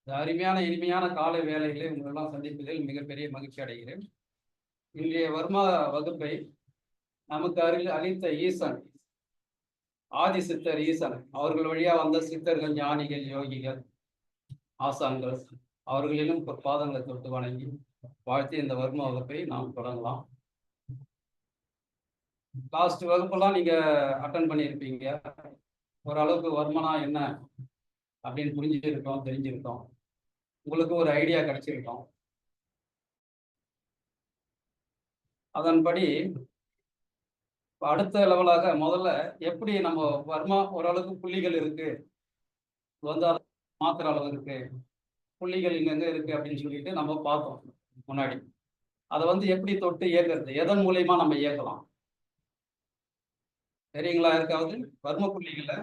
அருமையான இனிமையான காலை வேலைகளை உங்களெல்லாம் சந்திப்பதில் மிகப்பெரிய மகிழ்ச்சி அடைகிறேன். இன்றைய வர்மா வகுப்பை நமக்கு அளித்த ஈசன், ஆதி சித்தர் ஈசன் அவர்கள் வழியா வந்த சித்தர்கள், ஞானிகள், யோகிகள், ஆசான்கள் அவர்களிலும் பாதங்களை தொட்டு வணங்கி வாழ்த்தி இந்த வர்மா வகுப்பை நாம் தொடங்கலாம். லாஸ்ட் வகுப்பெல்லாம் நீங்க அட்டன் பண்ணியிருப்பீங்க. ஓரளவுக்கு வர்மனா என்ன அப்படின்னு புரிஞ்சிருக்கோம், தெரிஞ்சிருக்கோம். உங்களுக்கு ஒரு ஐடியா கிடைச்சிருக்கோம். அதன்படி அடுத்த லெவலாக முதல்ல எப்படி நம்ம வர்மா ஓரளவுக்கு புள்ளிகள் இருக்கு, வந்து மாத்திர அளவு இருக்கு, புள்ளிகள் இங்கங்க இருக்கு அப்படின்னு சொல்லிட்டு நம்ம பார்த்தோம் முன்னாடி. அதை வந்து எப்படி தொட்டு இயக்கிறது, எதன் மூலியமா நம்ம இயக்கலாம் தெரியுங்களா? யாருக்காவது வர்ம புள்ளிகளை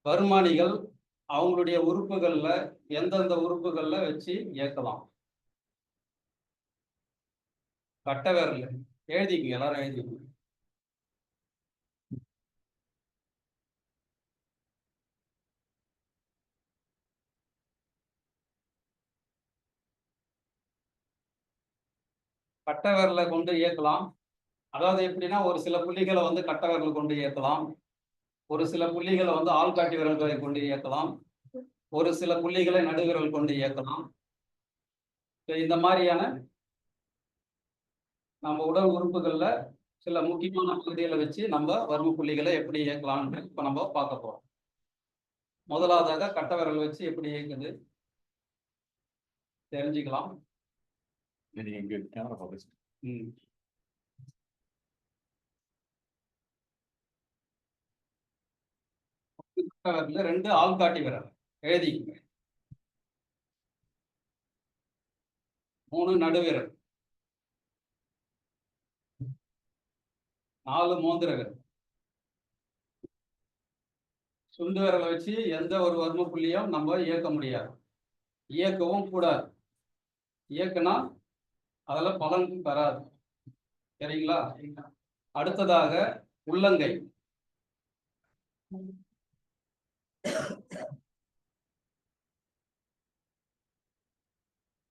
வருமானிகள் அவங்களுடைய உறுப்புகள்ல எந்தெந்த உறுப்புகள்ல வச்சு இயக்கலாம்? கட்டை விரல் எழுதிக்குங்க, எல்லாரும் எழுதிக்குங்க. கட்டை விரலை கொண்டு இயக்கலாம். அதாவது எப்படின்னா, ஒரு சில புள்ளிகளை வந்து கட்டை விரல் கொண்டு இயக்கலாம், ஒரு சில புள்ளிகளை வந்து ஆள்காட்டி விரல்களை கொண்டு இயக்கலாம், ஒரு சில புள்ளிகளை நடுவிரல் கொண்டு இயக்கலாம். இந்த மாதிரியான நம்ம உடல் உறுப்புகள்ல சில முக்கியமான பகுதிகளை வச்சு நம்ம வர்ம புள்ளிகளை எப்படி இயக்கலாம்னு இப்ப நம்ம பார்க்க போறோம். முதலாவதாக கட்டை விரல் வச்சு எப்படி இயக்குது தெரிஞ்சுக்கலாம். ரெண்டு ஆள்காட்டி விரல் எழுதிக்குங்க. 3 நடுவிரல், 4 மோந்திர விரல். சுண்டு விரலை வச்சு எந்த ஒரு வர்ம புள்ளியும் நம்ம இயக்க முடியாது, இயக்கவும் கூடாது. இயக்குனா அதில் பலன் பெறாது. சரிங்களா? அடுத்ததாக உள்ளங்கை.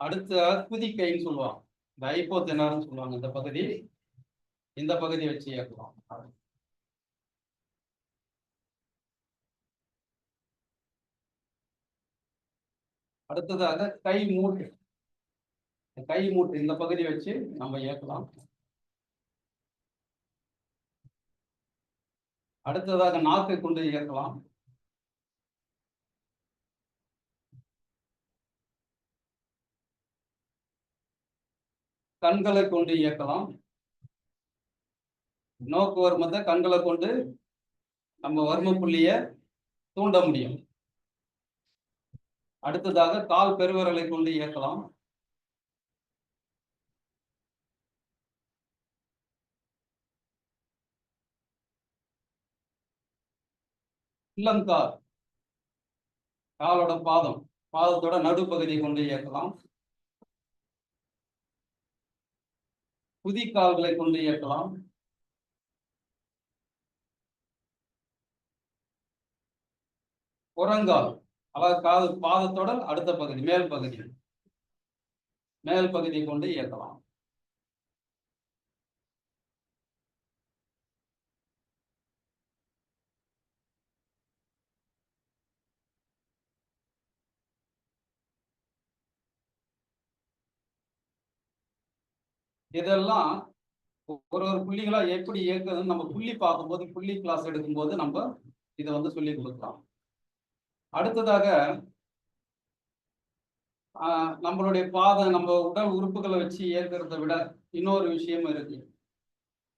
அடுத்த குதிக்கைன்னு சொல்லுவாங்க, இந்த ஐப்போத்தெனார்னு சொல்லுவாங்க. இந்த பகுதி வச்சு இயக்கலாம். அடுத்ததாக கை மூட்டு. கை மூட்டு இந்த பகுதி வச்சு நம்ம இயக்கலாம். அடுத்ததாக நாக்கை கொண்டு இயக்கலாம். கண்களை கொண்டு இயக்கலாம். நோக்கு வர்மத்தை கண்களை கொண்டு நம்ம வர்ம புள்ளிய தூண்ட முடியும். அடுத்ததாக கால் பெருவிரலை கொண்டு இயக்கலாம். உள்ளங்கால், காலோட பாதத்தோட நடுப்பகுதியை கொண்டு இயக்கலாம். குதிக்கால்களை கொண்டு இயக்கலாம். புறங்கால், அதாவது பாதத்தோட அடுத்த பகுதி மேல் பகுதியை கொண்டு இயக்கலாம். இதெல்லாம் ஒரு புள்ளிகளா எப்படி இயக்குதுன்னு நம்ம புள்ளி பார்க்கும்போது, புள்ளி கிளாஸ் எடுக்கும்போது நம்ம இதை வந்து சொல்லி கொடுக்கலாம். அடுத்ததாக நம்மளுடைய நம்ம உடல் உறுப்புகளை வச்சு இயக்கிறத விட இன்னொரு விஷயம் இருக்கு.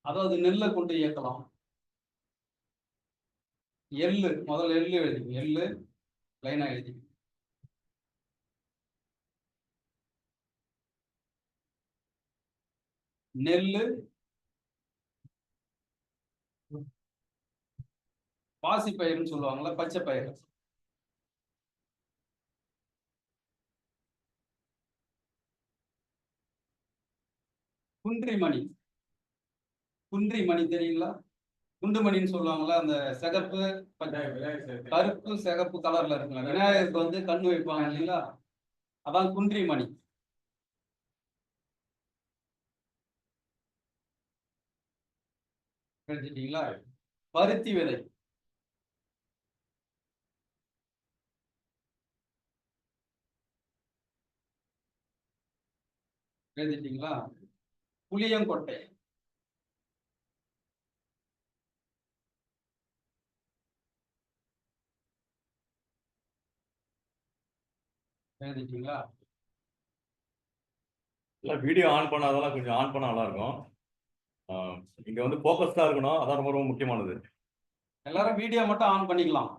அதாவது நெல்லை கொண்டு இயக்கலாம். எள்ளு, முதல்ல எள்ளு எழுதி, எள்ளு லைனா எழுதி. நெல்லு, பாசி பயிர்னு சொல்லுவாங்கல்ல, பச்சை பயிர். குன்றிமணி தெரியுங்களா? குண்டுமணின்னு சொல்லுவாங்கல்ல, அந்த சிகப்பு, கருப்பு சிகப்பு கலர்ல இருக்குல்ல, விநாயகருக்கு வந்து கண்ணு வைப்பாங்க இல்லைங்களா, அதான் குன்றி மணி. எழுதிட்டீங்களா? பருத்தி விதை. எழுதிட்டீங்களா? புளியங்கொட்டை. எழுதிட்டீங்களா? இல்ல வீடியோ ஆன் பண்ணாதெல்லாம் கொஞ்சம் ஆன் பண்ண நல்லா இருக்கும். இங்க வந்து ஃபோக்கஸ்டா இருக்கணும், அதான் ரொம்ப ரொம்ப முக்கியமானது. எல்லாரும் வீடியோ மட்டும் ஆன் பண்ணிக்கலாம்.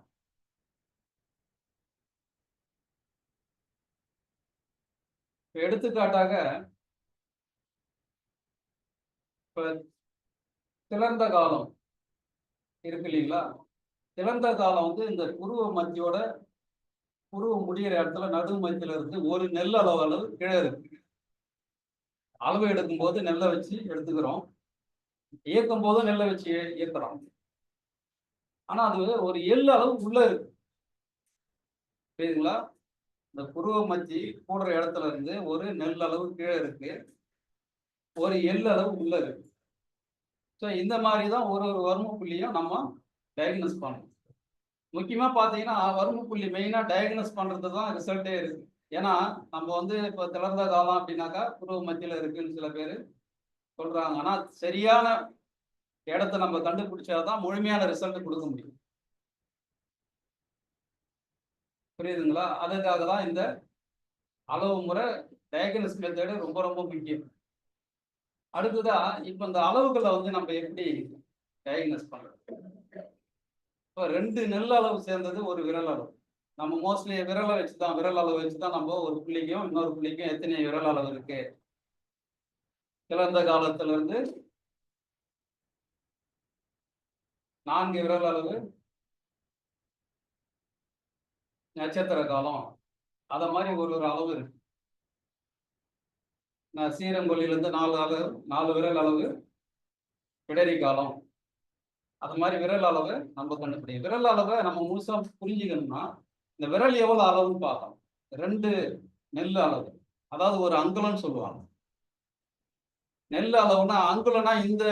எடுத்துக்காட்டாக இப்ப சிறந்த காலம் இருக்கு இல்லைங்களா, சிறந்த காலம் வந்து இந்த புருவ மத்தியோட புருவம் முடிகிற இடத்துல நடு மத்தியில இருந்து ஒரு நெல் அளவு கீழே இருக்கு. அளவு எடுக்கும் போது நெல்லை வச்சு எடுத்துக்கிறோம், இயக்கும் போதும் நெல்லை வச்சு இயக்குறோம். ஆனா அது ஒரு எள் அளவு உள்ள இருக்கு. புரியுதுங்களா? இந்த புருவ மத்தி கூடுற இடத்துல இருந்து ஒரு நெல் அளவு கீழே இருக்கு, ஒரு எள் அளவு உள்ள இருக்கு. ஸோ இந்த மாதிரி தான் ஒரு ஒரு வர்ம புள்ளியும் நம்ம டயக்னோஸ் பண்ணணும். முக்கியமா பார்த்தீங்கன்னா வர்ம புள்ளி மெயினா டயக்னோஸ் பண்றது தான் ரிசல்ட்டே இருக்கு. ஏன்னா நம்ம வந்து இப்போ திறந்த காலம் அப்படின்னாக்கா புருவ மத்தியில இருக்குன்னு சில பேர் சொல்றாங்க. ஆனா சரியான இடத்த நம்ம கண்டுபிடிச்சாதான் முழுமையான ரிசல்ட் கொடுக்க முடியும். புரியுதுங்களா? அதுக்காக தான் இந்த அளவு முறை டயக்னோஸ் மெத்தடு ரொம்ப ரொம்ப முக்கியம். அடுத்ததா இப்ப இந்த அளவுகளை வந்து நம்ம எப்படி டயக்னோஸ் பண்றது? இப்போ 2 நெல் அளவு சேர்ந்தது ஒரு விரல் அளவு. நம்ம மோஸ்ட்லி விரல் அளவு வச்சுதான் நம்ம ஒரு புள்ளிக்கும் இன்னொரு புள்ளிக்கும் எத்தனை விரல் அளவு இருக்கு, சிறந்த காலத்துல இருந்து 4 விரல் அளவு, நட்சத்திர காலம், அத மாதிரி ஒரு ஒரு அளவு இருக்கு. சீரங்கொல்லியிலிருந்து 4 விரல் அளவு பிடரி காலம். அது மாதிரி விரல் அளவு நம்ம கண்டுபிடிக்கும். விரல் அளவை நம்ம முழுசா புரிஞ்சுக்கணும்னா இந்த விரல் எவ்வளவு அளவுன்னு பார்க்கணும். 2 நெல் அளவு, அதாவது ஒரு அங்குலம்னு சொல்லுவாங்க. நெல் அளவுனா அங்குலம்னா இந்த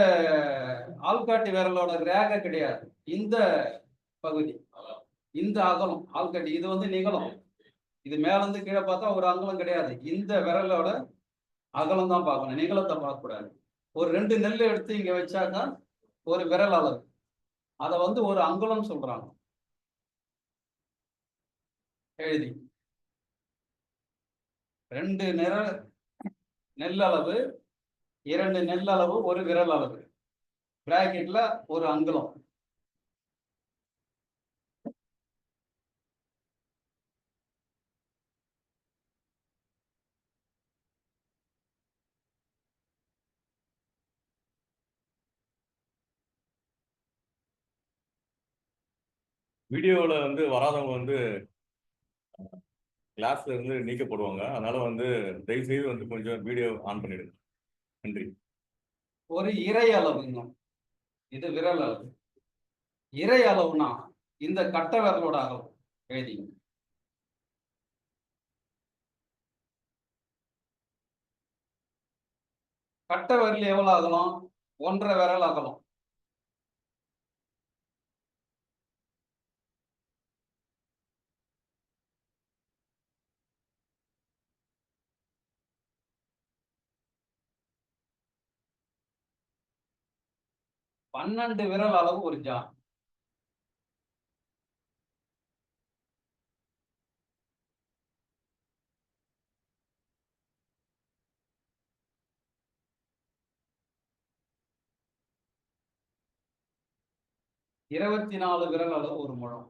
ஆள்காட்டி விரலோட ரேகை கிடையாது, இந்த பகுதி, இந்த அகலம் ஆள்காட்டி, இது வந்து நிகழம். இது மேல இருந்து கீழே பார்த்தா ஒரு அங்குலம் கிடையாது, இந்த விரலோட அகலம் தான் பார்க்கணும், நிகழத்தை பார்க்க கூடாது. ஒரு 2 நெல் எடுத்து இங்க வச்சாக்கா ஒரு விரல் அளவு, அதை வந்து ஒரு அங்குலம் சொல்றாங்க. எழுதி 2 நெல் அளவு, 2 நெல் அளவு, ஒரு விரல் அளவு, பிராக்கெட்ல ஒரு அங்குலம். வீடியோவில் வந்து வராதவங்க வந்து கிளாஸ்ல இருந்து நீக்கப்படுவாங்க. அதனால வந்து தயவு செய்து வந்து கொஞ்சம் வீடியோ ஆன் பண்ணிடுங்க. நன்றி. ஒரு இறை அளவுங்க, இது விரல் அளவு. இறை அளவுனா இந்த கட்ட விரலோட அகலம். எழுதிங்க. கட்ட விரல் எவ்வளவு அகலம்? 1.5 விரல் அகலம். பன்னெண்டு விரல் அளவு ஒரு ஜான். இருபத்தி 4 விரல் அளவு ஒரு முழம்.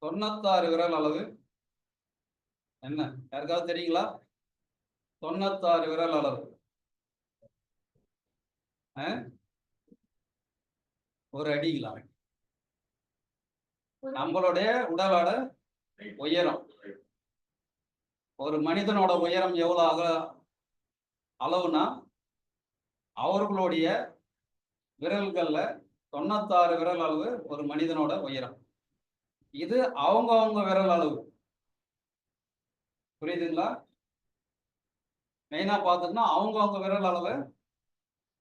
தொண்ணூத்தாறு விரல் அளவு என்ன, யாருக்காவது தெரியுங்களா? 96 விரல் அளவு ஒரு அடிங்களா? நம்மளுடைய உடல் எடை உயரம். ஒரு மனிதனோட உயரம் எவ்வளவு அளவுனா அவர்களுடைய விரல்கள்ல 96 விரல் அளவு ஒரு மனிதனோட உயரம். இது அவங்க விரல் அளவு. புரியுதுங்களா? மெயினா பார்த்துட்டுனா அவங்க விரல் அளவு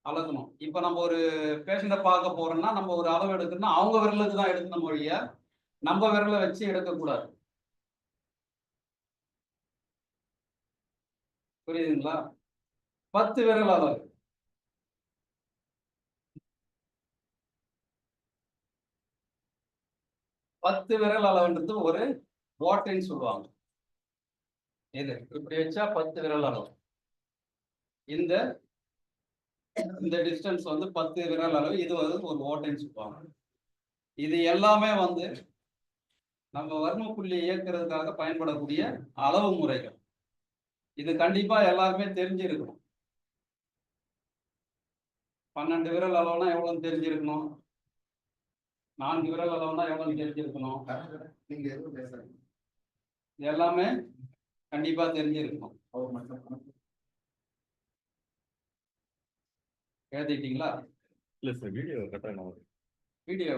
அளக்கணும். இப்ப நம்ம ஒரு பேஷண்ட்டை பார்க்க போறோம்னா நம்ம ஒரு அளவு எடுக்கணும்னா அவங்க விரலுக்கு தான் எடுக்கணும் ஒழிய நம்ம விரலை வச்சு எடுக்கக்கூடாது. புரியுதுங்களா? 10 விரல் அளவு. 10 விரல் அளவுன்றது ஒரு ஓட்டைன்னு சொல்லுவாங்க. இது இப்படி வச்சா 10 விரல் அளவு. இந்த இந்த டிஸ்டன்ஸ் வந்து 10 விரல் அளவு. இது வந்து ஒரு ஓட்டைன்னு சொல்லுவாங்க. இது எல்லாமே வந்து நம்ம வர்ம புள்ளி இயக்குறதுக்காக பயன்படக்கூடிய அளவு முறைகள். இது கண்டிப்பா எல்லாருமே தெரிஞ்சிருக்கணும். 12 விரல் அளவுனா எவ்வளவுன்னு தெரிஞ்சிருக்கணும். 4 விரல் அளவுனா எவ்வளவுன்னு தெரிஞ்சிருக்கணும். எல்லாமே கண்டிப்பா தெரிஞ்சிருக்கணும். எழுதிட்டீங்களா? இல்ல சார், வீடியோ கட்டாயம் வீடியோ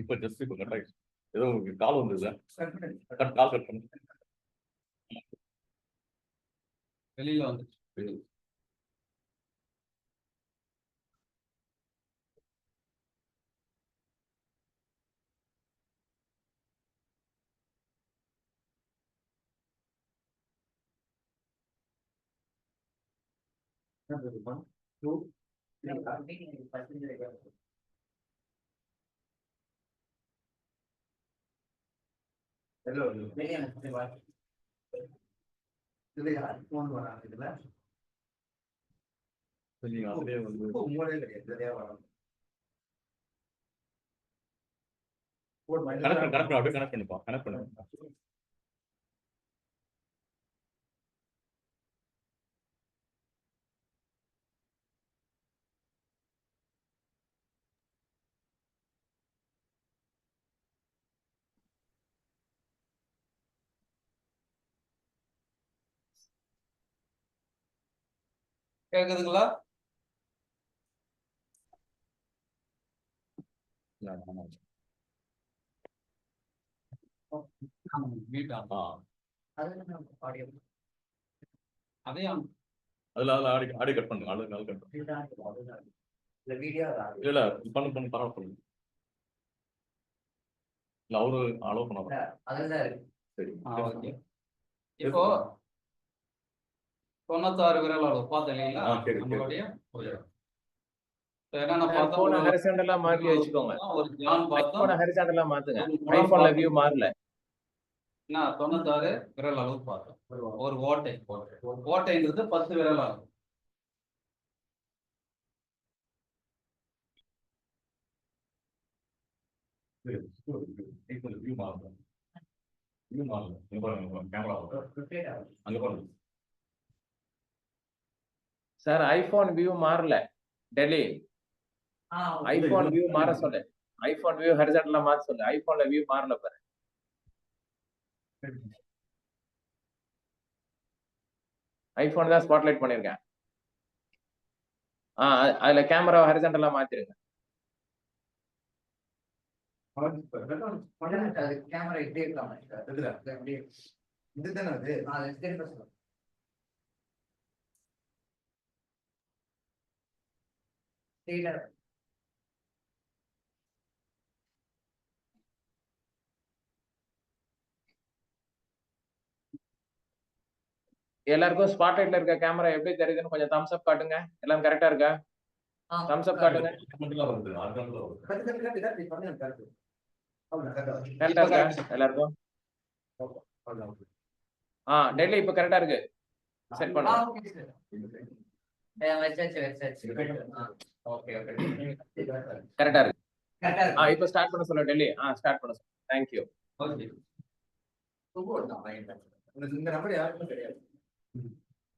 இப்ப ஜஸ்ட் இப்ப கட்டாயம் ஏதோ கால் வந்தது சார். கால் கட் பண்ணு. வெளியில வந்துச்சு. நீங்க அதுலயே வந்து கனெக்ட் அப்படியே கனெக்ட் பண்ணுப்பா. கனெக்ட் பண்ணு. கேக்குதுங்களா? அதையும் அதுல ஆடி கட் பண்ணுங்க. ஆடியோ கட் பண்ணுங்க. இல்ல பண்ணு பரவாயில்ல. இல்ல அவரு அலோவ் பண்ணாத. சரி. ஓகே. இப்போ 96 விரல் அளவு பார்த்தோம் இல்லைங்களா? நம்மளுடைய உயரம். என்னென்ன பார்த்தோம்? ஹரிசாண்டலா மாத்தி வச்சுக்கோங்க. ஒரு ஜான் பார்த்தோம். ஹரிசாண்டலா மாத்துங்க. ஐபோன்ல வியூ மாறல. 96 விரல் அளவு பார்த்தோம். ஒரு ஓட்டை. ஓட்டைன்றது 10 விரல் அளவு. சார் ஐபோன் வியூ மாறல. டெல்லி ஐபோன் வியூ மாற சொல்லு. ஐபோன் வியூ ஹரிசாண்டலா மாத்த சொல்லு. ஐபோன்ல வியூ மாறல பாரு. ஐபோன் தான் ஸ்பாட்லைட் பண்ணிருக்கேன். அதுல கேமரா ஹரிசாண்டலா மாத்திருங்க. கேமரா இப்படி இருக்கலாம். இதுதானே அது. எல்லாருக்கும் ஸ்பாட்லைட்ல இருக்க கேமரா எப்படி தெரியுதுன்னு கொஞ்சம் தம்ஸ் அப் காட்டுங்க. எல்லாம் கரெக்டா இருக்கா? தம்ஸ் அப் காட்டுங்க. கரெக்டா இருக்கா எல்லாருக்கும்? டெல்லி இப்ப கரெக்டா இருக்கு. செட் பண்ணுங்க. கரெக்டா இருக்கு. இப்ப ஸ்டார்ட் பண்ண சொல்ல டெல்லி. ஸ்டார்ட் பண்ண சொல்ல. Thank you. இந்த நம்பர் யாருக்கும் தெரியாது.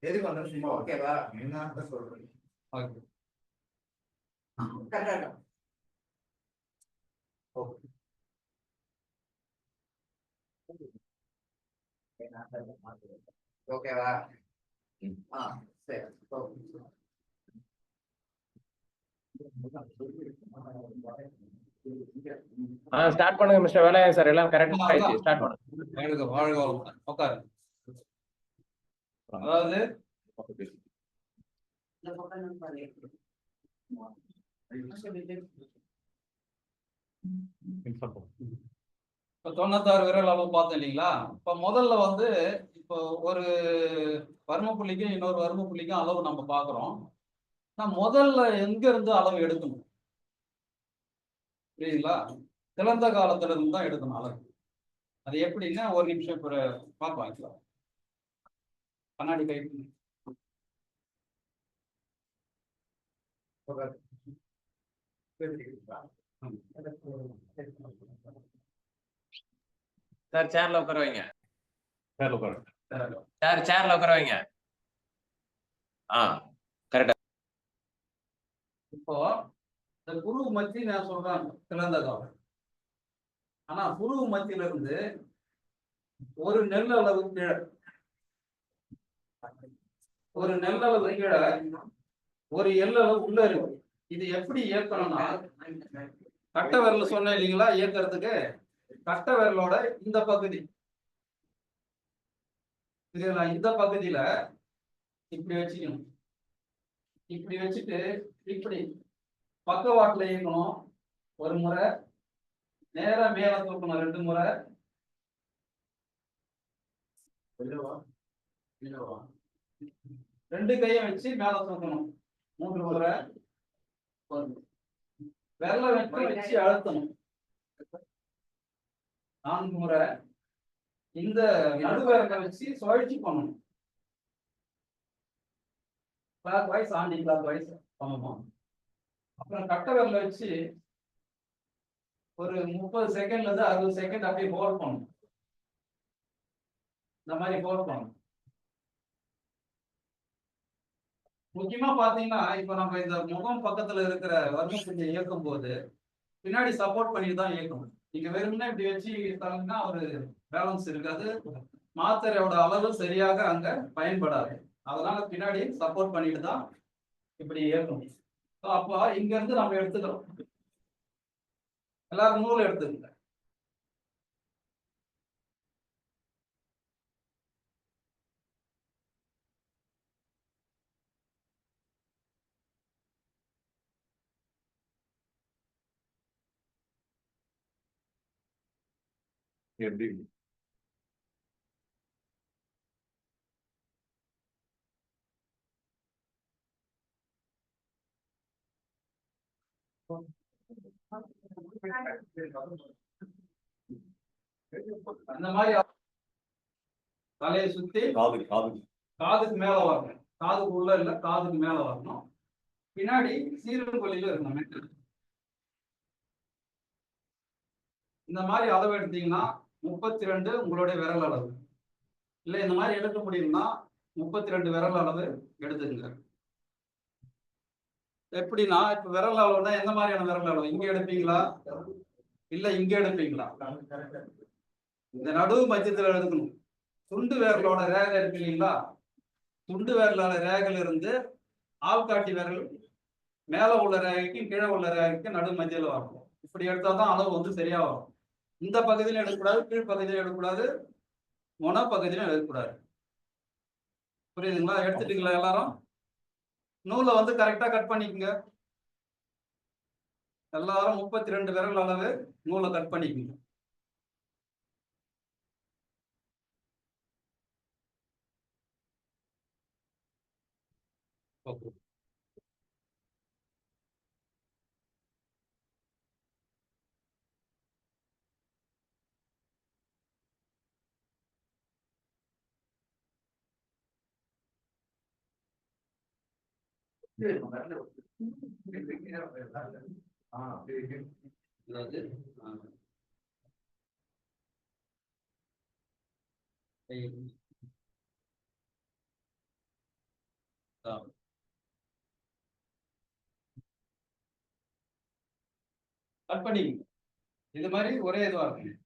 எதுக்கு வந்தாலும் சும்மா ஓகேவா என்ன சொல்றேன். ஓகேவா? ம். சரி. ஸ்டார்ட் பண்ணுங்க மிஸ்டர் வேலையா சார், எல்லாம் கரெக்ட் ஆயிடுச்சு, ஸ்டார்ட் பண்ணுங்க. வாழ்க வாழ்க வளமுடன். உட்காரு. அதாவது இப்ப 96 விரல் அளவு பார்த்தோம் இல்லைங்களா? இப்ப முதல்ல வந்து இப்போ ஒரு வர்ம புள்ளிக்கும் இன்னொரு வர்ம புள்ளிக்கும் அளவு நம்ம பார்க்கிறோம். நான் முதல்ல எங்க இருந்து அளவு எடுக்கணும்? புரியுதுங்களா? திறந்த காலத்துல இருந்து தான் எடுக்கணும் அளவு. அது எப்படின்னா ஒரு நிமிஷம் இப்ப பார்க்கலாம். கண்ணாடி கை சார் சேர்ல உட்கார வைங்க. சேர்ல உட்காரு. சேர்ல உட்கார வைங்க. கரெக்டா. இப்போ இந்த புருவ மத்தி நான் சொல்றேன் திறந்த காலம். ஆனா புருவ மத்தியில இருந்து ஒரு நெல் அளவு கீழே, ஒரு நெல் அளவு கீழே ஒரு எல் அளவு உள்ள இருக்கு. இது எப்படி இயக்கணும்னா, கட்ட விரல் சொன்னேன் இல்லைங்களா இயக்கிறதுக்கு, கட்ட விரலோட இந்த பகுதி இதுல இந்த பகுதியில இப்படி வச்சுக்கணும். இப்படி வச்சுட்டு இப்படி பக்கவாட்டுல இயக்கணும் ஒரு முறை, நேரா மேல தூக்கணும் 2 முறை, ரெண்டு கையும் வச்சு மேல தூக்கணும் 3 முறை, விரல வச்சு அழுத்தணும் 4 முறை, இந்த நடுவிரலை வச்சு சுழற்சி பண்ணணும். Clockwise anticlockwise பண்ணணும். அப்புறம் கட்ட விரல வச்சு ஒரு 30 செகண்ட்ல இருந்து 60 செகண்ட் அப்படியே ஹோல்ட் பண்ணணும். இந்த மாதிரி ஹோல்ட் பண்ணணும். முக்கியமா பாத்தீங்கன்னா இப்ப நம்ம இந்த முகம் பக்கத்துல இருக்கிற வர்ம புள்ளியை இயக்கும் போது பின்னாடி சப்போர்ட் பண்ணிட்டு தான் இயக்கணும். நீங்க வெறுமனே இப்படி வச்சு இழுத்தாங்கன்னா ஒரு பேலன்ஸ் இருக்காது, மாத்திரையோட அளவு சரியாக அங்க பயன்படாது. அதனால பின்னாடி சப்போர்ட் பண்ணிட்டு தான் இப்படி இயக்கணும். அப்போ இங்க இருந்து நம்ம எடுத்துக்கிறோம். எல்லாரும் நூல் எடுத்துக்கங்க. எப்படி அந்த மாதிரி தலையை சுத்தி காதுக்கு மேல வரணும். காதுக்கு உள்ள இல்ல, காதுக்கு மேல வரணும். பின்னாடி சீரகொல்லியில இருக்கணும். இந்த மாதிரி அளவு எடுத்தீங்கன்னா 32 உங்களுடைய விரல் அளவு. இல்ல இந்த மாதிரி எடுக்க முடியும்னா 32 விரல் அளவு எடுத்துங்க. எப்படின்னா இப்ப விரல் அளவுனா எந்த மாதிரியான விரல் அளவு? இங்க எடுப்பீங்களா இல்ல இங்க எடுப்பீங்களா? இந்த நடுவு மத்தியத்துல எடுக்கணும். துண்டு விரலோட ரேகை இருக்கு இல்லைங்களா? துண்டு விரலோட ரேகையில இருந்து ஆள்காட்டி விரல் மேல உள்ள ரேகைக்கும் கீழே உள்ள ரேகைக்கும் நடு மத்தியில வரணும். இப்படி எடுத்தாதான் அளவு வந்து சரியா வரும். இந்த பகுதியில எடுக்கக்கூடாது, கீழ் பகுதியில எடுக்கக்கூடாது, மொன பகுதியிலும் எடுக்கக்கூடாது. புரியுதுங்களா? எடுத்துட்டீங்களா எல்லாரும்? நூலை வந்து கரெக்டா கட் பண்ணிக்கோங்க. எல்லாரும் 32 விரல் அளவு நூலை கட் பண்ணிக்கோங்க. ஓகே. அதாவது கட் பண்ணிக்கோங்க. இது மாதிரி ஒரே இதுவா இருக்கும்.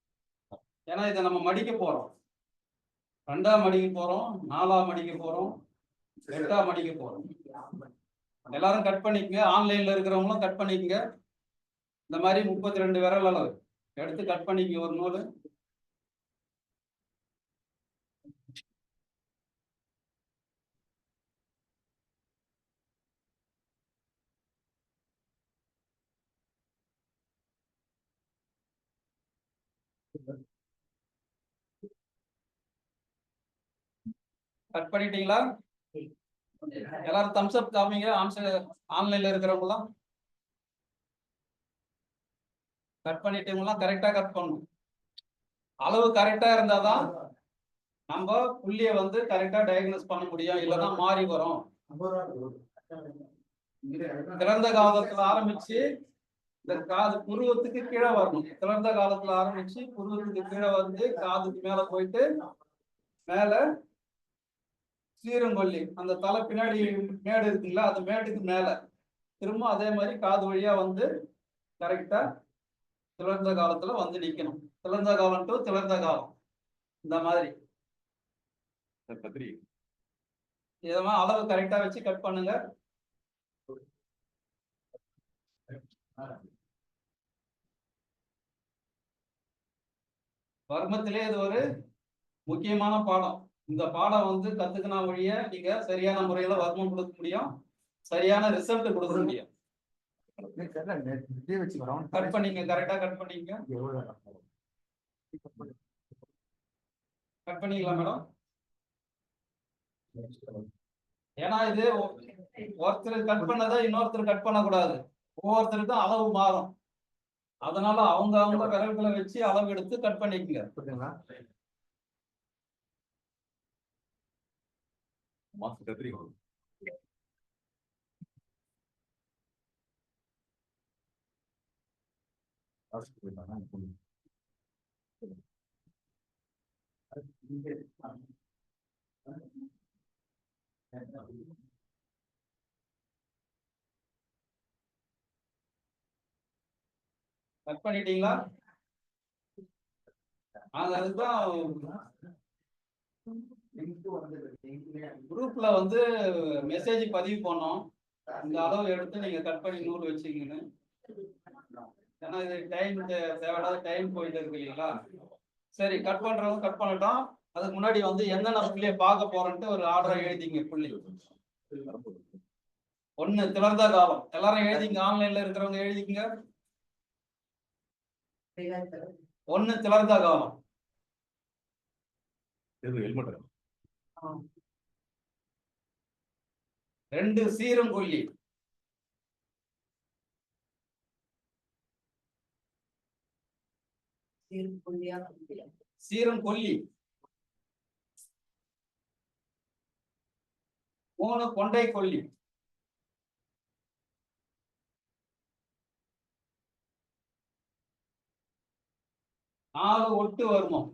ஏன்னா இதை நம்ம மடிக்க போறோம், 2ஆம் மடிக்க போறோம், 4ஆம் மடிக்க போறோம், 8ஆம் மடிக்க போறோம். எல்லாரும் கட் பண்ணிக்கங்க, ஆன்லைன்ல இருக்கிறவங்களும் கட் பண்ணிக்கங்க. இந்த மாதிரி 32 விரல் அளவு எடுத்து கட் பண்ணிக்கங்க ஒரு நூல். கட் பண்ணிட்டீங்களா? எல்லாரும் தம்ஸ் அப் காமிங்க. ஆன்லைன்ல இருக்கிறவங்களாம் கட் பண்ணிட்டீங்களா? கரெக்டா கட் பண்ணணும். அளவு கரெக்டா இருந்தாதான் நம்ம புள்ளிய வந்து கரெக்டா டயக்னோஸ் பண்ண முடியும், இல்லைன்னா மாறி வரும். திறந்த காலத்துல ஆரம்பிச்சு இந்த காது புருவத்துக்கு கீழே வரணும். திறந்த காலத்துல ஆரம்பிச்சு புருவத்துக்கு கீழே வந்து காதுக்கு மேல போயிட்டு மேல சீரங்கொல்லி அந்த தலை பின்னாடி மேடு இருக்குங்களா, அந்த மேட்டுக்கு மேல திரும்ப அதே மாதிரி காது வழியா வந்து கரெக்டா திறந்த காலத்துல வந்து நிக்கணும். திறந்த காலம் டு திறந்த காலம் இந்த மாதிரி கத்திரி இதெல்லாம் அளவு கரெக்டா வச்சு கட் பண்ணுங்க. வர்மத்திலே இது ஒரு முக்கியமான பாடம். இந்த பாடம் வந்து கத்துக்கினா வழிய நீங்க சரியான முறையில வர்மம் கொடுக்க முடியும், சரியான ரிசல்ட் கொடுக்க முடியும். கட் பண்ணீங்க, கரெக்டா கட் பண்ணீங்க. கட் பண்ணீங்களா மேடம்? ஏன்னா இது ஒருத்தர் கட் பண்ணதை இன்னொருத்தர் கட் பண்ணக்கூடாது. ஒவ்வொருத்தருக்கும் அளவு மாறும். அதனால அவங்க விரல்களை வச்சு அளவு எடுத்து கட் பண்ணிக்கங்க. மாசு கத்திரி கட் பண்ணிட்டீங்களா? அதுதான் குரூப்ல வந்து மெசேஜ் பதிவு பண்ணோம். இந்த அளவு எடுத்து நீங்க கட் பண்ணி நூல் வச்சுக்கீங்கன்னு. ஏன்னா இது டைம் தேவையில்லாத டைம் போயிட்டு இருக்கு இல்லைங்களா? சரி, கட் பண்றவங்க கட் பண்ணட்டும். அதுக்கு முன்னாடி வந்து என்னென்ன புள்ளியை பார்க்க போறேன்ட்டு ஒரு ஆர்டரை எழுதிங்க. புள்ளி 1 திறந்த காலம் எல்லாரும் எழுதிங்க. ஆன்லைன்ல இருக்கிறவங்க எழுதிக்கங்க. 1 திறந்த காலம். ஹெல்மெட் 2 சீரும் கொல்லி. 3 கொண்டை கொல்லி. 4 ஒட்டு வருமம்.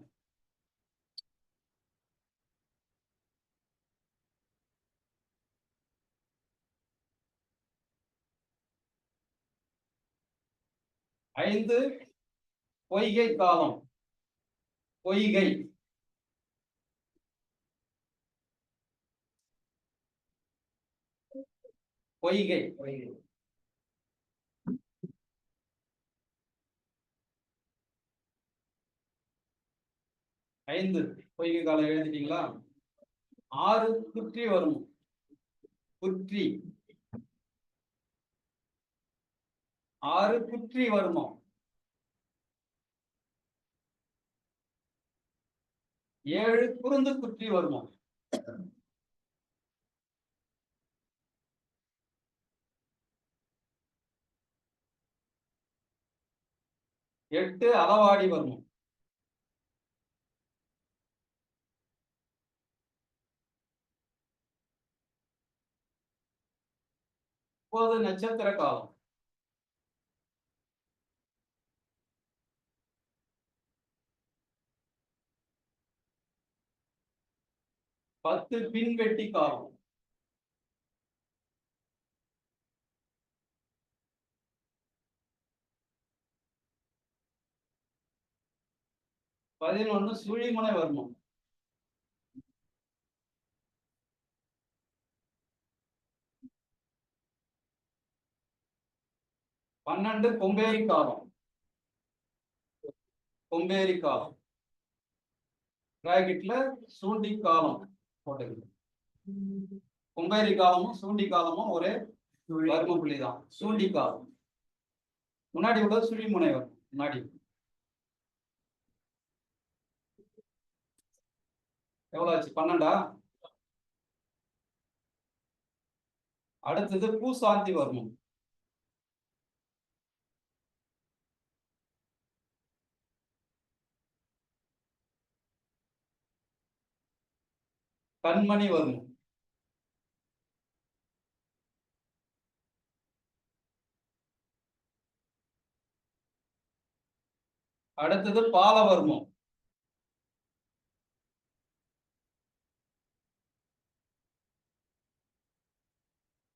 5 பொய்கை காலம். பொய்கை. 5 பொய்கை காலம் எழுதிட்டீங்களா? 6 குற்றி வரும். குற்றி. 6 குற்றி வருமம். 7 குறுந்து குற்றி வருமம். 8 அளவாடி வருமம். 9 நட்சத்திர காலம். 10 பின்வெட்டி காலம். 11 சுழிமுனை வர்மம். 12 கொம்பேரி காலம். கொம்பேரி காலம் பிராக்கெட்ல சூண்டி காலம் போட்டுக்கணும். கொம்பேரி காலமும் சூண்டி காலமும் ஒரே வர்ம புள்ளி தான். சூண்டி காலம் முன்னாடி உள்ள சுழிமுனை வரும். முன்னாடி எவ்வளவு ஆச்சு? 12. அடுத்தது பூசாந்தி வர்மம். கண்மணி வர்மம். அடுத்தது பாலவர்மம்.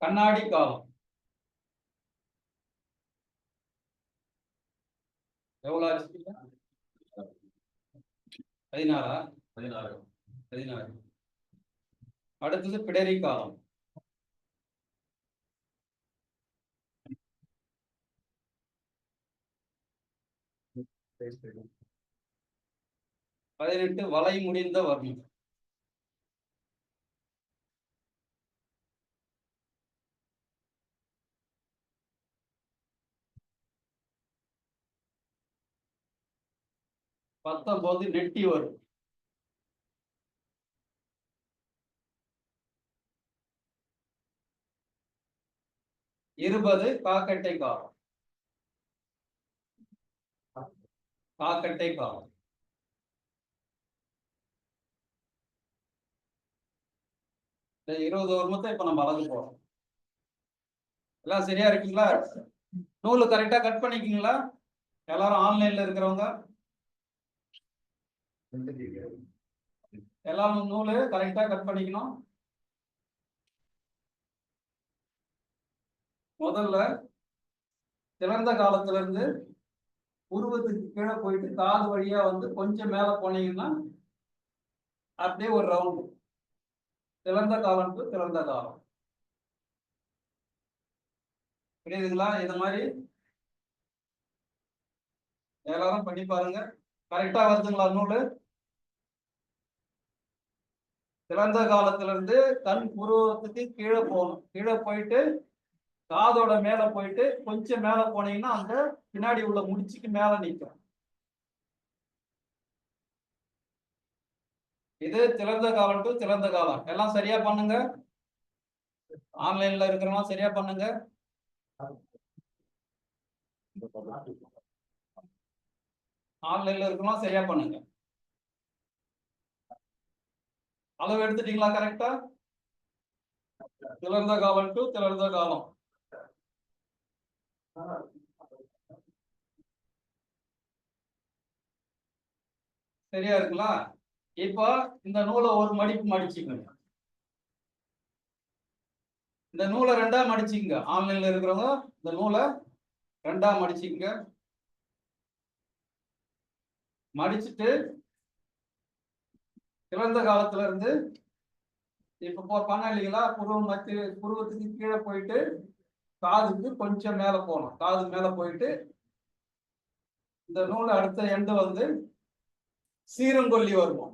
கண்ணாடி காலம். எவ்வளவு ஆச்சு? 16. 16. அடுத்தது பிடரி காலம். பதினெட்டு வலை முடிந்த வர்மம். பத்தொன்பது நெட்டி வரும். இருபது காக்கட்டை காலம். காக்கட்டை காலம். இந்த 20 வருமத்தை இப்ப நம்ம அழகு போறோம். எல்லாம் சரியா இருக்குங்களா? நூலு கரெக்டா கட் பண்ணிக்கீங்களா? எல்லாரும் ஆன்லைன்ல இருக்கிறவங்க எல்லாரும் நூலு கரெக்டா கட் பண்ணிக்கணும். முதல்ல திறந்த காலத்துல இருந்து உருவத்துக்கு கீழே போயிட்டு காது வழியா வந்து கொஞ்சம் மேல போனீங்கன்னா அப்படியே ஒரு ரவுண்டு. திறந்த காலம் டு திறந்த காலம். புரியுதுங்களா? இது மாதிரி எல்லாரும் பண்ணி பாருங்க. கரெக்டா வருதுங்களா நூலு? திறந்த காலத்துல இருந்து கண் புருவத்துக்கு கீழே போகணும். கீழே போயிட்டு காதோட மேல போயிட்டு கொஞ்சம் மேல போனீங்கன்னா அந்த பின்னாடி உள்ள முடிச்சுக்கு மேல நிற்கும். இது திறந்த காலம் டு திறந்த காலம். எல்லாம் சரியா பண்ணுங்க. ஆன்லைன்ல இருக்கிறவங்க சரியா பண்ணுங்க. ஆன்லைன்ல இருக்கிறவங்க சரியா பண்ணுங்க. அளவு எடுத்துட்டீங்களா கரெக்டா? திறந்த காலம் டு திறந்த காலம். சரியா இருக்குங்களா? இப்போ இந்த நூலை ஒரு மடிப்பு மடிச்சுக்கோங்க. இந்த நூலை 2ஆ மடிச்சுக்கங்க. ஆன்லைன்ல இருக்கிறவங்க இந்த நூலை 2ஆ மடிச்சுக்கங்க. மடிச்சுட்டு திறந்த காலத்துல இருந்து இப்ப பண்ண இல்லைங்களா? புருவத்துக்கு கீழே போயிட்டு காதுக்கு கொஞ்சம் மேல போகணும். காது மேல போயிட்டு இந்த நூலை அடுத்த எண்டு வந்து சீரங்கொல்லி வருமம்.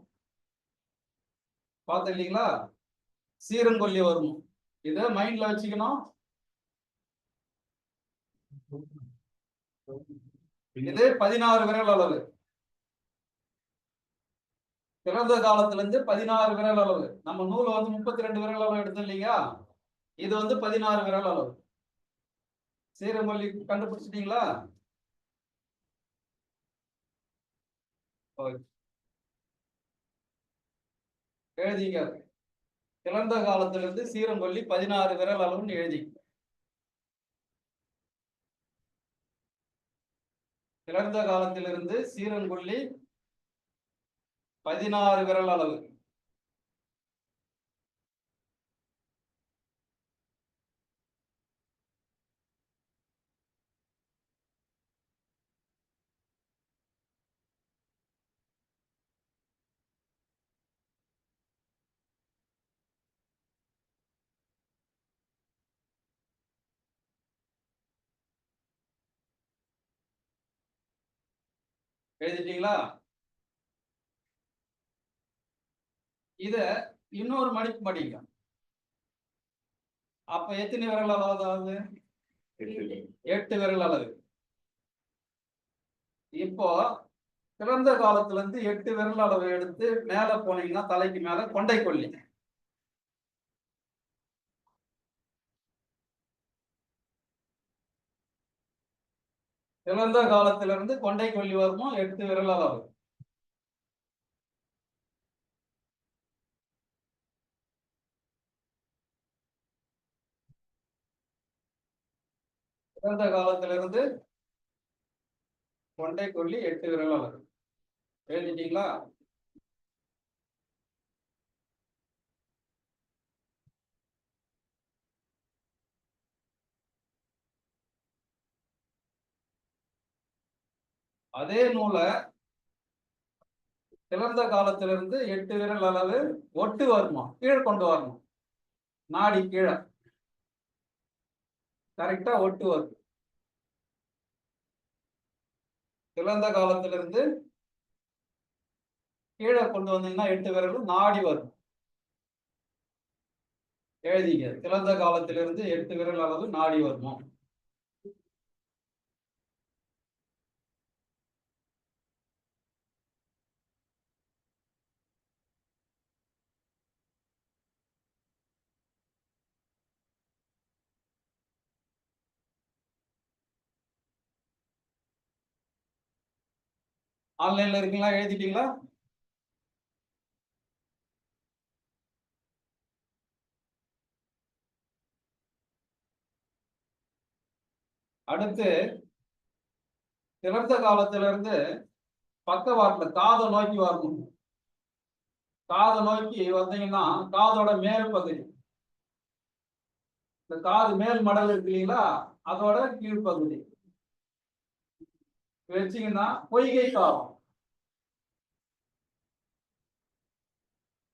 பார்த்து இல்லைங்களா? சீரங்கொல்லி வருமம். இதை மைண்ட்ல வச்சுக்கணும். இது 16 விரல் அளவு. திறந்த காலத்துல இருந்து 16 விரல் அளவு. நம்ம நூலை வந்து 32 விரல் அளவு எடுத்து இல்லையா? இது வந்து 16 விரல் அளவு. சீரங்கொல்லி கண்டுபிடிச்சிட்டீங்களா? எழுதிங்க. திறந்த காலத்துல இருந்து சீரங்கொல்லி 16 விரல் அளவுன்னு எழுதி. திறந்த காலத்திலிருந்து சீரங்கொல்லி 16 விரல் அளவு. எழுதிட்டீங்களா? இத இன்னொரு மடிப்பு மடிங்க. அப்ப எத்தனை விரல் அளவு ஆகுது? 8 விரல் அளவு. இப்போ பிறந்த காலத்துல இருந்து 8 விரல் அளவு எடுத்து மேல போனீங்கன்னா தலைக்கு மேல கொண்டை கொல்லி. பிறந்த காலத்துல இருந்து கொண்டை கொல்லி வருமோ 8 விரல் அளவு. பிறந்த காலத்துல இருந்து கொண்டை கொல்லி 8 விரல் அளவு. எழுதிட்டீங்களா? அதே நூலை பிறந்த காலத்துல இருந்து 8 விரல் அளவு ஒட்டு வருமா கீழே கொண்டு வரணும். நாடி கீழே கரெக்டா ஒட்டு வரும். பிறந்த காலத்துல இருந்து கீழே கொண்டு வந்தீங்கன்னா 8 விரலும் நாடி வரும். எழுதிங்க. பிறந்த காலத்திலிருந்து 8 விரல் அளவு நாடி வருமா? ஆன்லைன்ல இருக்கீங்களா? எழுதிட்டீங்களா? அடுத்து பிறந்த காலத்துல இருந்து பக்கவாட்டுல காதை நோக்கி வரணும். காதை நோக்கி வந்தீங்கன்னா காதோட மேல் பகுதி, இந்த காது மேல் மடல் இருக்கு இல்லைங்களா, அதோட கீழ்ப்பகுதி வச்சீங்கன்னா பொய்கை காலம்.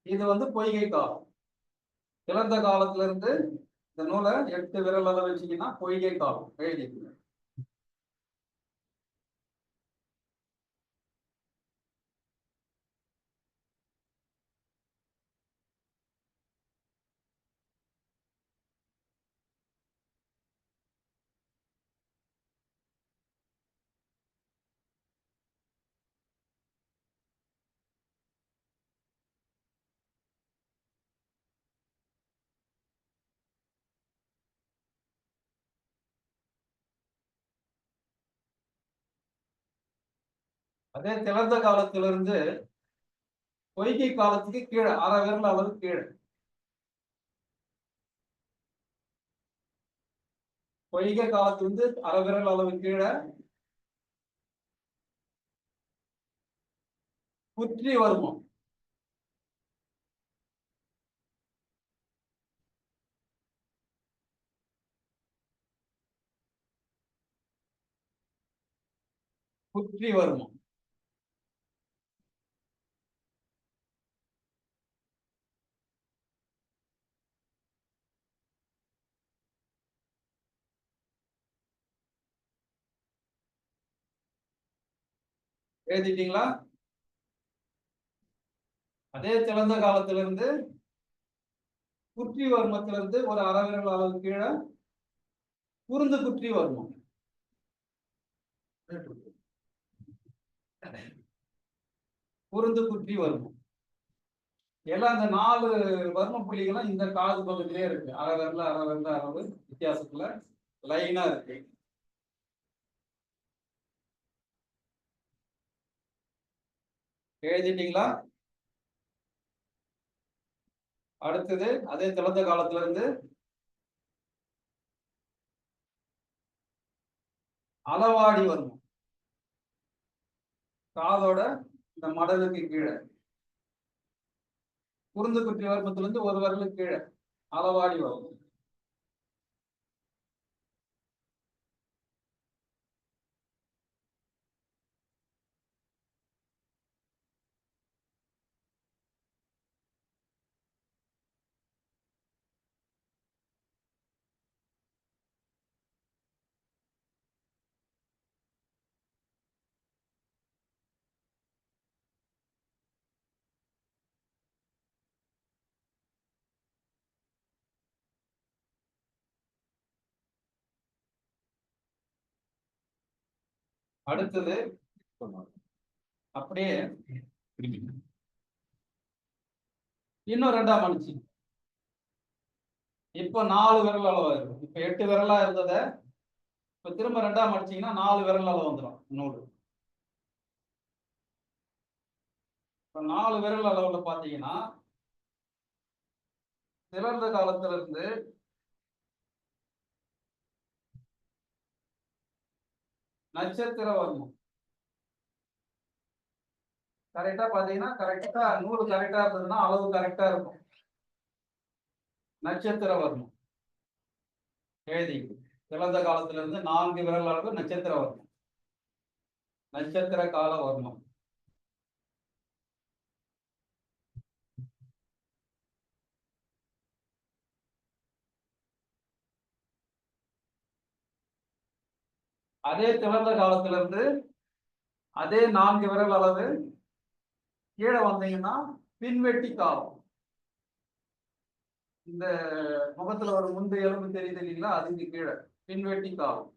இது பொய்கை காலம். பிறந்த காலத்துல இருந்து இந்த நூலை 8 விரல் அளவு வச்சீங்கன்னா பொய்கை காலம். எழுதிக்கணும். அதே திறந்த காலத்துல இருந்து பொய்கை காலத்துக்கு கீழே அரை விரல் அளவு கீழே. பொய்கை காலத்துல இருந்து அரை விரல் அளவு கீழே குற்றி வருமம். குற்றி வருமம். எழுதிட்டீங்களா? அதே திறந்த காலத்துல இருந்து குற்றி வர்மத்துல இருந்து ஒரு அரை விரல் அளவு கீழே குறுந்து குற்றி வர்மம். குறுந்து குற்றி வர்மம் எல்லாம் இந்த 4 வர்ம புள்ளிகளும் இந்த காது பக்கத்திலே இருக்கு. அரை விரல் அளவு வித்தியாசத்துல லைனா இருக்கு. எழுதிட்டீங்களா? அடுத்தது அதே திறந்த காலத்துல இருந்து அளவாடி வர்மம். காதோட இந்த மடலுக்கு கீழே குறுந்து குற்றி வர்மத்துல இருந்து ஒரு விரலுக்கு கீழே அளவாடி வரும். அடுத்தது அப்படியே இன்னும் 2ஆ மடிச்சு இப்ப 4 விரல் அளவு இருக்கும். இப்ப 8 விரலா இருந்தத இப்ப திரும்ப 2ஆ மடிச்சீங்கன்னா 4 விரல் அளவு வந்துடும் நூல். இப்ப 4 விரல் அளவுல பாத்தீங்கன்னா சிறந்த காலத்துல இருந்து நட்சத்திர வர்மம் கரெக்டா பாத்தீங்கன்னா கரெக்டா நூறு கரெக்டா இருந்ததுன்னா அளவு கரெக்டா இருக்கும். நட்சத்திர வர்மம் எழுதி சிறந்த காலத்துல இருந்து 4 விரல் அளவு நட்சத்திர வர்மம், நட்சத்திர கால வர்மம். அதே சிறந்த காலத்துல இருந்து அதே 4 விரல் அளவு கீழே வந்தீங்கன்னா பின்வெட்டி காலம். இந்த முகத்துல ஒரு முன்பு எலும்பு தெரியுது இல்லைங்களா, அதுக்கு கீழே பின்வெட்டி காலம்.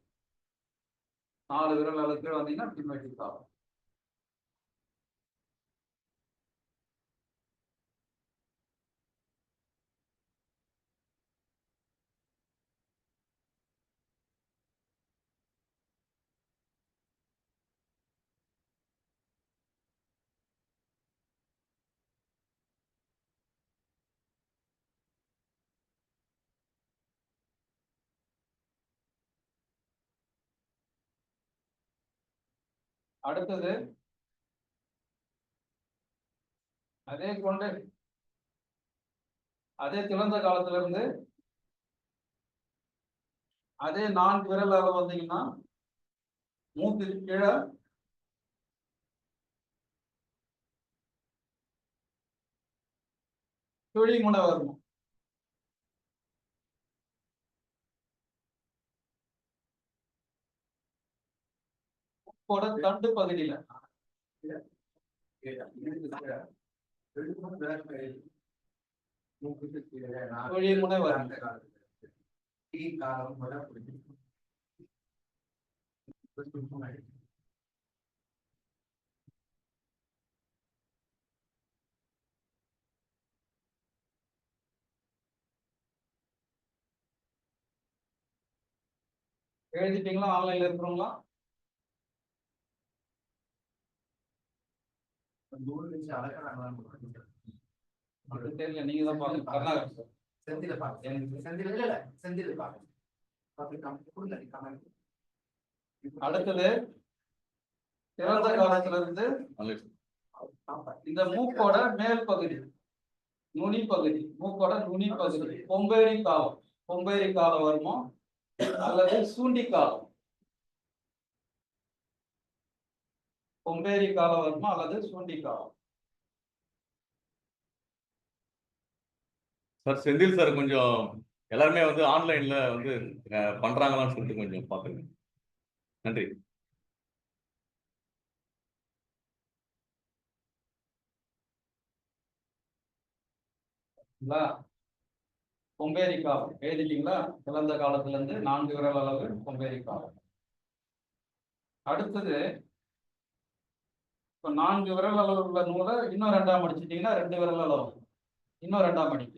4 விரல் அளவு கீழே வந்தீங்கன்னா பின்வெட்டி காலம். அடுத்தது அதே கொண்டு அதே திறந்த காலத்துல இருந்து அதே 4 விரல் அளவு வந்தீங்கன்னா மூக்கு கீழே சுழி முனை வரணும். தண்டு பகுதியில சுழி முனை வரணும். எழுதிட்டீங்களா? ஆன்லைன்ல இருக்கிறவங்களா? அது தெரியல, நீங்க தான் பாருங்க. கர்நாடகா சார் செந்தில பாக்க செந்தில இல்ல செந்தில பாக்க அடுத்தது திறந்த காலத்துல இருந்து இந்த மூக்கோட மேல் பகுதி நுனி பகுதி, மூக்கோட நுனி பகுதி கொம்பேரி காலம். கொம்பேரி காலம் வருமோ அல்லது சூண்டி காலம். கொம்பேரி காலம் வருமா அல்லது சூண்டி காலம். சார் செந்தில் சார் கொஞ்சம் எல்லாருமே வந்து ஆன்லைன்ல வந்து பண்றாங்களான்னு சொல்லிட்டு கொஞ்சம் பாத்துங்க. நன்றி. கொம்பேரி காலம் எழுதிட்டீங்களா? சிறந்த காலத்துல இருந்து 4 விரல் அளவு கொம்பேரி காலம். அடுத்தது இப்ப 4 விரல் அளவு உள்ள நூலை இன்னும் 2ஆ மடிச்சிட்டீங்கன்னா 2 விரல் அளவு இன்னும் 2ஆ மடிக்க.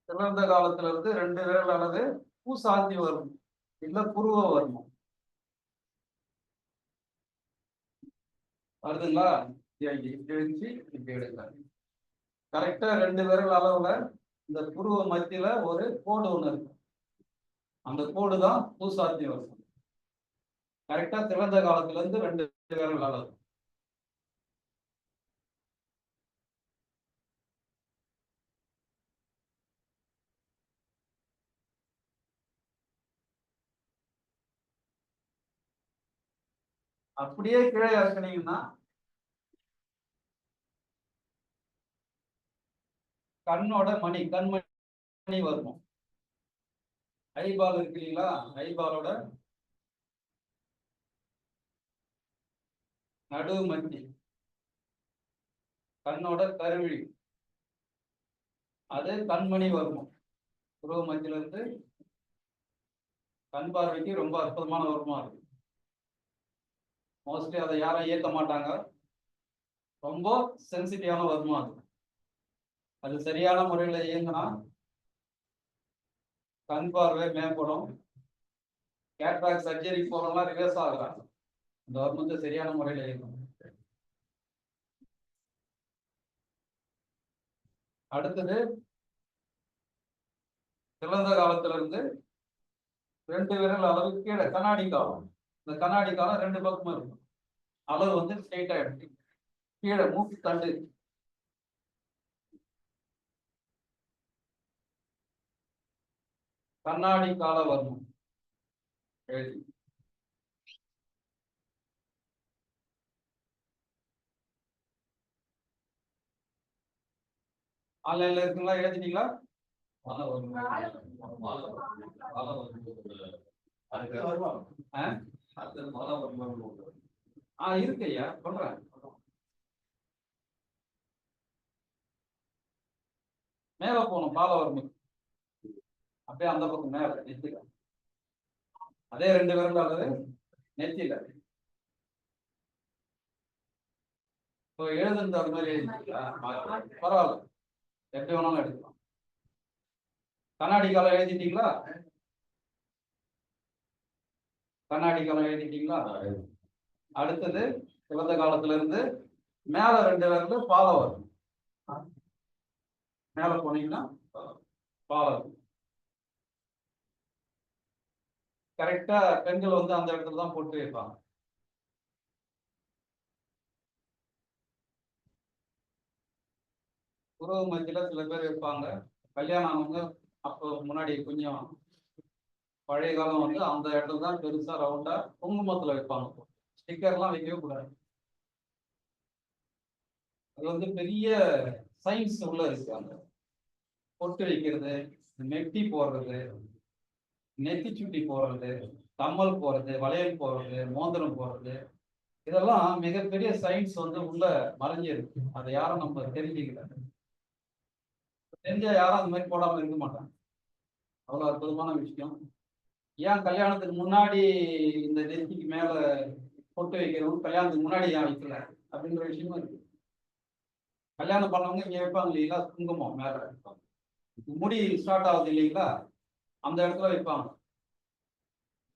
சிறந்த காலத்துல இருந்து 2 விரல் அளவு பூசாந்தி வரும் இல்ல புருவ வரணும். வருதுங்களா? இப்படி எடுக்கலாம். கரெக்டா 2 விரல் அளவுல இந்த புருவ மத்தியில ஒரு கோடு ஒண்ணு இருக்கு. அந்த கோடு தான் பூசாந்தி வரும். கரெக்டா திறந்த காலத்துல இருந்து 2 விரல் அளவு. அப்படியே கீழே இறக்குனீங்கன்னா கண்ணோட மணி கண்மணி வரணும். ஐபால் இருக்கு இல்லைங்களா, ஐபாலோட நடு மத்தி கண்ணோட கருவிழி அது கண்மணி வரணும். புருவ மத்தியில இருந்து கண் பார்வைக்கு ரொம்ப அற்புதமான வருமா இருக்கு. மோஸ்ட்லி அதை யாரும் இயக்க மாட்டாங்க. ரொம்ப சென்சிட்டிவான வருமா அது சரியான முறையில் இயங்கினா கண் பார்வை மேம்படும். கேட்ராக்ட் சர்ஜரி போறவங்களாம் ரிவர்ஸ் ஆகுறாங்க. இந்த வருமத்தை சரியான முறையில் இயக்கணும். அடுத்தது சிறந்த காலத்துல இருந்து 2 விரல் அளவு கீழே கண்ணாடி காலம். இந்த கண்ணாடி காலம் 2 பக்கமும் இருக்கும். அளவு வந்து ஸ்ட்ரெயிட்டா எடுத்து கீழே மூக்கு தண்டு கண்ணாடி கால வர்மம் எழுதி ஆன்லைன்ல இருக்குங்களா? எழுதிட்டீங்களா? இருக்கு ஐயா, சொல்றேன். மேல போகணும் பாலவர்மம். அப்படியே அந்த பக்கம் மேல நெத்தில அதே 2 விரல் அல்லது நெத்தில. இப்போ எழுதுறது அது மாதிரி எழுதிட்டீங்களா? பரவாயில்ல, எப்படி வேணாலும் எடுக்கலாம். கண்ணாடி காலம் எழுதிட்டீங்களா? கண்ணாடி காலம் எழுதிட்டீங்களா? அடுத்தது சிவந்த காலத்துல இருந்து மேல 2 விரல் பாலவர்மம். மேல போனீங்கன்னா பாலவர்மம். கரெக்டா பெண்கள் வந்து அந்த இடத்துல தான் போட்டு வைப்பாங்க. புருவ மத்தியில சில பேர் வைப்பாங்க. கல்யாணம் ஆனவங்க அப்போ முன்னாடி கொஞ்சம் பழைய காலம் வந்து அந்த இடத்துல தான் பெருசா ரவுண்டா குங்குமத்துல வைப்பாங்க. ஸ்டிக்கர்லாம் வைக்கவே கூடாது. அது வந்து பெரிய சயின்ஸ் உள்ள இருக்கு. அந்த பொட்டு வைக்கிறது, மெட்டி போடுறது, நெத்தி சுட்டி போடுறது, கம்மல் போடுறது, வளையல் போடுறது, மோதிரம் போடுறது, இதெல்லாம் மிகப்பெரிய சயின்ஸ் வந்து உள்ள மறைஞ்சிருக்கு. அதை யாரும் நம்ம தெரிஞ்சுக்கல. தெரிஞ்ச யாரும் அந்த மாதிரி போடாம இருக்க மாட்டாங்க. அவ்வளவு அற்புதமான விஷயம். ஏன் கல்யாணத்துக்கு முன்னாடி இந்த நெத்திக்கு மேல பொட்டு வைக்கிறவங்க கல்யாணத்துக்கு முன்னாடி ஏன் வைக்கல அப்படின்ற விஷயமும் இருக்கு. கல்யாணம் பண்ணவங்க இங்க வைப்பாங்க இல்லைங்களா, குங்குமம் மேல முடி ஸ்டார்ட் ஆகுது இல்லைங்களா, அந்த இடத்துல வைப்பாங்க.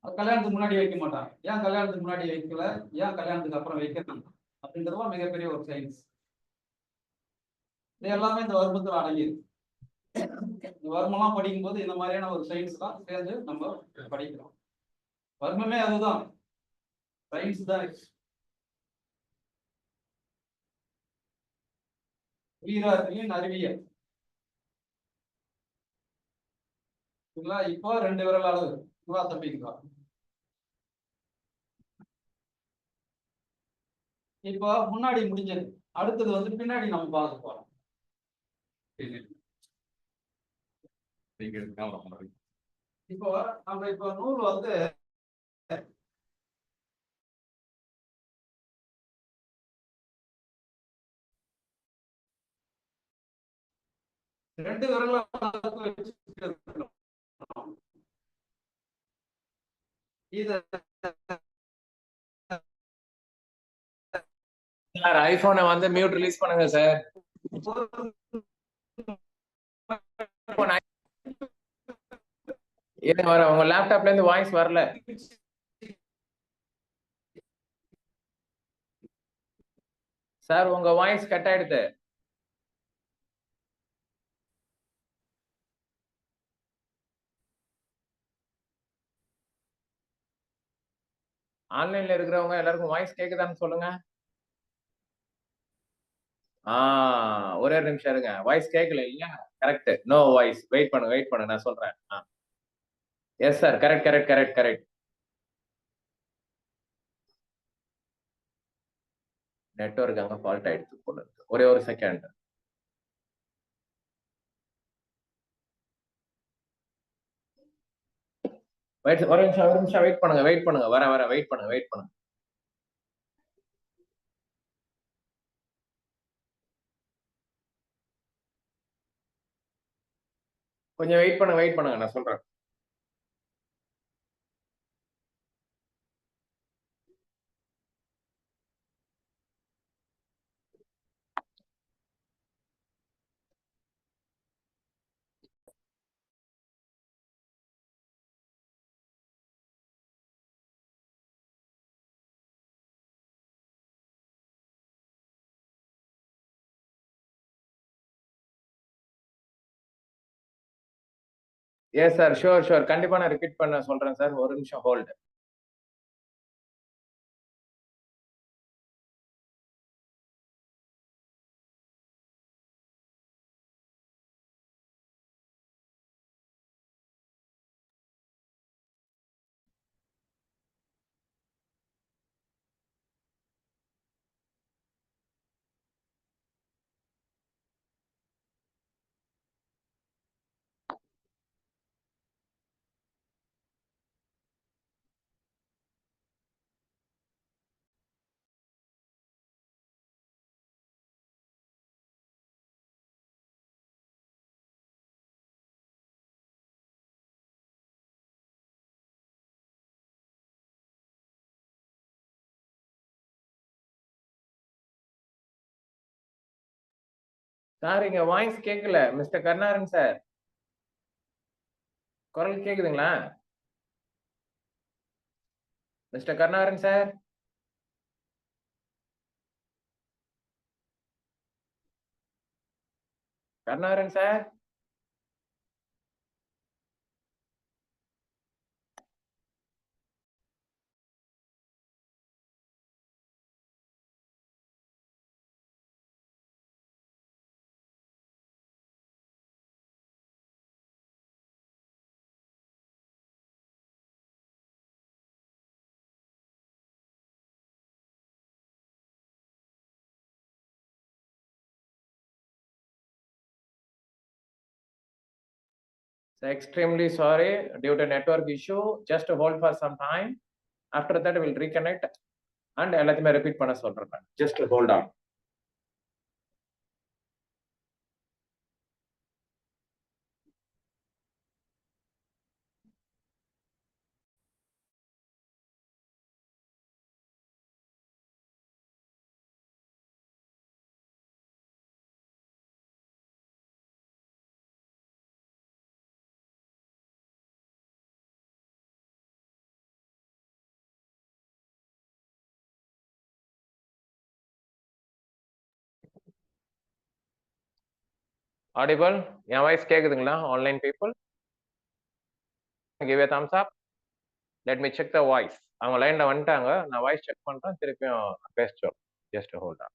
கல்யாணத்துக்கு முன்னாடி வைக்க மாட்டாங்க. ஏன் கல்யாணத்துக்கு முன்னாடி வைக்கல, ஏன் கல்யாணத்துக்கு அப்புறம் வைக்கணும் அப்படின்றதுலாம் மிகப்பெரிய ஒரு சயின்ஸ். இது எல்லாமே இந்த வருமத்தில் அடங்கியிருக்கு. இந்த வர்மம்லாம் படிக்கும்போது இந்த மாதிரியான ஒரு சயின்ஸ் தான் சேர்ந்து நம்ம படிக்கிறோம். வர்மமே அதுதான், சயின்ஸ் தான். உயிராற்றலின் அறிவியல். இப்போ 2 விரல் அளவு தப்பிக்கலாம். இப்போ முன்னாடி முடிஞ்சது. அடுத்தது வந்து பின்னாடி நம்ம பார்க்க போறோம். இப்போ நம்ம இப்போ நூல் வந்து ரெண்டு விரல சார் ஐபோனை வந்து மியூட் ரிலீஸ் பண்ணுங்க சார். வர உங்க லேப்டாப்ல இருந்து வாய்ஸ் வரல. சார் உங்க வாய்ஸ் கட் ஆயிடுது. ஆன்லைன்ல இருக்கிறவங்க எல்லாருக்கும் வாய்ஸ் கேக்குதான்னு சொல்லுங்க. ஒரே நிமிஷம் இருங்க. வாய்ஸ் கேட்கல இல்லையா? Correct, no voice. வெயிட் பண்ணுங்க நான் சொல்றேன். Yes sir, correct. நெட்வொர்க் அங்க ஃபால்ட் ஆயிடுச்சு போல இருக்கு. ஒரே ஒரு செகண்ட். ஒரு நிமிஷம் வெயிட் பண்ணுங்க. வர வெயிட் பண்ணுங்க. கொஞ்சம் வெயிட் பண்ணுங்க நான் சொல்றேன். எஸ் சார், ஷூர் கண்டிப்பா நான் ரிப்பீட் பண்ண சொல்றேன் சார். ஒரு நிமிஷம் ஹோல்டு. சார் இங்க வாய்ஸ் கேட்கல மிஸ்டர் கருணாகரன் சார். குரல் கேக்குதுங்களா mister Karunakaran sir? Karunakaran sir? So extremely sorry due to network issue. Just hold for some time. After that, we'll reconnect and எல்லாத்தையுமே repeat பண்ண சொல்றேன். Just hold on. Audible? என் வாய்ஸ் கேக்குதுங்களா online people? Give a thumbs up. Let me check the voice. அவங்க லைன்ல வந்துட்டாங்க. நான் voice check பண்றேன். திருப்பியும் பேசுறோம். Just hold on.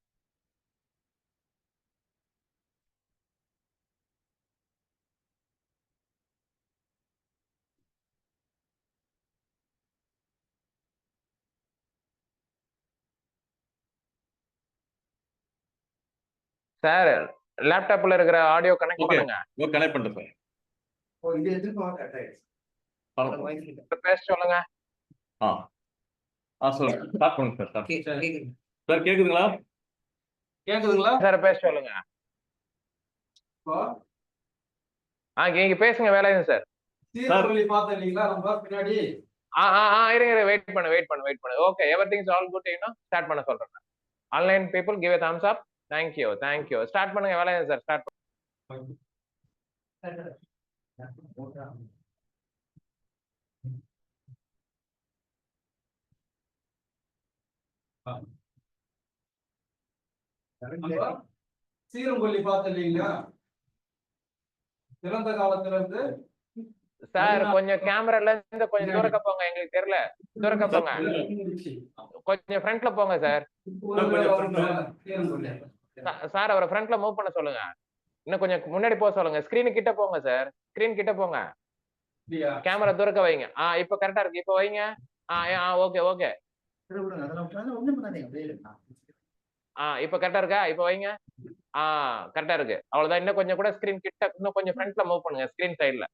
சார் லேப்டாப்ல இருக்கிற ஆடியோ கனெக்ட் ஓகே பண்ணுங்க. கனெக்ட் பண்ணிட்டேன் சார். ஓ இது எதுக்கு கரெக்ட் ஆயிடுச்சு. பேச சொல்லுங்க. சொல்லுங்க ஸ்டார்ட் பண்ணுங்க சார். ஸ்டார்ட் கேக்குது. சார் கேக்குதுங்களா? கேக்குதுங்களா? சார் பேச சொல்லுங்க. இப்போ நீங்க பேசுங்க வேலையும் சார். சீர்குழி பார்த்தோம் இல்லைங்களா நம்ம பின்னாடி? இருங்க வெயிட் பண்ணு. Okay everything is all good start பண்ண சொல்றேன். Online people give a thumbs up. Thank you. Start பண்ணுங்க வேலையும் சார். ஸ்டார்ட் நம்ம சீரங்கொல்லி பார்த்தோம் இல்லைங்களா? சிறந்த காலத்துல இருந்து சார் கொஞ்சம் கேமரால இருந்து கொஞ்சம் தூரக்க போங்க. எங்களுக்கு தெரியல. தூரக்க போங்க. கொஞ்சம் ஃப்ரண்ட்ல போங்க சார். சார் அவரை ஃப்ரண்ட்ல மூவ் பண்ண சொல்லுங்க. இன்னும் கொஞ்சம் முன்னாடி போக சொல்லுங்க. ஸ்கிரீன் கிட்ட போங்க சார். ஸ்கிரீன் கிட்ட போங்க. கேமரா தூரக்க வைங்க. இப்ப கரெக்டா இருக்கு. இப்ப வைங்க. ஓகே. இப்ப கரெக்டா இருக்கா? இப்ப வைங்க. கரெக்டா இருக்கு. அவ்வளவுதான். இன்னும் கொஞ்சம் கூட ஸ்கிரீன் கிட்ட இன்னும் கொஞ்சம் ஃப்ரண்ட்ல மூவ் பண்ணுங்க. ஸ்கிரீன் சைடுல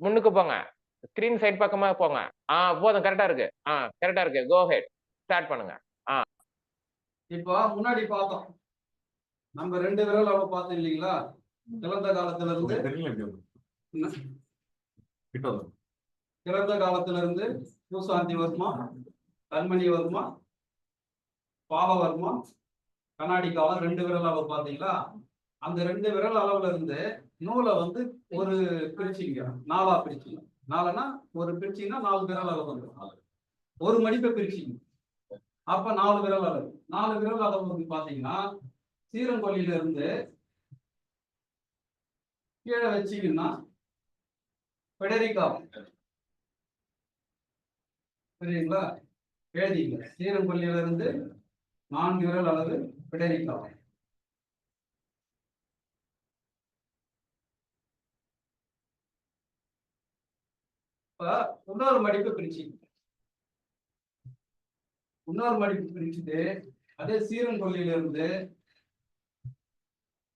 முன்னுக்கு போங்க. ஸ்கிரீன் சைடு பக்கமா போங்க. போதும். கரெக்டா இருக்கு. கோ ஹெட். ஸ்டார்ட் பண்ணுங்க. இப்போ முன்னாடி பார்த்தோம் நம்ம 2 விரல் அளவு பார்த்தோம் இல்லைங்களா? இறந்த காலத்துல இருந்து என்ன? கிட்ட வந்து. இறந்த காலத்துல இருந்து பூசாந்தி வர்மா, கண்மணி வர்மா, பாலவர்மா, கண்ணாடி காலம் 2 விரல் அளவு பாத்தீங்களா? அந்த 2 விரல் அளவுல இருந்து நூலை வந்து ஒரு பிரிச்சிங்க, 4ஆ பிரிச்சிங்க. 4னா ஒரு பிரிச்சிங்கன்னா 4 விரல் அளவு வந்துடும். ஒரு மடிப்பை பிரிச்சிங்க, அப்ப 4 விரல் அளவு. 4 விரல் அளவு வந்து பாத்தீங்கன்னா சீரங்கொல்லியில இருந்து கீழே வச்சீங்கன்னா பெடரிக்காலம். சரிங்களா? எழுதிங்க. சீரங்கொல்லியில இருந்து 4 விரல் அளவு பெடரிக்காலம். இப்ப இன்னொரு மடிப்பு பிரிச்சிங்க. இன்னொரு மடிப்பு பிரிச்சுட்டு அதே சீரங்கொல்லியில இருந்து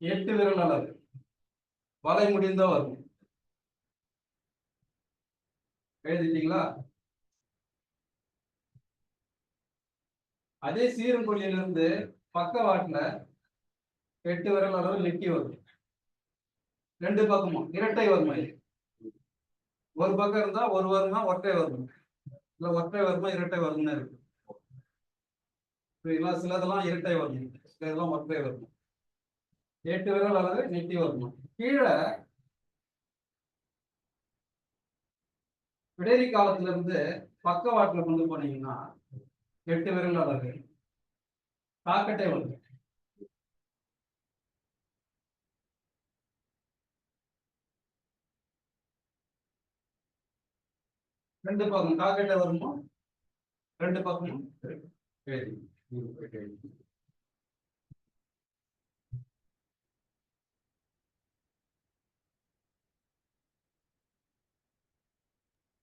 8 விரல் அளவு வலை முடிந்த வரும். எழுதிட்டீங்களா? அதே சீரங்கொல்லியில இருந்து பக்கவாட்டுல 8 விரல் அளவு நெட்டி வரும். 2 பக்கமும் இரட்டை வர்மை. ஒரு பக்கம் இருந்தா ஒரு வர்மா ஒற்றை வர்மை, இல்ல ஒற்றை வர்மா இரட்டை வர்மம்னு இருக்கு. சரிங்களா? சிலதெல்லாம் இரட்டை வர்மம், சிலதெல்லாம் ஒற்றை வர்மம். 8 விரல் அளவு நெட்டி வர்மம். கீழே பிடரி காலத்துல இருந்து பக்கவாட்டுல கொண்டு போனீங்கன்னா 8 விரல் அளவு காக்கட்டை வர்மம். ரெண்டு பக்கம் காக்கட்டை வர்மம், 2 பக்கமும் எழுதி.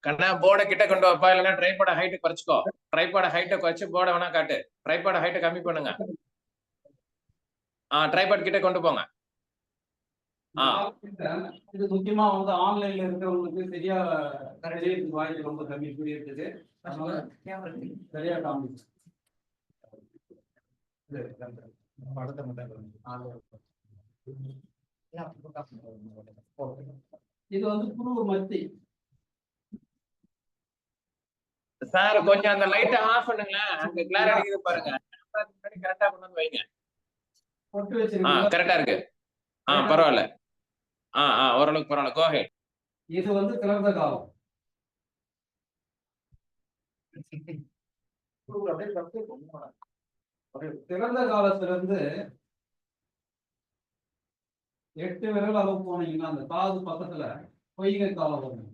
கண்ணா போர்டை கிட்ட கொண்டு வைப்பா, இல்லைன்னா ட்ரைபாட ஹைட் குறைச்சிக்கோ. ட்ரைபாட ஹைட்டை குறைச்சு போர்டை வேணா காட்டு. ட்ரைபாட ஹைட்டை கம்மி பண்ணுங்க. ட்ரைபாட் கிட்ட கொண்டு போங்க. இது முக்கியமா வந்து ஆன்லைன்ல இருக்கிறவங்களுக்கு சரியா தெரியறதுக்கு வாய்ப்பு ரொம்ப கம்மி, புரியறதுக்கு. அதனால சரியா காமிச்சு இது வந்து புருவ மத்தி. சார் கொஞ்சம் அந்த லைட்டை ஆஃப் பண்ணுங்களேன், அங்க கிளார் அடிக்குது பாருங்க. கரெக்டா கொண்டு வந்து வைங்க. பொட்டு வச்சிருக்கீங்க. கரெக்டா இருக்கு. பரவாயில்ல. ஓரளவுக்கு பரவாயில்ல. கோ ஹெட். இது வந்து திறந்த காலம். திறந்த காலத்துல இருந்து 8 விரல் அளவு போனீங்கன்னா அந்த காது பக்கத்துல பொய்கை காலம் வரும்.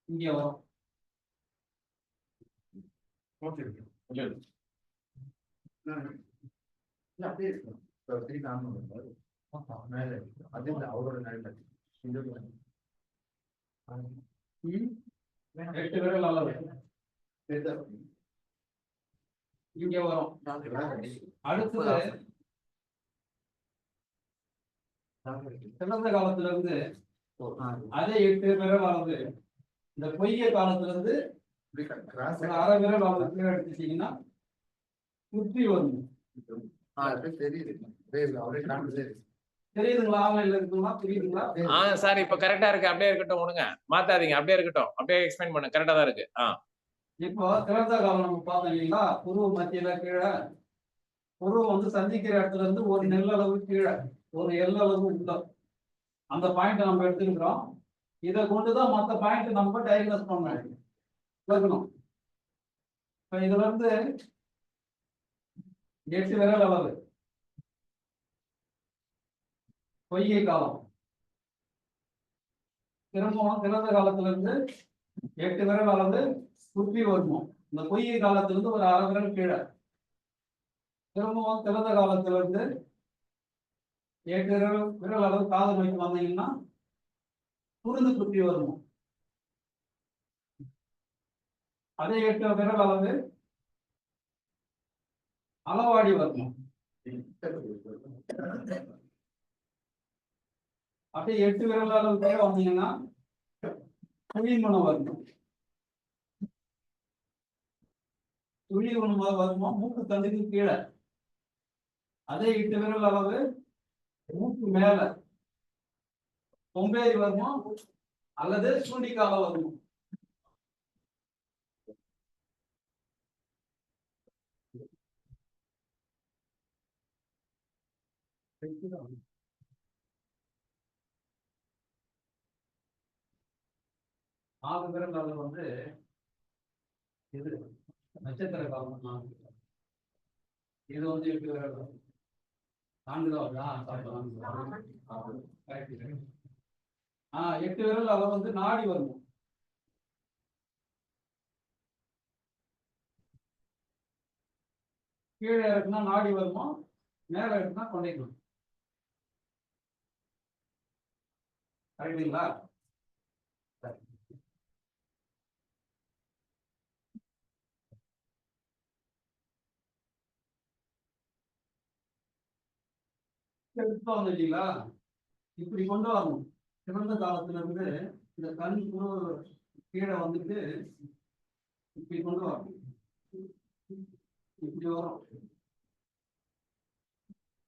இங்க வரும். எட்டு விரல் அளவு இங்க வரும். அடுத்தது சிறந்த காலத்துல இருந்து அதே 8 விரல் அளவு இந்த பொய்ய காலத்துல இருந்து அரை விரல் அளவு கீழே எடுத்துட்டீங்கன்னா சுற்றி வரும். தெரியுதுங்களா? ஆன்லைன்ல இருக்குங்களா? புரியுதுங்களா? சார் இப்ப கரெக்டா இருக்கு. அப்படியே இருக்கட்டும், விடுங்க, மாத்தாதீங்க. அப்படியே இருக்கட்டும், அப்படியே எக்ஸ்பிளைன் பண்ணுங்க. கரெக்டா தான் இருக்கு. இப்போ திறந்த காலம் நம்ம பார்த்தோம் இல்லைங்களா? புருவ மத்தியில கீழே புருவம் வந்து சந்திக்கிற இடத்துல இருந்து ஒரு நெல் அளவு கீழே ஒரு எல் அளவு உள்ள அந்த பாயிண்ட் நம்ம எடுத்துக்கிறோம். இதை கொண்டுதான் மற்ற பாயிண்ட் நம்ம டயக்னோஸ் பண்ணணும். இப்ப இதுல இருந்து 8 விரல் அளவு பொய்கை காலம். திரும்பவும் திறந்த காலத்துல இருந்து 8 விரல் அளவு குப்பி வருமம். இந்த பொய்கை காலத்துல இருந்து ஒரு அரை விரல் கீழே. திரும்பவும் திறந்த காலத்துல இருந்து 8 விரல் அளவு காது நோக்கி வந்தீங்கன்னா குருது குப்பி வருமம். அதே 8 விரல் அளவு அளவாடி வரணும். அப்படியே 8 விரல் அளவு கீழே வந்தீங்கன்னா துளிமணம் வரணும். துளிமணம் வருமா மூக்கு தண்டுக்கு கீழே. அதே 8 விரல் அளவு மூக்கு மேல கொம்பேறி வருமோ அல்லது சுண்டிக்கால வருமோ? நாலு விரல் அளவு வந்து இது நட்சத்திர காலம் 4. இது வந்து 8 விரல் 4 தான் வருதா? 8 விரல் அளவு வந்து நாடி வரும். கீழே இருக்குன்னா நாடி வருமோ, மேல இருக்குன்னா கொண்டைக்கும். கரெக்டுங்களா? வந்துட்டீங்களா? இப்படி கொண்டு வரணும். சிறந்த காலத்துல இருந்து இந்த கண் கீழே வந்துட்டு இப்படி கொண்டு வரணும். இப்படி வரும்.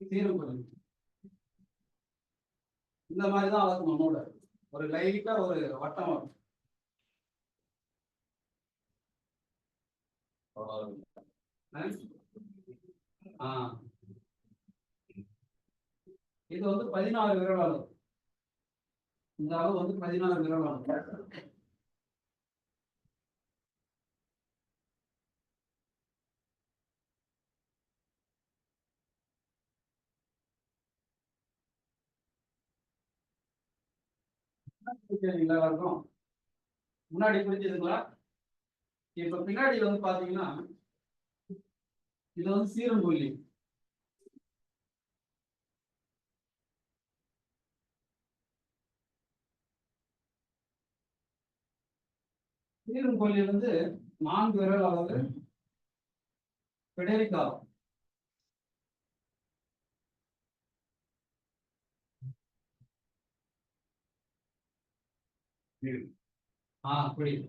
சீரும் இந்த மாதிரிதான் அளக்கணும். நூலை ஒரு லைட்டா ஒரு வட்டம் வரும். இது வந்து 16 விரல் அளவு. இந்த அளவு வந்து 16 விரல் அளவு. எல்லாருக்கும் முன்னாடி புரிஞ்சுதுங்களா? இப்ப பின்னாடி வந்து பாத்தீங்கன்னா இது வந்து சீரம்புள்ளி. சீரம்புள்ளி வந்து 4 விரல் அளவு பிடரிக்காலம். புரியுது.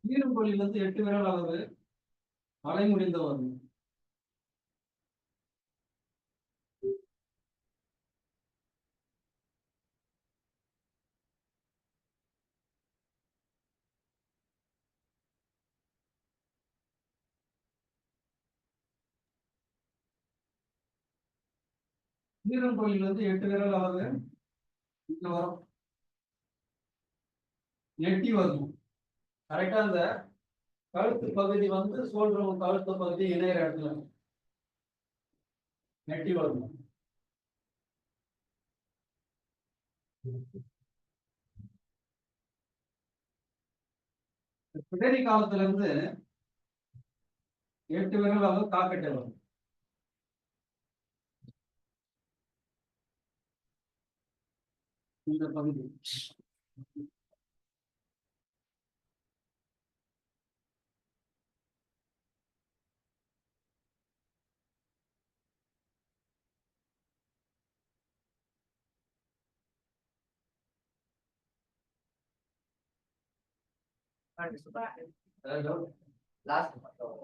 ஈரம்பொழியிலிருந்து 8 விரல் அளவு வளை முடிந்த வரும். ஈரம்பொழியிலிருந்து 8 விரல் அளவு இங்க வரும். நெட்டி வரும். கரெக்டா அந்த கழுத்து பகுதி வந்து சோல்டர் கழுத்து பகுதி இணையிற இடத்துல நெட்டி வரும். பிடரி காலத்துல இருந்து 8 விரல் அளவு காக்கட்டை வரும். இந்த பகுதி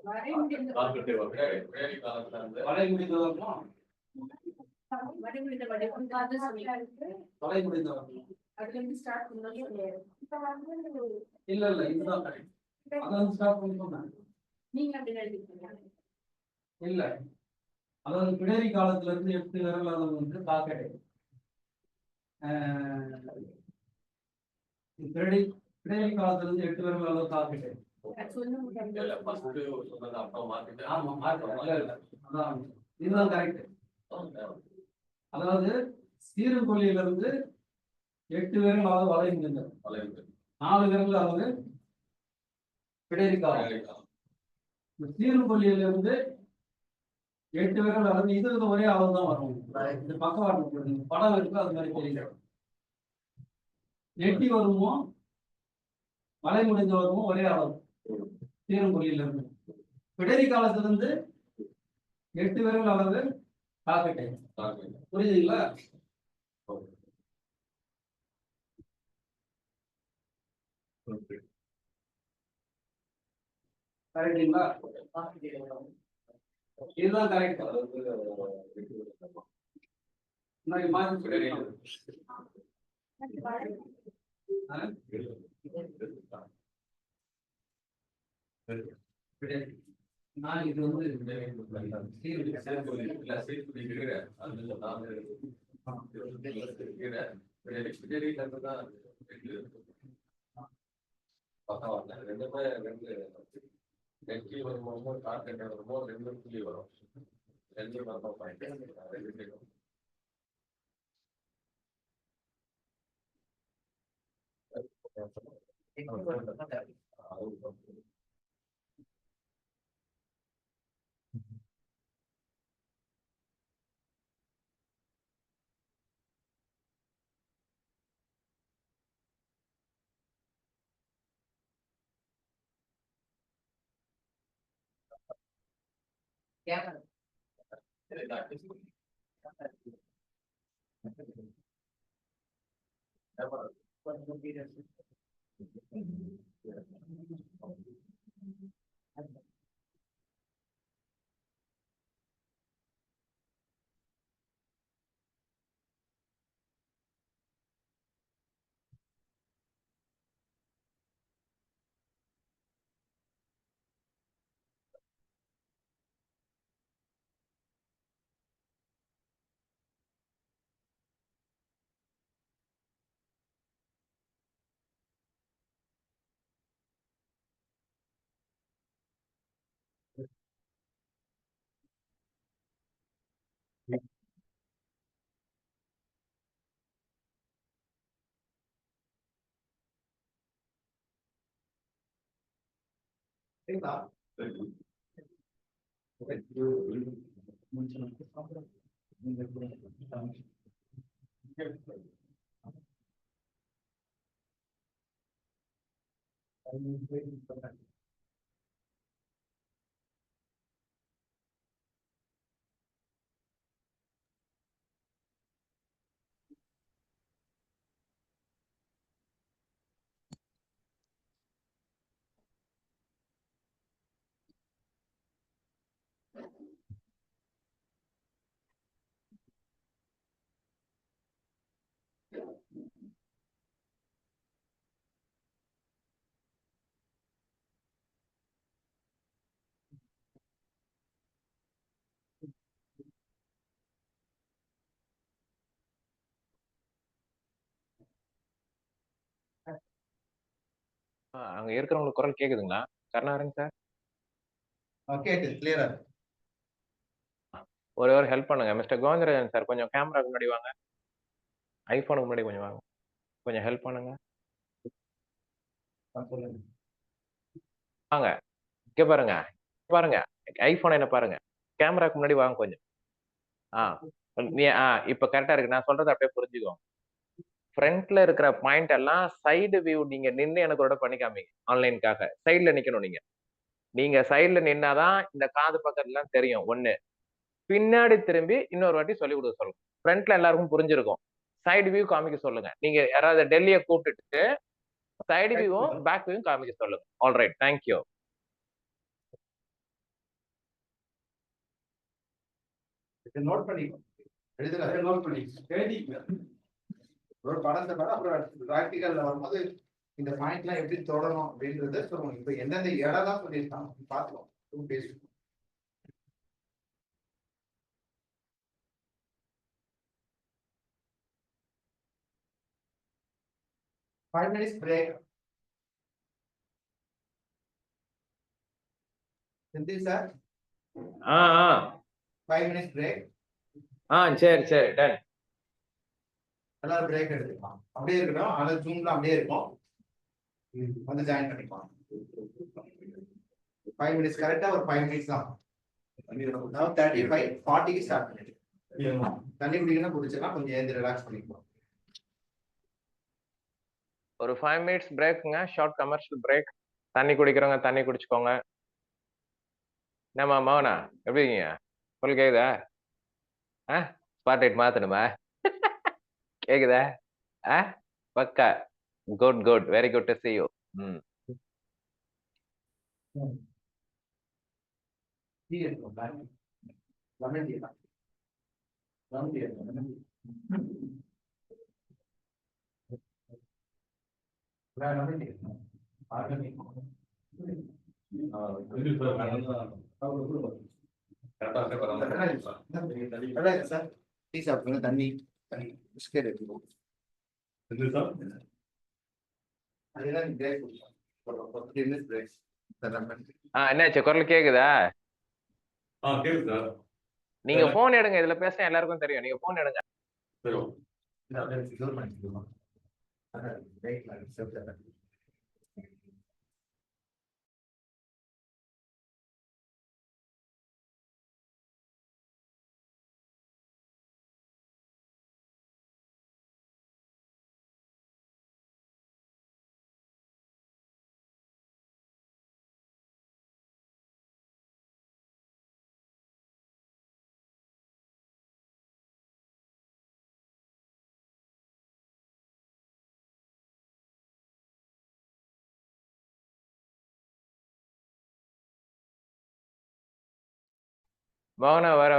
வளை முடிந்த வரணும். இல்ல இதுதான் கரெக்ட். அதான் ஸ்டார்ட் பண்ணிக்கோங்க. இல்ல அதாவது பிடரி காலத்துல இருந்து 8 விரல் அளவு வந்து காக்கடை. பிடரி காலத்துல இருந்து 8 விரல் அளவு காக்கடை. ஆமா அதான் இதுதான் கரெக்ட். அதாவது சீரம்பொழியில இருந்து 8 விரல் அளவு வளை முடிந்தது. 4 விரல் அளவு பிடரி காலம். சீரம்பொழியில இருந்து 8 விரல் அளவு இது ஒரே அளவு தான் வரும். இந்த பக்கவாட்டு படம் இருக்கு அது மாதிரி தெரியுது. நெட்டி வருமோ வளை முடிஞ்ச வருமோ ஒரே அளவு. சீரம்பொழியில இருந்து பிடரி காலத்துல இருந்து 8 விரல் அளவு காக்கட்டை. புரியுதுங்களா? கரெக்டுங்களா? இதுதான் கரெக்ட். நான் மாற்றி சொல்லிடுறேன். நான் இது வந்து நெற்றி வருமோ காற்று வருமோ 2 புள்ளி வரும். 2 பாயிண்ட் அங்க இருக்கிறவங்களுக்கு குரல் கேக்குதுங்களா? கருணாகரன் சார், ஓகே கிளியரா. ஒரே ஒரு ஹெல்ப் பண்ணுங்க. மிஸ்டர் கோவிந்தராஜன் சார், கொஞ்சம் கேமராக்கு முன்னாடி வாங்க. ஐபோனுக்கு முன்னாடி கொஞ்சம் வாங்க. கொஞ்சம் ஹெல்ப் பண்ணுங்க. வாங்க, இங்க பாருங்க, பாருங்க, ஐபோன் என்ன பாருங்க. கேமராக்கு முன்னாடி வாங்க கொஞ்சம். இப்ப கரெக்டா இருக்கு. நான் சொல்றதை அப்படியே புரிஞ்சுக்கோங்க. ஃப்ரண்ட்ல இருக்கிற பாயிண்ட் எல்லாம் சைடு வியூ நீங்க நின்னு எனக்கு கூட பண்ணி காமிங்க. ஆன்லைனுக்காக சைடுல நிக்கணும். நீங்க சைடுல நின்னாதான் இந்த காது பக்கத்துல தெரியும். ஒண்ணு, பின்னாடி திரும்பி இன்னொரு வாட்டி சொல்லி கொடுக்க சொல்லுங்க. ஃப்ரண்ட்ல எல்லாருக்கும் புரிஞ்சிருக்கும். சைடு வியூ காமிக்க சொல்லுங்க. நீங்க யாராவது டெல்லியை கூப்பிட்டுட்டு சைடு வியூவும் பேக் வியூவும் காமிக்க சொல்லுங்க. Alright, thank you. நோட் பண்ணிக்கோ, எழுதுல நோட் பண்ணி எழுதிக்கங்க. ஒரு படத்தை பாரு, அப்புறம் பிராக்டிகல்ல வரும்போது இந்த பாயிண்ட்லாம் எப்படி தொடரும் அப்படின்றத சொல்லுவோம். இப்ப எந்தெந்த இடம் தான் சொல்லியிருக்காங்க பார்த்துக்கோம். 2 days. Five minutes break. Cynthia sir, 5 minutes break. சரி சரி, டன். எல்லாரும் பிரேக் எடுத்துக்கலாம். அப்படியே இருக்கட்டும். அதாவது ஜூம்ல அப்படியே இருக்கும். வந்து ஜாயின் பண்ணிக்கலாம். 5 minutes கரெக்டா ஒரு 5 minutes தான். now 35 40க்கு ஸ்டார்ட் பண்ணிடு. தண்ணி குடிக்கணும், குடிச்சலாம் கொஞ்சம் ஏந்து ரிலாக்ஸ் பண்ணிக்கலாம். ஒரு 5 minutes பிரேக்குங்க. Short commercial break. தண்ணி குடிக்கிறவங்க தண்ணி குடிச்சுக்கோங்க. என்னம்மா மௌனா, எப்படி இருக்கீங்க? சொல் கேக்குதா? ஸ்பாட் லைட் மாத்தணுமா? கேக்குதா? பக்கா. Good good, very good to see you. ம். டீ எடுக்கணும் லெமன் டீ தான் லெமன் டீ எடுக்கணும் லெமன் டீ எடுக்கணும் ஆர்கானிக் சார் டீ சாப்பிடுங்க தண்ணி பிஸ்கெட் எடுக்கணும் அதெல்லாம் பிரேக் ஒரு 10 மினிட்ஸ் பிரேக் என்னாச்சு குரல் கேக்குதா? கேக்குது சார். நீங்க போன் எடுங்க, இதுல பேச எல்லாருக்கும் தெரியும். நீங்க போன் எடுங்க. சரி மோகனா வர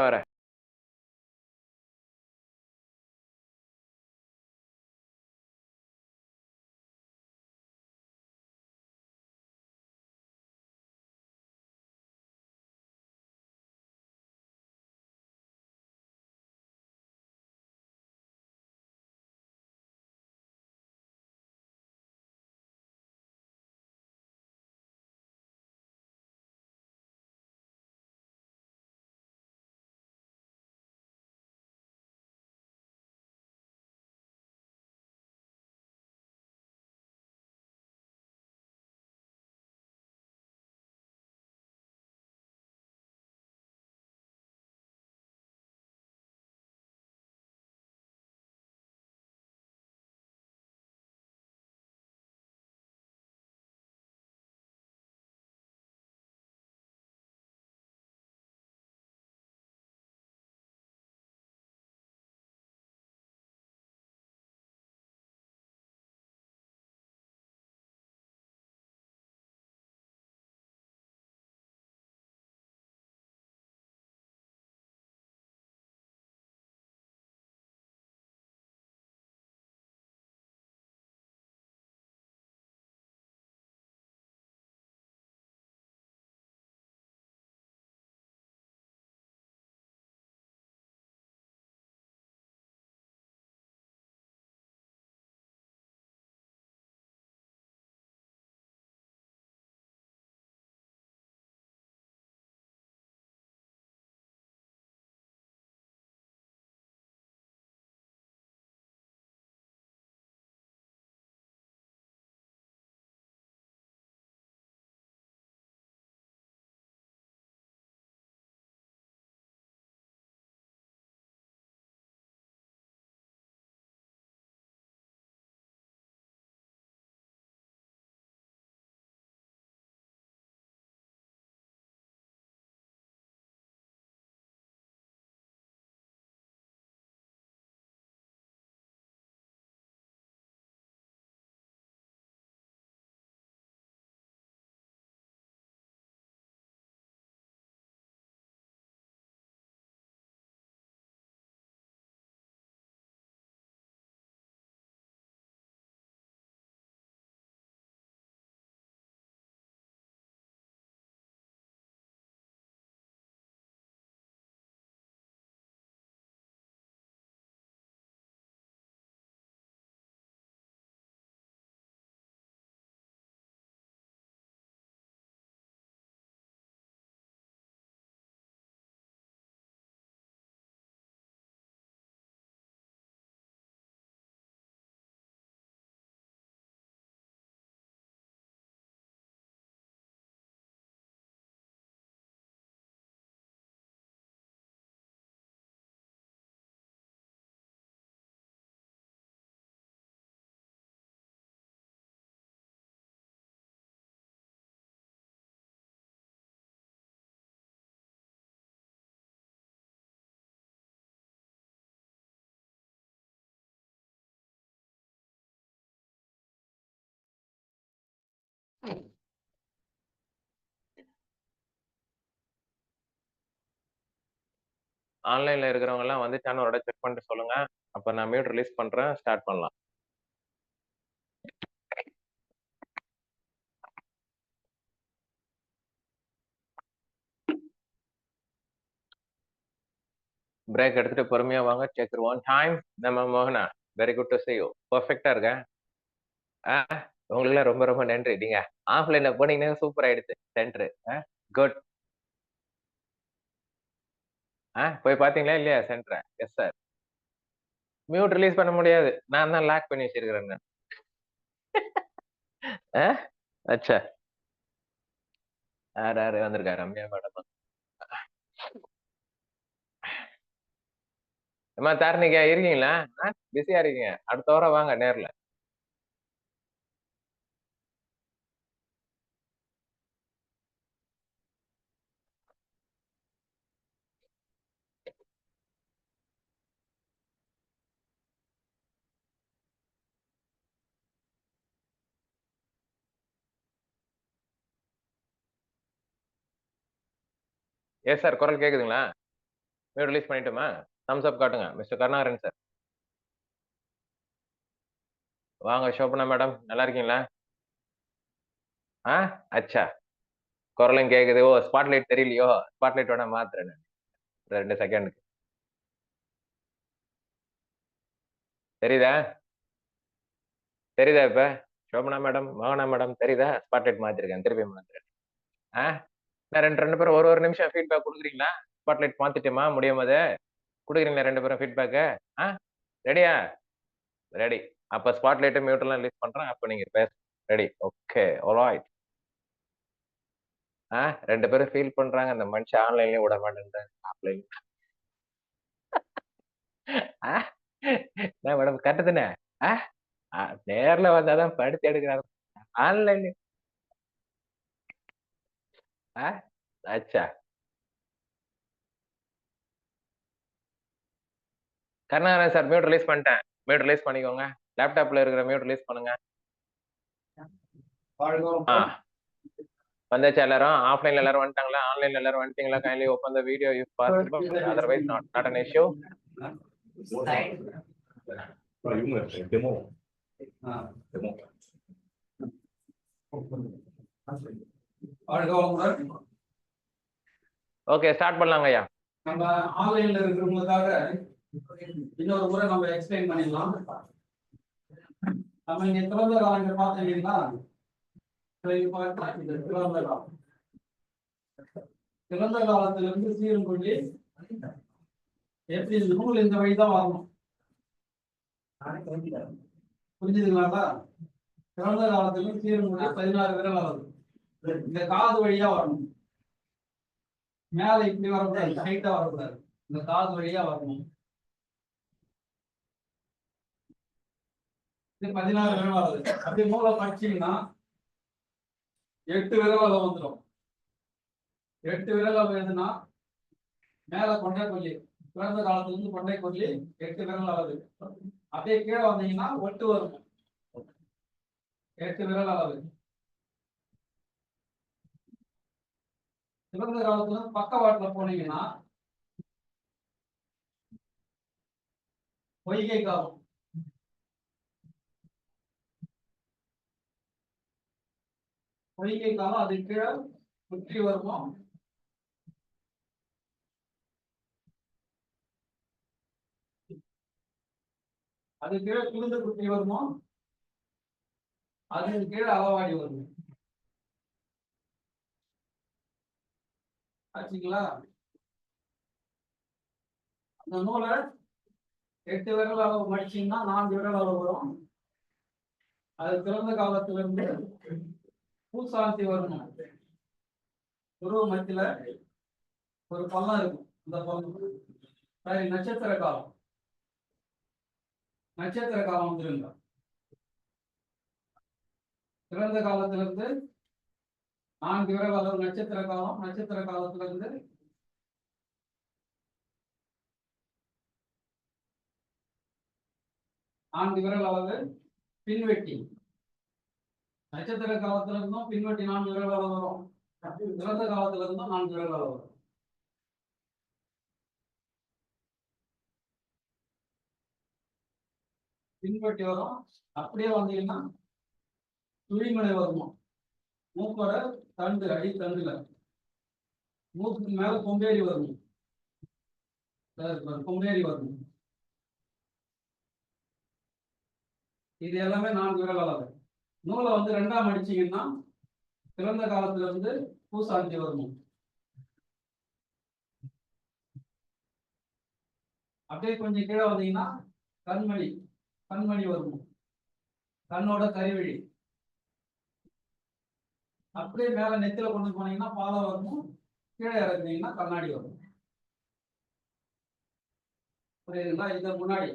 ஆன்லைன்ல இருக்கிறவங்க எல்லாம் வந்துட்டான்னு ஒரு செக் பண்ணிட்டு சொல்லுங்க. அப்ப நான் மியூட் ரிலீஸ் பண்றேன். ஸ்டார்ட் பண்ணலாம். பிரேக் எடுத்துட்டு பொறுமையா வாங்க. Take your own time. நம்ம மோகனா, very good to see you. பெர்ஃபெக்ட்டா இருக்கேன். உங்களுக்கு ரொம்ப ரொம்ப நன்றி. நீங்க ஆஃப்லைன்ல போனீங்கன்னா சூப்பர் ஆயிடுச்சு சென்டர். குட். போய் பாத்தீங்களா இல்லையா centre? Yes sir. Mute release பண்ண முடியாது. நான் தான் லாக் பண்ணி வச்சிருக்கிறேன். அச்சா. யார் யாரு வந்திருக்காரு? ரம்யா மேடம். அம்மா தாரணிகா இருக்கீங்களா? பிஸியா இருக்கீங்க. அடுத்த வாரம் வாங்க நேர்ல. எஸ் சார், குரல் கேக்குதுங்களா? மியூட் ரிலீஸ் பண்ணிட்டுமா? தம்ஸ் அப் காட்டுங்க மிஸ்டர் கருணாகரன் சார். வாங்க ஷோபனா மேடம், நல்லா இருக்கீங்களா? அச்சா, குரலும் கேக்குது. ஓ, ஸ்பாட்லைட் தெரியலையோ? ஸ்பாட்லைட் வேணா மாத்துறேன் 2 செகண்டுக்கு. தெரியுதா? தெரியுதா இப்ப? ஷோபனா மேடம், மோகனா மேடம் தெரியுதா? ஸ்பாட்லைட் மாத்திருக்கேன், திருப்பி மாத்துறேன். நான் ரெண்டு பேரும் ஒரு நிமிஷம் ஃபீட்பேக் கொடுக்குறீங்களா? ஸ்பாட்லைட் மாத்திட்டுமா முடியும் போது கொடுக்குறீங்களா 2 பேரும் ஃபீட்பேக்கு? ரெடியா? ரெடி. அப்ப ஸ்பாட்லைட் மியூட் எல்லாம் ரிலீஸ் பண்றேன். அப்ப நீங்க பேச ரெடி. Okay, alright. 2 பேரும் ஃபீல் பண்றாங்க. அந்த மனுஷன் ஆன்லைன்லயும் விட மாட்டேன்றாங்க, ஆஃப்லைன். என்ன மேடம் கரெக்ட் தானே? நேர்ல வந்தாதான் படுத்து எடுக்கிறாங்க. ஆன்லைன் அச்சா. கருணாகரன் சார், மியூட் ரிலீஸ் பண்ணிட்டேன். மியூட் ரிலீஸ் பண்ணிக்கோங்க. லேப்டாப்ல இருக்கிற மியூட் ரிலீஸ் பண்ணுங்க. வந்தாச்சு எல்லாரும்? ஆஃப்லைன்ல எல்லாரும் வந்துட்டாங்களா? ஆன்லைன்ல எல்லாரும் வந்துட்டீங்களா? Kindly open the video if possible. Otherwise not an issue. இவங்க டெமோ டெமோ ஓகே, ஸ்டார்ட் பண்ணலாங்க ஐயா. நம்ம ஆன்லைன்ல இருக்கிறவங்களுக்காக இன்னொரு முறை நம்ம எக்ஸ்பிளைன் பண்ணிடலாம். நம்ம இங்க திறந்த காலங்கள் பார்த்தீங்கன்னா திறந்த காலம், திறந்த காலத்துல இருந்து சீரும் கொண்டு எப்படி நூல் இந்த வழிதான் வரணும். புரிஞ்சுதுங்களா? திறந்த காலத்துல இருந்து சீரும் கொண்டு 16 விரல் ஆகுது. இந்த காது வழியா வரணும். மேல இப்படி வரக்கூடாது, ஹைட்டா வரக்கூடாது. இந்த காது வழியா வரணும். இது 16 விரல் ஆகுது. அப்படி மூளை படிச்சீங்கன்னா 8 விரல் அளவு வந்துடும். 8 விரல் அளவு எதுனா மேல கொண்டை கொல்லி, பிறந்த காலத்துல இருந்து கொண்டை கொல்லி 8 விரல் அளவு. அப்படியே கீழே வந்தீங்கன்னா ஒட்டு வரும். 8 விரல் அளவு. பிறந்த காலத்துல பக்கவாட்டுல போனீங்கன்னா பொய்கை காலம். பொய்கை காலம் அது கீழே குற்றி வருமோ அது கீழே குளிர்ந்து குற்றி வருமோ அது கீழே அளவாடி வரும். ஆச்சுங்களா? அந்த நூலை 8 விரல் அளவு மடிச்சீங்கன்னா 4 விரல் அளவு வரும். அது பிறந்த காலத்துல இருந்து பூசாந்தி வரணும். துருவ மத்தியில ஒரு பள்ளம் இருக்கும். அந்த பள்ளம் சரி நட்சத்திர காலம். நட்சத்திர காலம் வந்துருங்க. பிறந்த காலத்துல இருந்து 4 விரல் அளவு நட்சத்திர காலம். நட்சத்திர காலத்துல இருந்து நான்கு விரல் அளவு பின்வெட்டி. நட்சத்திர காலத்துல இருந்தும் பின்வெட்டி 4 விரல் அளவு வரும். பிறந்த காலத்துல இருந்தும் 4 விரல் அளவு வரும். பின்பற்றி வரும். அப்படியே வந்தீங்கன்னா துளிமனை வருமம். மூக்கோட தண்டு அடி தண்டுல மூக்குக்கு மேல கொம்பேறி வரணும். கொம்பேறி வரணும். இது எல்லாமே 4 விரல் அளவு. நூலை வந்து 2ஆ மடிச்சீங்கன்னா பிறந்த காலத்துல இருந்து பூசாந்தி வரணும். அப்படியே கொஞ்சம் கீழே வந்தீங்கன்னா கண்மணி வரணும். கண்ணோட கருவிழி. அப்படியே மேல நெத்தில கொண்டு போனீங்கன்னா பாலம் வரணும். கீழே இறங்குனீங்கன்னா கண்ணாடி வரும். புரியுதுங்களா? இது முன்னாடி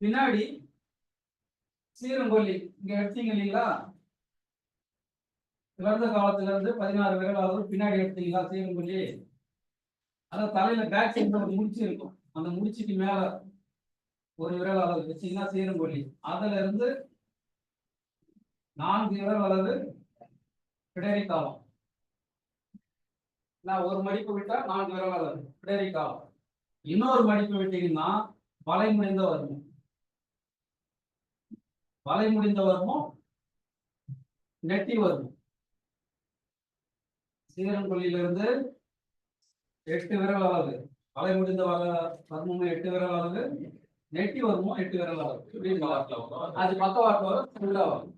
பின்னாடி சீரங்கொல்லி இங்க எடுத்தீங்க இல்லைங்களா? பிறந்த காலத்துல இருந்து 16 விரல் அளவு பின்னாடி எடுத்தீங்களா சீரங்கொல்லி? அதான் தலையில பேக் சைட்ல ஒரு முடிச்சு இருக்கும். அந்த முடிச்சுக்கு மேல ஒரு விரல் அளவு வச்சீங்கன்னா சீரங்கொல்லி. அதுல இருந்து 4 விரல் அளவு பிடரி காலம். நான் ஒரு மடிப்பு விட்டா 4 விரல் அளவு பிடரி காலம். இன்னொரு மடிப்பு விட்டீங்கன்னா வலை முடிந்த வருமம். வலை முடிந்த வருமம் நெட்டி வருமம். சீரங்கொல்லியிலிருந்து 8 விரல் அளவு. வலை முடிந்த வருமம் 8 விரல் அளவு. நெட்டி வருமம் 8 விரல் அளவு. அது பக்கவாட்டு வரும். ஃபுல்லா வரும்.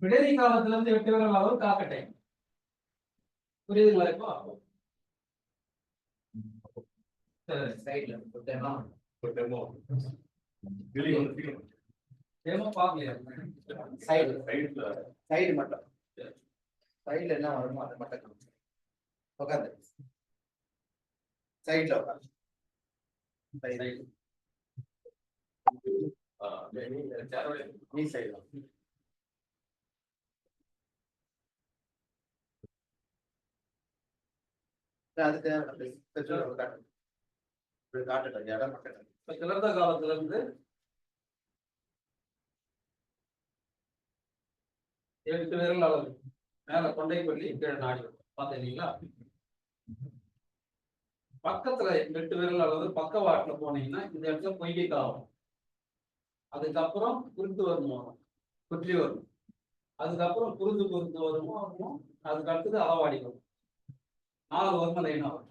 பிடரி காலத்துல இருந்து 8 விரல் அளவு காக்கட்டை. புரியுதுங்களா? இப்போ சைட்ல டெமோ பாக்கலையா? சைடு மட்டும். சைடுல என்ன வருமோ அதை மட்டும் உட்காந்து சைட்ல உட்காந்து. நீ சைடு அதுக்கு காட்டுல இடம் மட்டும். பிறந்த காலத்துல இருந்து 8 விரல் அளவு மேல கொண்டை கொல்லி கீழே நாடி பாத்தீங்களா? பக்கத்துல 8 விரல் அளவு பக்கவாட்டுல போனீங்கன்னா இந்த இடத்துல பொய்கை காலம். அதுக்கப்புறம் குருத்து வருமம் குற்றி வரும். அதுக்கப்புறம் குருத்து வருமம். அதுக்கு அடுத்தது அளவாடி வரும். 4 வருமம் லைனா வரும்.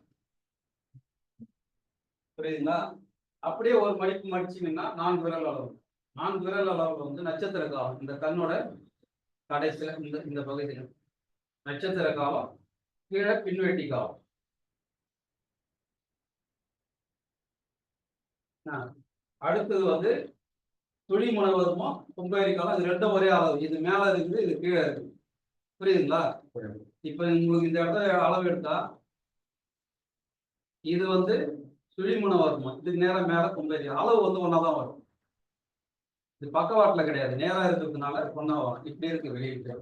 புரியுதுங்களா? அப்படியே ஒரு மடிப்பு மடிச்சீங்கன்னா 4 விரல் அளவு. 4 விரல் அளவுல வந்து நட்சத்திர காலம். இந்த கண்ணோட கடைசியில இந்த பகுதியில் நட்சத்திர காலம். கீழே பின்வெட்டி காலம். அடுத்தது வந்து துளிமுனை வருமா கொம்பேரி காலம். இது 2 ஒரே அளவு. இது மேல இருக்குது, இது கீழே இருக்குது. புரியுதுங்களா? இப்ப உங்களுக்கு இந்த இடத்துல அளவு எடுத்தா இது வந்து சுழிமுனை வருமா. இது நேரம் மேல கொம்பேரி. அளவு வந்து ஒன்னாதான் வரும். இது பக்கவாட்டுல கிடையாது. நேரா இருக்கிறதுனால ஒன்னா வரும். இப்படி இருக்கு வெளியிட்டு.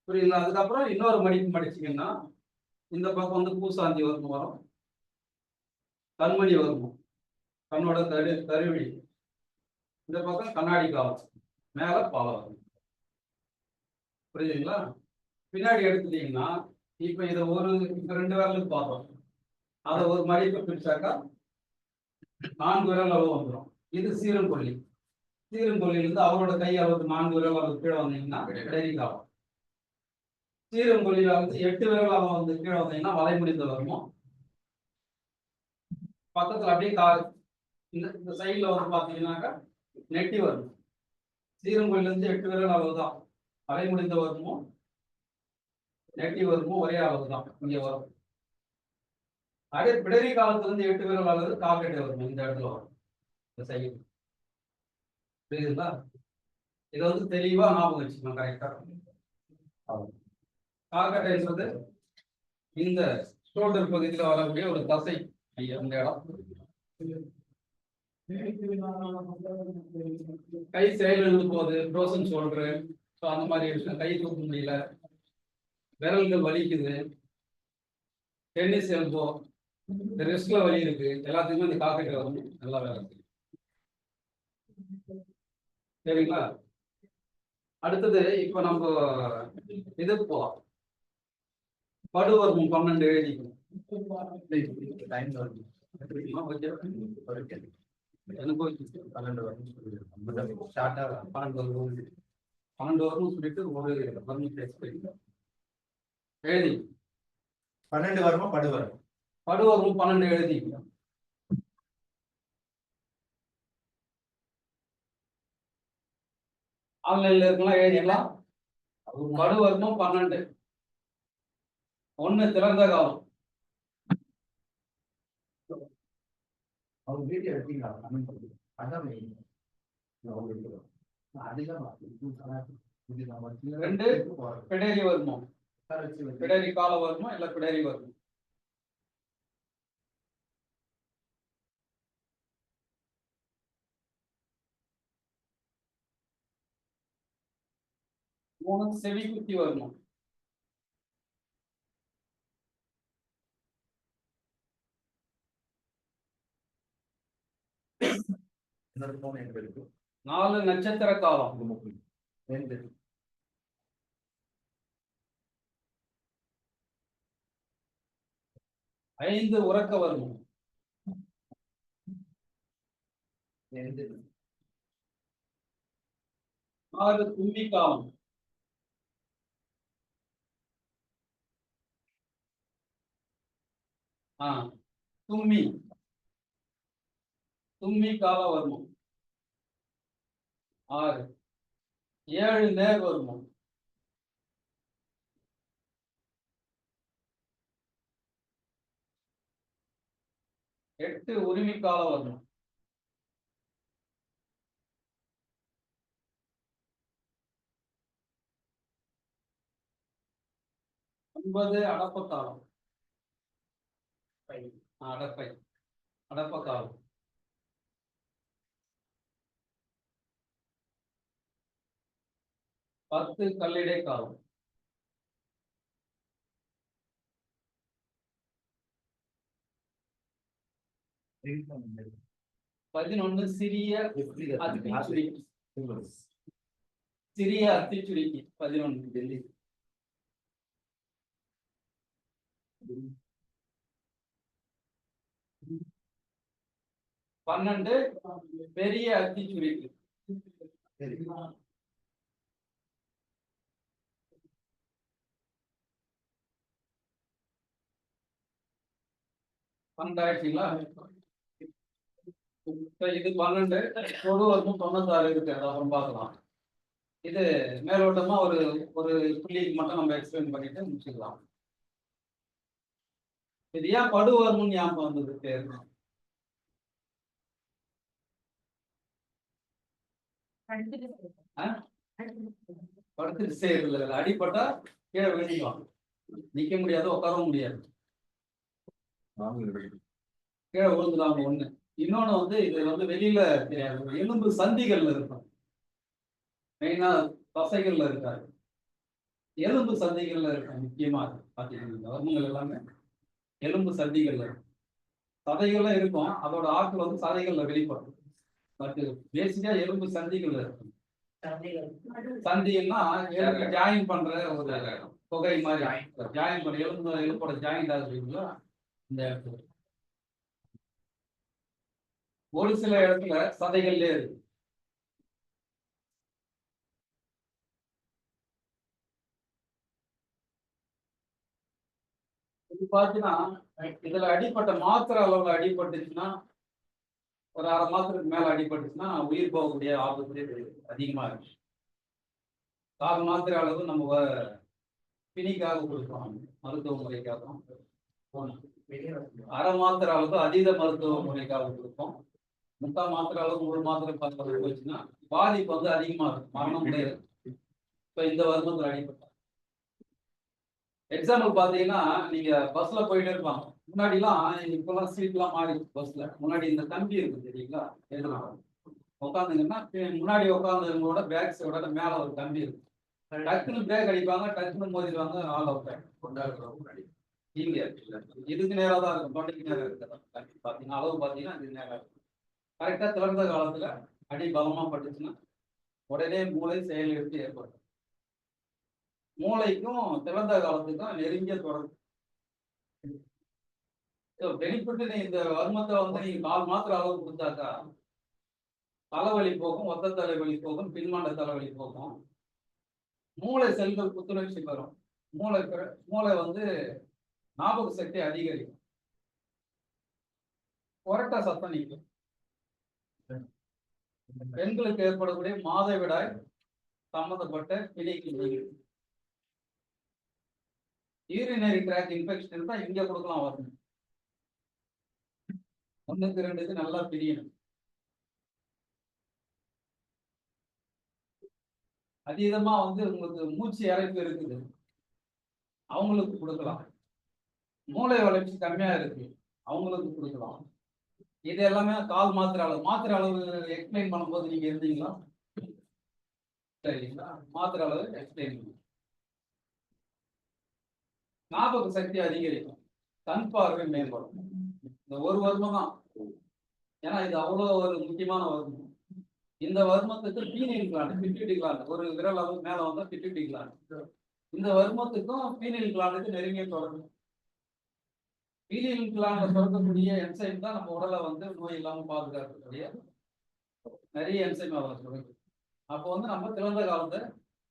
புரியுதுங்களா? அதுக்கப்புறம் இன்னொரு மடிப்பு மடிச்சீங்கன்னா இந்த பக்கம் வந்து பூசாந்தி வரும். கண்மணி வரும். கண்ணோட கருவிழி. இந்த பக்கம் கண்ணாடி காலம். மேல பாலம் வரும். புரியுதுங்களா? பின்னாடி எடுத்துட்டீங்கன்னா இப்ப இதை ஒரு 2 விரலுக்கு பார்த்தோம். அதை ஒரு மடிப்பு பிடிச்சாக்கா 4 விரல் அளவு வந்துடும். இது சீரங்கொல்லி. சீரங்கொல்லியிலிருந்து அவரோட கை அளவுக்கு 4 விரல் அளவு கீழே வந்தீங்கன்னா பிடரி காலம். சீரங்கொல்லியில வந்து 8 விரல் அளவு வந்து கீழே வந்தீங்கன்னா வலை முடிந்த வருமம். பக்கத்துல அப்படியே இந்த சைட்ல வந்து பாத்தீங்கன்னாக்கா நெட்டி வரும். சீரங்கொல்லில இருந்து 8 விரல் அளவு தான். வலை முடிந்த வருமோ நெட்டி வருமோ ஒரே அளவு தான் இங்க வரும். அதே பிடரி காலத்துல இருந்து 8 விரல் அளவு காக்கட்டை வரும். இந்த இடத்துல வரும். இந்த சைடு புரியுதுங்களா? இதை வந்து தெளிவா ஞாபகம் வச்சுக்கணும். கரெக்டா காக்கட்டைன்றது இந்த ஷோல்டர் பகுதியில் வரக்கூடிய ஒரு தசை. அந்த இடம் கை செயல் எழுதும் போது ப்ரோசன் ஷோல்டரு அந்த மாதிரி விஷயம். கை தூக்க முடியல, விரல்கள் வலிக்குது, டென்னிஸ் எல்போ, இந்த ரிஸ்க்ல வலி இருக்கு, எல்லாத்துக்குமே இந்த காக்கெட்டை வந்து நல்லா வேலை இருக்கு. சரிங்களா? அடுத்தது இப்ப நம்ம இதுக்கு போலாம். படுவர்மம் 12 எழுதிக்கணும். எனக்கு ஓகே. 12 வரும்னு சொல்லிட்டு ஒரு எழுதி 12 வருமா படுவரும்? படுவர்மம் 12 எழுதி. ஆன்லைன்ல இருக்கலாம் எழுதிக்கலாம். படுவர்மம் 12. 1 திறந்த காலம். அவங்க வீடியோ எடுத்தீங்களா? அதான் அதிகம் 2 பிடரி வருமம். பிடரி கால வருமம் இல்ல பிடரி வருமம். மூணு செவி குத்தி வரணும். நாலு நட்சத்திர காலம். 5 உறக்க வரணும். 6 தும்பி காலம். தும்மி கால வரணும். 6 7 நேர் வரணும். 8 உரிமை கால வரணும். 9 அடப்ப காலம். அடப்ப காலம். 10 கல்லிடை காலம். 11 சிறிய அத்திச்சுருக்கி. 11 டெல்லி. 12 பெரிய அத்திச்சுருக்கி. 12 ஆயிடுச்சுங்களா? இது 12 பொது வருமம் 96 இருக்கு. அப்புறம் பார்க்கலாம். இது மேலோட்டமா ஒரு புள்ளிக்கு மட்டும் நம்ம எக்ஸ்பிளைன் பண்ணிட்டு முடிச்சுக்கலாம். இது ஏன் படுவர்மம் ஞாபகம் வந்தது பேரு? படுத்துட்டு செய்யறது அடிப்பட்டா கீழே விழுந்துக்கலாம். நிக்க முடியாது, உட்காரவும் முடியாது, கீழே விழுந்துடாங்க. ஒண்ணு. இன்னொன்னு வந்து இது வந்து வெளியில தெரியாது, எலும்பு சந்திகள்ல இருக்கும். மெயினா தசைகள்ல இருக்காது, எலும்பு சந்திகள்ல இருக்கும். முக்கியமா பாத்தீங்கன்னா வர்மங்கள் எல்லாமே எலும்பு சந்திகள்ல இருக்கும். சதைகள்ல இருக்கும், அதோட ஆற்றல் வந்து சதைகள்ல வெளிப்படும். பட் பேசிக்கா எலும்பு சந்திகள்ல இருக்கும். சந்திகள்னா ஜாயின் பண்ற ஒரு தொகை மாதிரி. ஜாயின் பண்ண எலும்போட ஜாயிண்ட் ஆகுறீங்களா இந்த இடத்துல. ஒரு சில இடத்துல சதைகள்லே இருக்கு. இது பாத்தீங்கன்னா இதுல அடிப்பட்ட மாத்திரை அளவுல அடிபட்டுச்சுன்னா, ஒரு அரை மாசத்துக்கு மேல அடிபட்டுச்சுன்னா உயிர் போகக்கூடிய ஆபத்து அதிகமா இருக்கு. 4 மாத்திரை அளவு நம்ம பிணிக்காக கொடுக்குறோம், மருத்துவ முறைக்காக. அரை மாத்திரை அளவு அதீத மருத்துவ முறைக்காக கொடுப்போம். 3/4 மாத்திரை அளவு 3 மாத்திரை போச்சுன்னா பாதிப்பு வந்து அதிகமா இருக்கும், மரணம் முடியாது. இப்ப இந்த வருமத்தில் அடிப்பட்ட எக்ஸாம்பிள் பாத்தீங்கன்னா, நீங்க பஸ்ல போயிட்டு இருப்பாங்க. முன்னாடிலாம் இப்பெல்லாம் சீட்லாம் மாறி பஸ்ல. முன்னாடி இந்த கம்பி இருக்கு தெரியுங்களா, உட்காந்துங்கன்னா முன்னாடி உட்காந்துங்களோட பேக் சைடோட மேல ஒரு கம்பி இருக்கு. டக்குன்னு பிரேக் அடிப்பாங்க, டக்குன்னு மோதிடுவாங்க, ஆள் அவுட் ஆயிடும். இங்க இதுக்கு நேரம் தான் இருக்கும், தொண்டைக்கு நேரம் இருக்கு. பாத்தீங்கன்னா அளவு பாத்தீங்கன்னா இதுக்கு நேரம் இருக்கும். கரெக்டா திறந்த காலத்துல அடி பலமா பட்டுச்சுன்னா உடனே மூளை செயல் எடுத்து ஏற்படும். மூளைக்கும் திறந்த காலத்துக்கும் நெருங்கிய தொடர்பு. பெனிஃபிட் இந்த வர்மத்தை வந்து நீங்க 4 மாத்திரை அளவு கொடுத்தாக்கா தலைவலி போகும், ஒத்த தலைவலி போகும், பின்மண்ட தலைவலி போகும், மூளை செல்கள் புத்துணர்ச்சி பெறும், மூளை வந்து ஞாபக சக்தி அதிகரிக்கும், கொரட்ட சத்தம் நீக்கும், பெண்களுக்கு ஏற்படக்கூடிய மாதவிடாய் சம்பந்தப்பட்ட பிணிக்கு நீக்கும். யூரினரி ட்ராக் இன்ஃபெக்ஷன் இருந்தா இங்க கொடுக்கலாம் வரணும். 1க்கு 2க்கு நல்லா பிரியணும். அதீதமா வந்து உங்களுக்கு மூச்சு இறைப்பு இருக்குது, அவங்களுக்கு கொடுக்கலாம். மூளை வளர்ச்சி கம்மியா இருக்கு, அவங்களுக்கு கொடுக்கலாம். இது எல்லாமே கால் மாத்திரை அளவு எக்ஸ்பிளைன் பண்ணும்போது நீங்க இருந்தீங்களா? சரிங்களா? மாத்திரை அளவு எக்ஸ்பிளைன் பண்ணுங்க. ஞாபக சக்தி அதிகரிக்கும், கண் பார்வை மேம்படும். இந்த ஒரு வருமம் தான், ஏன்னா இது அவ்வளவு ஒரு முக்கியமான வருமம். இந்த வருமத்துக்கு பீனியல் கிளாண்ட், பிட்யூட்டரி கிளாண்ட், ஒரு விரல் அளவு மேல வந்தா பிட்யூட்டரி கிளாண்ட். இந்த வருமத்துக்கும் பீனியல் கிளாண்டுக்கு நெருங்கிய தொடர்பு. பீனியல் கிளாண்ட்ல சுரக்கக்கூடிய என்சைம் தான் நம்ம உடலை வந்து நோய் இல்லாம பாதுகாக்கக்கூடிய நிறைய என்சைம் அதில் சுரக்கும். அப்போ வந்து நம்ம திறந்த காலத்தை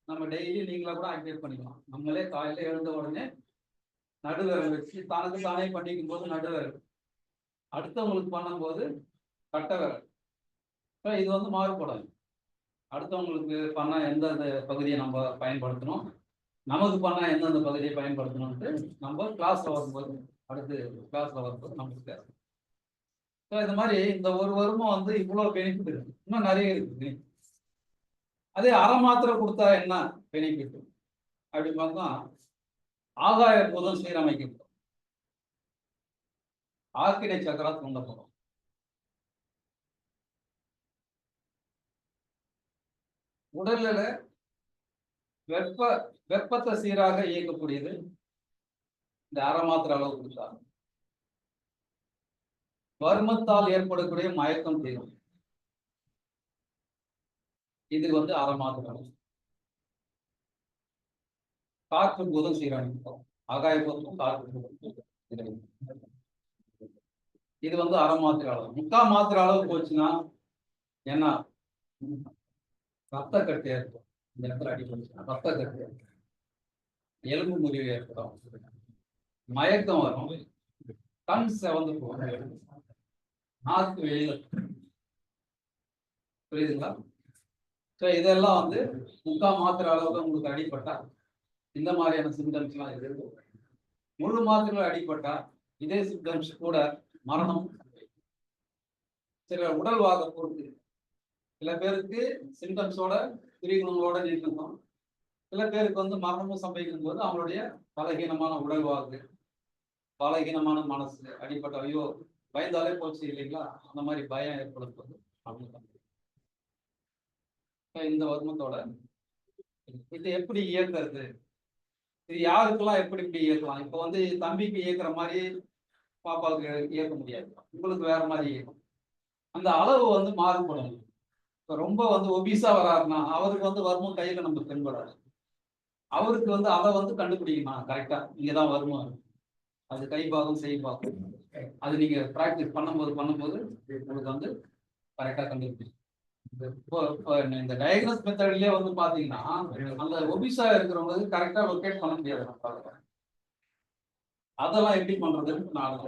நம்ம டெய்லி நீங்களா கூட ஆக்டிவேட் பண்ணிக்கலாம். நம்மளே காலையில எழுந்த உடனே நடுவிரல் வச்சு தனக்கு தானே பண்ணிக்கும் போது நடுவிரல், அடுத்தவங்களுக்கு பண்ணும்போது கட்டை விரல். இது வந்து மாறுபடாது. அடுத்தவங்களுக்கு பண்ண எந்தெந்த பகுதியை நம்ம பயன்படுத்தணும், நமக்கு பண்ண எந்தெந்த பகுதியை பயன்படுத்தணும்ட்டு நம்ம கிளாஸ்ல வரும்போது, அடுத்து கிளாஸ்ல வரும்போது நமக்கு பேசணும். இந்த மாதிரி இந்த ஒரு வருமம் வந்து இவ்வளவு பெனிஃபிட் இருக்கு, இன்னும் நிறைய இருக்கு. அதே அரை மாத்திரை கொடுத்தா என்ன பெனிஃபிட் அப்படின்னு பார்த்தா, ஆகாய பூதம் சீரமைக்கப்படும், ஆக்கினை சக்கரா தூண்டப்படும், உடல்ல வெப்பத்தை சீராக இயக்கக்கூடியது இந்த அரை மாத்திரை அளவு கொடுத்தா. வர்மத்தால் ஏற்படக்கூடிய மயக்கம் தீரும், இது வந்து அரை மாத்திரை அளவு. காற்று பூதம் சீரமைப்போம், ஆகாய பூதம் காற்று பூதம், இது வந்து அரை மாத்திரை அளவு. 3/4 மாத்திரை அளவு போச்சுன்னா என்ன? ரத்த கட்டு ஏற்படும், இந்த இடத்துல அடிப்படைச்சுன்னா ரத்த கட்டு ஏற்படும், எலும்பு முறிவு ஏற்படும், மயக்கம் வரும், கண் செவந்து போகும், நாக்கு வெளியில. புரியுதுங்களா? இதெல்லாம் வந்து 3/4 மாத்திரை அளவுக்கு உங்களுக்கு அடிப்பட்டா இந்த மாதிரியான சிம்டம்ஸ் எல்லாம் இருக்கு. முழு மாத்திரைகள் அடிப்பட்டா இதே சிம்டம்ஸ் கூட மரணம். சில உடல்வாக பொறுத்து, சில பேருக்கு சிம்டம்ஸோட பிரிவுகளோட நிற்கணும், சில பேருக்கு வந்து மரணமும் சம்பவிக்கும் போது அவங்களுடைய பலகீனமான உடல்வாகு, பலகீனமான மனசு அடிப்பட்ட ஐயோ பயந்தாலே போச்சு இல்லைங்களா, அந்த மாதிரி பயம் ஏற்படும் போது அவங்க இந்த வருமத்தோட இது எப்படி இயக்குறது, இது யாருக்கெல்லாம் எப்படி இப்படி இயக்கலாம்? இப்போ வந்து தம்பிக்கு இயக்குற மாதிரி பாப்பாவுக்கு இயக்க முடியாது, உங்களுக்கு வேற மாதிரி இயக்கும். அந்த அளவு வந்து மாறுபடும். இப்போ ரொம்ப வந்து ஒபிசா வராருன்னா அவருக்கு வந்து வருமம் கையில நம்ம தென்படாது, அவருக்கு வந்து அதை வந்து கண்டுபிடிக்கணும் கரெக்டா, இங்கதான் வருமம், அது கை பாகம் செய் பாகம், அது நீங்க பிராக்டிஸ் பண்ணும்போது உங்களுக்கு வந்து கரெக்டா கண்டுபிடிக்கும். இந்த டயக்னோஸ் மெத்தட்லயே வந்து பாத்தீங்கன்னா அந்த ஒபிசா இருக்கிறவங்களுக்கு கரெக்டா லொகேட் பண்ண முடியாது. அதெல்லாம் எப்படி பண்றதுன்னு நான்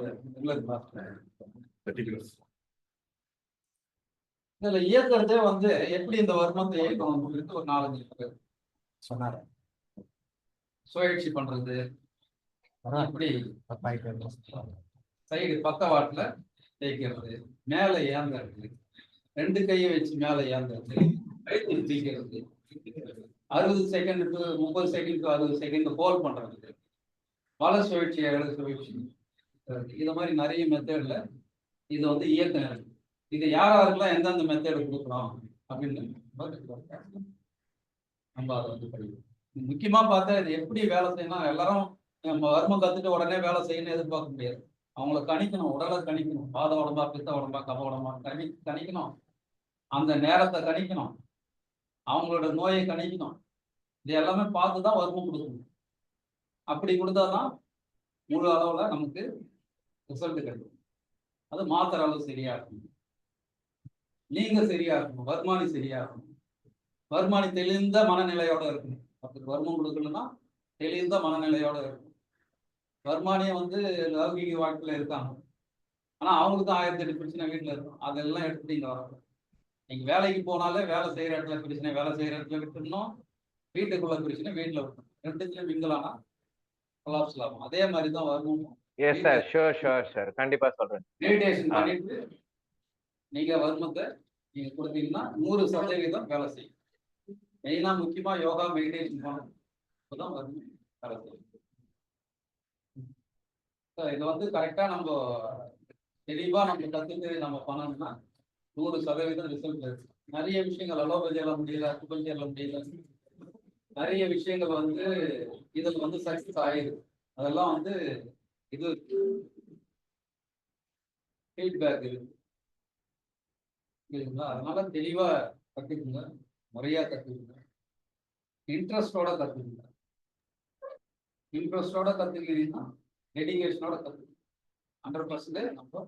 இதுல இயக்கிறதே வந்து எப்படி இந்த வருமத்தை இயக்கணும் ஒரு 4-5 பேர் சொன்னாரு. சுழற்சி பண்றது, எப்படி சைடு பக்கவாட்டுல தேய்க்கிறது, மேல ஏந்துறது, 2 கையை வச்சு மேல ஏந்துறது, வயிற்று தூக்கிறது, 60 செகண்டுக்கு 30 செகண்டுக்கு 60 செகண்ட் ஹோல்ட் பண்றது, வல சுழற்சி இடது சுழற்சி, இது மாதிரி நிறைய மெத்தட்ல இது வந்து இயக்கம். இது யாருக்கெல்லாம் எந்தெந்த மெத்தேடு கொடுக்கலாம் அப்படின்னு நம்ம அதை வந்து படிக்கணும். முக்கியமா பார்த்தா இது எப்படி வேலை செய்யணும், எல்லாரும் நம்ம வருமம் கத்துட்டு உடனே வேலை செய்யணும்னு எதிர்பார்க்க முடியாது. அவங்கள கணிக்கணும், உடலை கணிக்கணும், பாத உடம்பா பித்த உடம்பா கப உடம்பா கணிக்கணும், அந்த நேரத்தை கணிக்கணும், அவங்களோட நோயை கணிக்கணும். இது எல்லாமே பார்த்து தான் வருமம் கொடுக்கணும். அப்படி கொடுத்தாதான் முழு அளவுல நமக்கு ரிசல்ட் கிடைக்கும். அது மாத்திர அளவு சரியா இருக்கும், நீங்க சரியா இருக்கணும், வருமானி சரியா இருக்கணும். வருமானி தெளிந்த மனநிலையோட இருக்கணும். அதுக்கு வருமானம் கொடுக்கணும்னா தெளிந்த மனநிலையோட இருக்கணும். வருமானியை வந்து லௌகீக வாழ்க்கையில இருக்காங்க, ஆனா அவங்களுக்கு 1008 பிரச்சனை வீட்டுல இருக்கும். அதெல்லாம் எடுத்துட்டு இங்க வரணும். நீங்க வேலைக்கு போனாலே வேலை செய்யற இடத்துல பிரச்சனை வேலை செய்யற இடத்துல விட்டுணும், வீட்டுக்குள்ள பிரச்சனை வீட்டுல விட்டணும். ரெண்டுத்துலயும் மிங்கலானா கொலாப்ஸ் ஆகும். அதே மாதிரி தான் வருமானம். எஸ் சார், ஷூர் சார், கண்டிப்பா சொல்றேன். மெடிடேஷன் பண்ணிட்டு நீங்க வருமானத்தை நீங்க கொடுத்தீங்கன்னா 100% வேலை செய்யும். மெயினா முக்கியமா யோகா மெடிடேஷன் பண்ணணும், அப்பதான் வருமானம் வேலை செய்யும். இது வந்து கரெக்டா நம்ம தெளிவா நம்ம கத்துட்டு நம்ம பண்ணோம்னா 100% ரிசல்ட் இருக்கு. நிறைய விஷயங்கள் அலோபதி எல்லாம் முடியல, அக்குபஞ்சர் எல்லாம் முடியல, நிறைய விஷயங்கள் வந்து இதுல வந்து சக்சஸ் ஆயிருக்கு. அதெல்லாம் வந்து இது ஃபீட்பேக் இருக்கு. சரிங்களா? அதனால தெளிவா கத்துக்குங்க, முறையா கத்துக்குங்க, இன்ட்ரெஸ்டோட கத்துக்குங்க. இன்ட்ரெஸ்டோட கத்துக்கிறீங்கன்னா டெடிகேஷனோட கத்துக்கணும். 100% நம்ம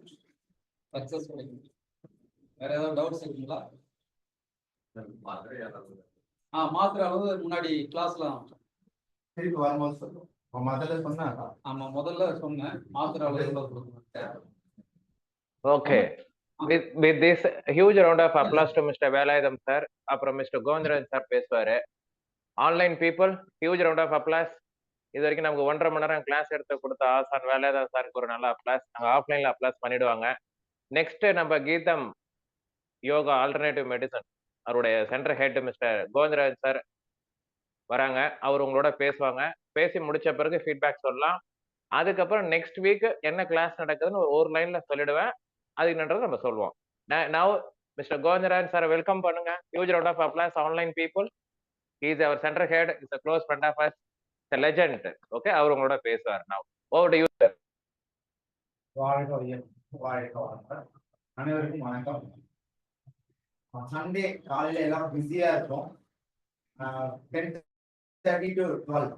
சக்சஸ் கிடைக்கும். வேற ஏதாவது டவுட்ஸ் இருக்குங்களா? மாத்திரை அளவு முன்னாடி கிளாஸ்ல திருப்பி வரும்போது சொல்லுவோம். முதல்ல சொன்னா ஆமா முதல்ல சொன்னேன், மாத்திரை அளவு எவ்வளவு கொடுக்கணும். Okay, with this huge round of applause to Mr. Velayutham sir, அப்புறம் மிஸ்டர் கோவிந்தராஜ் சார் பேசுவாரு. Online people, huge round of applause. இது வரைக்கும் நமக்கு 1.5 மணி நேரம் கிளாஸ் எடுத்து கொடுத்த ஆசான் வேலாயுதம் சாருக்கு ஒரு நல்ல அப்ளாஸ். நாங்க ஆஃப்லைன்ல அப்ளாஸ் பண்ணிடுவாங்க. நெக்ஸ்ட் நம்ம கீதம் யோகா ஆல்டர்னேட்டிவ் மெடிசன் அவருடைய centre head mister Govindaraj sir வராங்க. அவர் உங்களோட பேசுவாங்க. பேசி முடிச்ச பிறகு ஃபீட்பேக் சொல்லலாம். அதுக்கப்புறம் நெக்ஸ்ட் வீக் என்ன கிளாஸ் நடக்குதுன்னு ஒரு லைன்ல சொல்லிடுவேன். அதுக்கு என்னன்றது நம்ம சொல்லுவோம். Now mister Govindaraj sir welcome பண்ணுங்க. Huge round of applause online people. He is our center head, is a close friend of us, a legend. Okay, அவர் உங்களோட பேசுவார். Now over to you sir. அனைவருக்கும் வணக்கம். சண்டே காலையில எல்லாம் பிஸியா இருக்கும். 10:30 to 12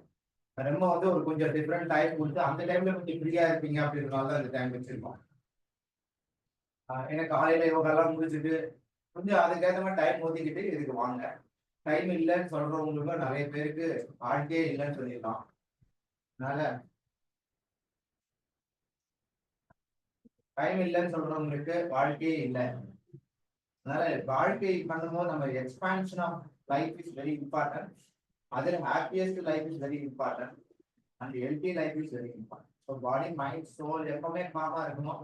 ரொம்ப வந்து ஒரு கொஞ்சம் டிஃப்ரெண்ட் டைம் கொடுத்து அந்த டைம்ல கொஞ்சம் ஃப்ரீயா இருப்பீங்க அப்படின்றதுனால தான் இந்த டைம் வச்சிருக்கோம். எனக்கு காலையில யோகாலாம் முடிச்சுட்டு கொஞ்சம் அதுக்கேற்ற மாதிரி டைம் ஒதுக்கிட்டு இதுக்கு வாங்க. டைம் இல்லைன்னு சொல்றவங்களுக்கு நிறைய பேருக்கு வாழ்க்கையே இல்லைன்னு சொல்லிடலாம். அதனால டைம் இல்லைன்னு சொல்றவங்களுக்கு வாழ்க்கையே இல்லை. அதனால வாழ்க்கை பண்ணும்போது நம்ம expansion of life is very important. அதில் happiest life is very important and healthy life is very important. So body mind soul எப்பவுமே காமா இருக்கணும்.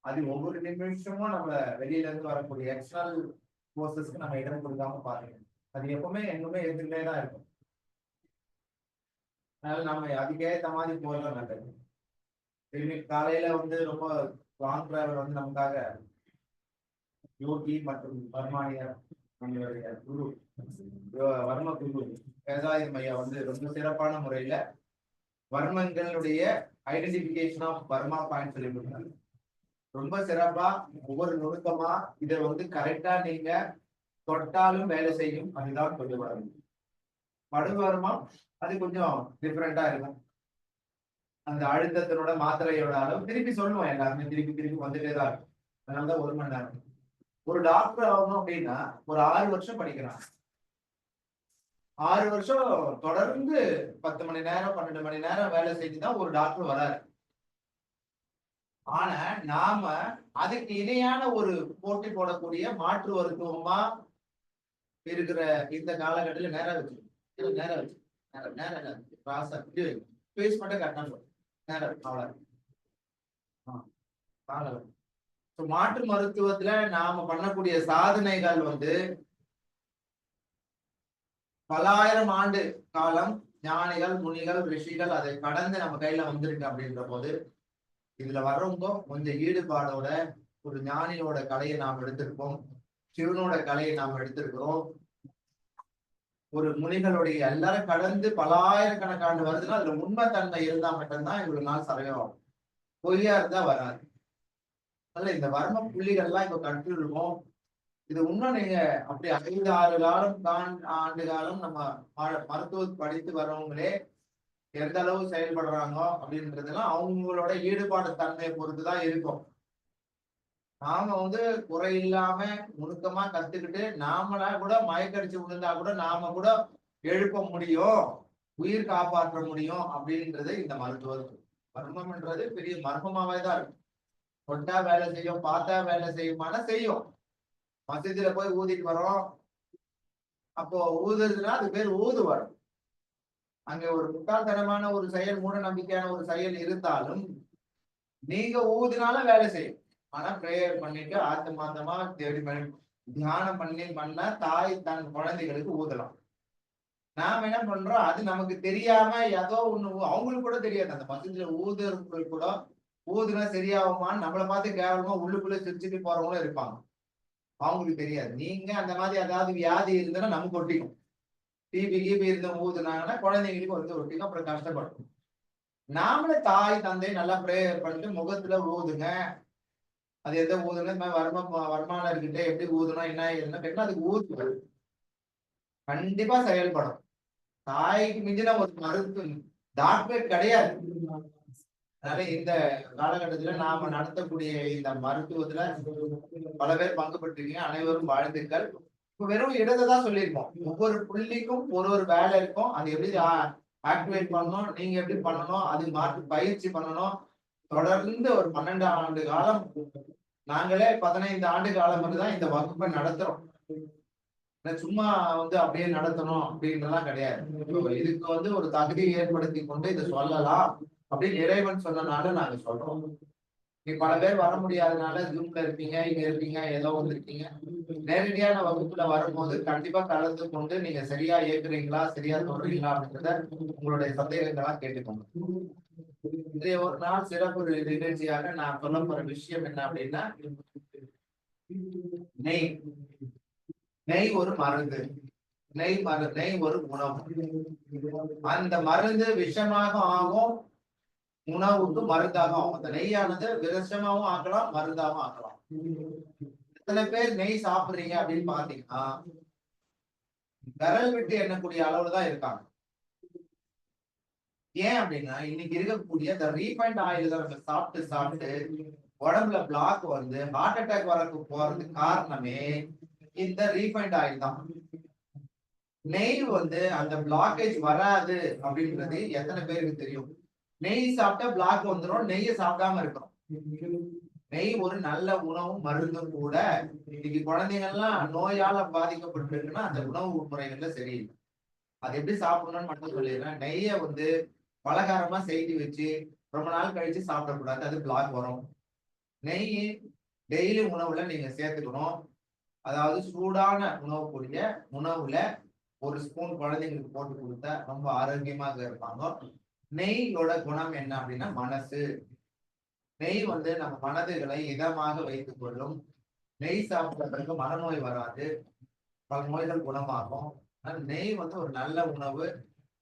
அது ஒவ்வொரு நிமிஷமும் நம்ம வெளியில இருந்து வரக்கூடிய எக்ஸ்டர்னல் ஃபோர்ஸஸ்க்கு நம்ம இடம் கொடுக்காம பாருங்க. அது எப்பவுமே எங்குமே எதிர்ந்தே தான் இருக்கும். அதனால நம்ம அதுக்கேற்ற மாதிரி போறது நல்லது. திரும்பி காலையில வந்து ரொம்ப லாங் டிரைவர் வந்து நமக்காக யோகி மற்றும் வர்மானியர் நம்மளுடைய குரு வர்ம குரு வேதாயுதம் ஐயா வந்து ரொம்ப சிறப்பான முறையில வர்மங்களுடைய ஐடென்டிபிகேஷன் ஆஃப் வர்மா பாயிண்ட் சொல்லி கொடுத்தாங்க. ரொம்ப சிறப்பா ஒவ்வொரு நுணுக்கமா இதை வந்து கரெக்டா நீங்க தொட்டாலும் வேலை செய்யும். அதுதான் கொஞ்சம் வரும் படுவர்மா. அது கொஞ்சம் டிஃப்ரெண்டா இருக்கும். அந்த அழுத்தத்தினோட மாத்திரையோட அளவு திருப்பி சொல்லுவோம். எல்லாருமே திருப்பி திருப்பி வந்துட்டே தான் இருக்கும். அதனாலதான் 1 மணி நேரம். ஒரு டாக்டர் ஆகணும் அப்படின்னா ஒரு 6 வருஷம் படிக்கிறாங்க. 6 வருஷம் தொடர்ந்து 10 மணி நேரம் 12 மணி நேரம் வேலை செஞ்சுதான் ஒரு டாக்டர் வராரு. ஆனா நாம அதுக்கு இணையான ஒரு போட்டி போடக்கூடிய மாற்று மருத்துவமா இருக்கிற இந்த காலகட்டத்தில் நேரம் வச்சு பேஸ் மட்டும் கட்டணும். நேரம் அவ்வளவு. மாற்று மருத்துவத்துல நாம பண்ணக்கூடிய சாதனைகள் வந்து பல்லாயிரம் ஆண்டு காலம் ஞானிகள் முனிகள் ரிஷிகள் அதை கடந்து நம்ம கையில வந்திருக்கு அப்படின்ற போது இதுல வர்றவங்க கொஞ்சம் ஈடுபாடோட ஒரு ஞானியோட கலையை நாம் எடுத்திருக்கோம், சிவனோட கலையை நாம் எடுத்திருக்கிறோம், ஒரு முனிகளுடைய எல்லாரும் கடந்து பல்லாயிரக்கணக்காண்டு வருதுன்னா அதுல உண்மைத்தன்மை இருந்தா மட்டும்தான் இவ்வளவு நாள் சரகம். பொய்யா இருந்தா வராது. அதனால இந்த வர்ம புள்ளிகள்லாம் இப்ப கற்று இருக்கோம். இது இன்னும் நீங்க அப்படி 5-6 ஆண்டு காலம் நம்ம மருத்துவ படித்து வர்றவங்களே எந்த அளவு செயல்படுறாங்க அப்படின்றதெல்லாம் அவங்களோட ஈடுபாடு தன்மையை பொறுத்துதான் இருக்கும். நாம வந்து குறை இல்லாம நுணுக்கமா கத்துக்கிட்டு நாமளா கூட மயக்கடிச்சு விழுந்தா கூட நாம கூட எழுப்ப முடியும், உயிர் காப்பாற்ற முடியும் அப்படின்றது இந்த மருத்துவம். மர்மம்ன்றது பெரிய மர்மமாவே தான் இருக்கும். தொட்டா வேலை செய்யும், பார்த்தா வேலை செய்யுமானா செய்யும். மசூதியில போய் ஊதிட்டு வரோம், அப்போ ஊதுறதுன்னா அது பேர் ஊது வரும். அங்க ஒரு முட்டாள்தனமான ஒரு செயல், மூட நம்பிக்கையான ஒரு செயல் இருந்தாலும் நீங்க ஊதுனால வேலை செய்யும். ஆனா பிரேயர் பண்ணிட்டு ஆத்மார்த்தமா தியானம் பண்ண தாய் தன் குழந்தைகளுக்கு ஊதலாம். நாம என்ன பண்றோம், அது நமக்கு தெரியாம ஏதோ ஒண்ணு அவங்களுக்கு கூட தெரியாது. அந்த மசூதியில ஊதுறவங்களுக்கு கூட ஊதுனா சரியாகுமான்னு நம்மளை பார்த்து கேவலமா உள்ளுக்குள்ள சிரிச்சுட்டு போறவங்களும் இருப்பாங்க. அவங்களுக்கு தெரியாது. நீங்க அந்த மாதிரி ஏதாவது வியாதி இருந்ததுன்னா நமக்கு ஒட்டிக்கும். டிபி கிபி இருந்த ஊதுனாங்கன்னா குழந்தைங்களுக்கு வந்து ஒட்டிக்கும், அப்புறம் கஷ்டப்படும். நாமளே தாய் தந்தை நல்லா பிரேயர் பண்ணிட்டு முகத்துல ஊதுங்க. அது எந்த ஊதுனா இந்த மாதிரி வருமானம் இருக்கிட்ட எப்படி ஊதுனா என்ன ஏதுன்னா கேட்டா அதுக்கு ஊது கண்டிப்பா செயல்படும். தாய்க்கு மிஞ்சின ஒரு மருந்து டாக்டர் கிடையாது. அதனால இந்த காலகட்டத்துல நாம நடத்தக்கூடிய இந்த மருத்துவத்துல பல பேர் பங்கு பெற்றிருக்கீங்க. அனைவரும் வாழ்த்துக்கள். இப்ப வெறும் இடத்தை தான் சொல்லியிருக்கோம். ஒவ்வொரு புள்ளிக்கும் ஒரு வேலை இருக்கும். அது எப்படி ஆக்டிவேட் பண்ணணும், நீங்க எப்படி பண்ணணும், அது மாற்று பயிற்சி பண்ணணும். தொடர்ந்து ஒரு 12 ஆண்டு காலம், நாங்களே 15 ஆண்டு காலம் தான் இந்த வகுப்பை நடத்துறோம். சும்மா வந்து அப்படியே நடத்தணும் அப்படின்றலாம் கிடையாது. இதுக்கு வந்து ஒரு தகுதியை ஏற்படுத்தி கொண்டு இதை சொல்லலாம் அப்படின்னு இறைவன் சொன்னனால நாங்க சொல்றோம். நீ பல பேர் வர முடியாதனால ஜூம்ல இருப்பீங்க, இங்க இருப்பீங்க, ஏதோ வந்து இருக்கீங்க. நேரடியான வகுப்புல வரும்போது கண்டிப்பா கலந்து கொண்டு நீங்க சரியா இயக்குறீங்களா, சரியா சொல்றீங்களா அப்படின்றத உங்களுடைய சந்தேகங்களா கேட்டுக்கோங்க. இன்றைய ஒரு நாள் சிறப்பு நிகழ்ச்சியாக நான் சொல்ல போற விஷயம் என்ன அப்படின்னா, நெய். நெய் ஒரு மருந்து, நெய் ஒரு உணவு. அந்த மருந்து விஷமாக ஆகும், உணவுக்கு மருந்தாக ஆகும். அந்த நெய்யானது விஷமாவும் ஆக்கலாம், மருந்தாகவும் ஆக்கலாம். எத்தனை பேர் நெய் சாப்பிடுறீங்க அப்படின்னு பாத்தீங்கன்னா விரல் விட்டு எண்ணக்கூடிய அளவுல தான் இருக்காங்க. ஏன் அப்படின்னா இன்னைக்கு இருக்கக்கூடிய இந்த ரீஃபைண்ட் ஆயில் தான் நம்ம சாப்பிட்டு உடம்புல பிளாக் வந்து ஹார்ட் அட்டாக் வரக்கு போறதுக்கு காரணமே இந்த ரீஃபைண்ட் ஆயில் தான். நெய் வந்து அந்த பிளாக்கேஜ் வராது அப்படின்றது எத்தனை பேருக்கு தெரியும்? நெய் சாப்பிட்டா பிளாக் வந்துடும், நெய்யை சாப்பிடாம இருக்கணும். நெய் ஒரு நல்ல உணவும் மருந்தும் கூட. இன்னைக்கு குழந்தைகள்லாம் நோயால பாதிக்கப்பட்டிருக்குன்னா அந்த உணவு முறைகள்ல சரியில்லை. அது எப்படி சாப்பிடணும்னு மட்டும் சொல்லிடுறேன். நெய்யை வந்து பலகாரமா செய்து வச்சு ரொம்ப நாள் கழிச்சு சாப்பிடக்கூடாது, அது பிளாக் வரும். நெய் டெய்லி உணவுல நீங்க சேர்த்துக்கணும். அதாவது சூடான உணவுக்குரிய உணவுல ஒரு ஸ்பூன் குழந்தைங்களுக்கு போட்டு கொடுத்தா ரொம்ப ஆரோக்கியமாக இருப்பாங்க. நெய்யோட குணம் என்ன அப்படின்னா மனசு. நெய் வந்து நம்ம மனதுகளை இதமாக வைத்துக் கொள்ளும். நெய் சாப்பிட்றதுக்கு மனநோய் வராது, பல நோய்கள் குணமாகும். நெய் வந்து ஒரு நல்ல உணவு.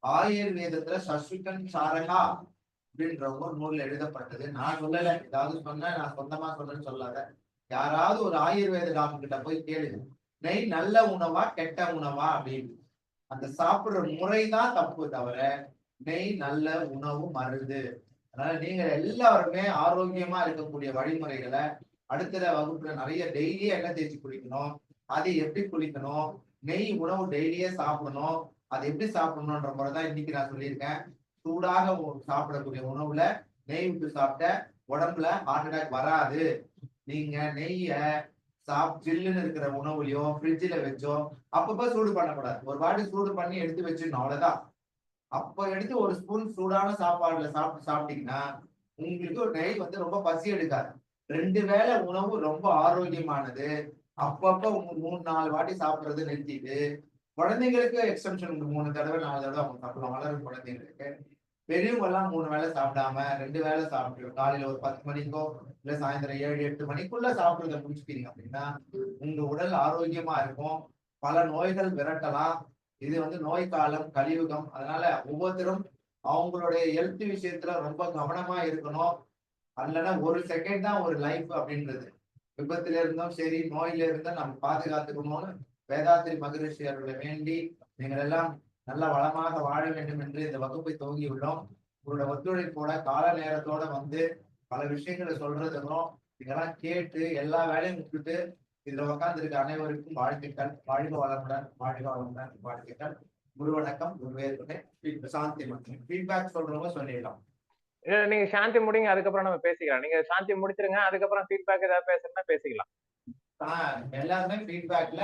ஆயுர்வேதத்துல சஸ்விகன் சாரகா அப்படின்ற ஒரு நூல்ல எழுதப்பட்டது. நான் சொல்லல, ஏதாவது சொன்ன நான் சொந்தமா சொன்னேன்னு சொல்லாத. யாராவது ஒரு ஆயுர்வேத டாக்டர் கிட்ட போய் கேளுங்க, நெய் நல்ல உணவா கெட்ட உணவா அப்படின்னு. அந்த சாப்பிடுற முறைதான் தப்பு தவிர நெய் நல்ல உணவு மருந்து. அதனால நீங்க எல்லாருமே ஆரோக்கியமா இருக்கக்கூடிய வழிமுறைகளை அடுத்த வகுப்புல நிறைய டெய்லியே எண்ணெய் தேய்ச்சி குளிக்கணும், அது எப்படி குளிக்கணும், நெய் உணவு டெய்லியே சாப்பிடணும், அது எப்படி சாப்பிடணும்ன்ற முறைதான் இன்னைக்கு நான் சொல்லியிருக்கேன். சூடாக சாப்பிடக்கூடிய உணவுல நெய் விட்டு சாப்பிட்ட உடம்புல ஹார்ட் அட்டாக் வராது. நீங்க நெய்ய ஜில்லுன்னு இருக்கிற உணவுலையோ ஃப்ரிட்ஜில் வச்சோ அப்பப்ப சூடு பண்ணக்கூடாது. ஒரு வாட்டி சூடு பண்ணி எடுத்து வச்சிடணும், அவ்வளவுதான். அப்ப எடுத்து ஒரு ஸ்பூன் சூடான சாப்பாடுல சாப்பிட்டீங்கன்னா உங்களுக்கு ஒரு நெய் வந்து ரொம்ப பசி எடுக்காது. 2 வேளை உணவு ரொம்ப ஆரோக்கியமானது. அப்பப்ப 3-4 வாட்டி சாப்பிடுறது நிறுத்திட்டு, குழந்தைங்களுக்கு எக்ஸ்டென்ஷன் 3 தடவை 4 தடவை அவங்க சாப்பிடலாம். வளரும் குழந்தைங்களுக்கு. பெரியவங்க எல்லாம் 3 வேளை சாப்பிடாம 2 வேளை சாப்பிட்டு காலையில ஒரு 10 மணிக்கோ இல்ல சாயந்தரம் 7-8 மணிக்குள்ள சாப்பிடுறத முடிச்சுட்டீங்க அப்படின்னா உங்க உடல் ஆரோக்கியமா இருக்கும். பல நோய்கள் விரட்டலாம். இது வந்து நோய் காலம், கலியுகம். அதனால ஒவ்வொருத்தரும் அவங்களுடைய ஹெல்த் விஷயத்துல ரொம்ப கவனமா இருக்கணும். அல்லனா ஒரு செகண்ட் தான் ஒரு லைஃப் அப்படின்றது. விபத்துல இருந்தும் சரி, நோயில இருந்தும் நம்ம பாதுகாத்துக்கணும்னு வேதாத்திரி மகரிஷி அவர்களை வேண்டி நீங்கள் எல்லாம் நல்ல வளமாக வாழ வேண்டும் என்று இந்த வகுப்பை துவங்கியுள்ளோம். உங்களோட ஒத்துழைப்போட கால நேரத்தோட வந்து பல விஷயங்களை சொல்றதுக்கும் இதெல்லாம் கேட்டு எல்லா வேலையும் விட்டுட்டு இதுல உட்கார்ந்து இருக்க அனைவருக்கும் வாழ்த்துக்கள். வாழ்க வளமுடன், வாழ்க வளமுடன், வாழ்த்துக்கள். குரு வணக்கம், குருவே துணை. சாந்தி மற்றும் ஃபீட்பேக் சொல்றவங்க சொல்லிடலாம். நீங்க சாந்தி முடிங்க, அதுக்கப்புறம் நம்ம பேசிக்கலாம். நீங்க சாந்தி முடிச்சிருங்க, அதுக்கப்புறம் ஃபீட்பேக் ஏதாவது பேசுறதுன்னா பேசிக்கலாம். எல்லாருமே ஃபீட்பேக்ல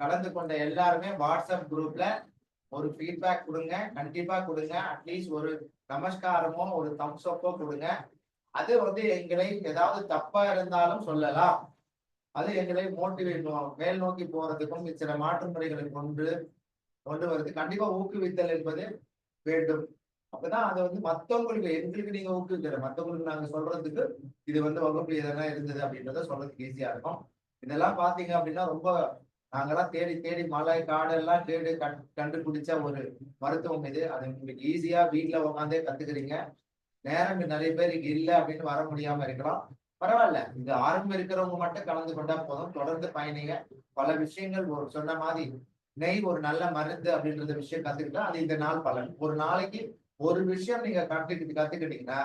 கலந்து கொண்ட எல்லாருமே வாட்ஸ்அப் குரூப்ல ஒரு ஃபீட்பேக் கொடுங்க, கண்டிப்பா கொடுங்க. அட்லீஸ்ட் ஒரு நமஸ்காரமோ ஒரு தம்ஸ் அப்போ கொடுங்க. அது வந்து எங்களை ஏதாவது தப்பா இருந்தாலும் சொல்லலாம். அது எங்களை மோட்டிவேட் மேல் நோக்கி போறதுக்கும் சில மாற்று முறைகளை கொண்டு வருது. கண்டிப்பா ஊக்குவித்தல் என்பது வேண்டும். அப்பதான் அதை வந்து மத்தவங்களுக்கு, எங்களுக்கு நீங்க ஊக்குவிக்கிற மத்தவங்களுக்கு நாங்க சொல்றதுக்கு இது வந்து வகுப்பு இதெல்லாம் இருந்தது அப்படின்றத சொல்றதுக்கு ஈஸியா இருக்கும். இதெல்லாம் பாத்தீங்க அப்படின்னா ரொம்ப நாங்கெல்லாம் தேடி தேடி மலை காடு எல்லாம் தேடி கண்டுபிடிச்ச ஒரு மருத்துவம் இது. அது உங்களுக்கு ஈஸியா வீட்டுல உட்காந்தே கத்துக்கிறீங்க. நேரம் நிறைய பேர் இங்க இல்லை அப்படின்னு வர முடியாம இருக்கலாம், பரவாயில்ல. இந்த ஆரம்பம் இருக்கிறவங்க மட்டும் கலந்து கொண்டா போதும். தொடர்ந்து பயணிங்க. பல விஷயங்கள் ஒரு சொன்ன மாதிரி நெய் ஒரு நல்ல மருந்து அப்படின்றத விஷயம் கத்துக்கிட்டா அது இந்த நாள் பலன். ஒரு நாளைக்கு ஒரு விஷயம் நீங்க கத்துக்கிட்டீங்கன்னா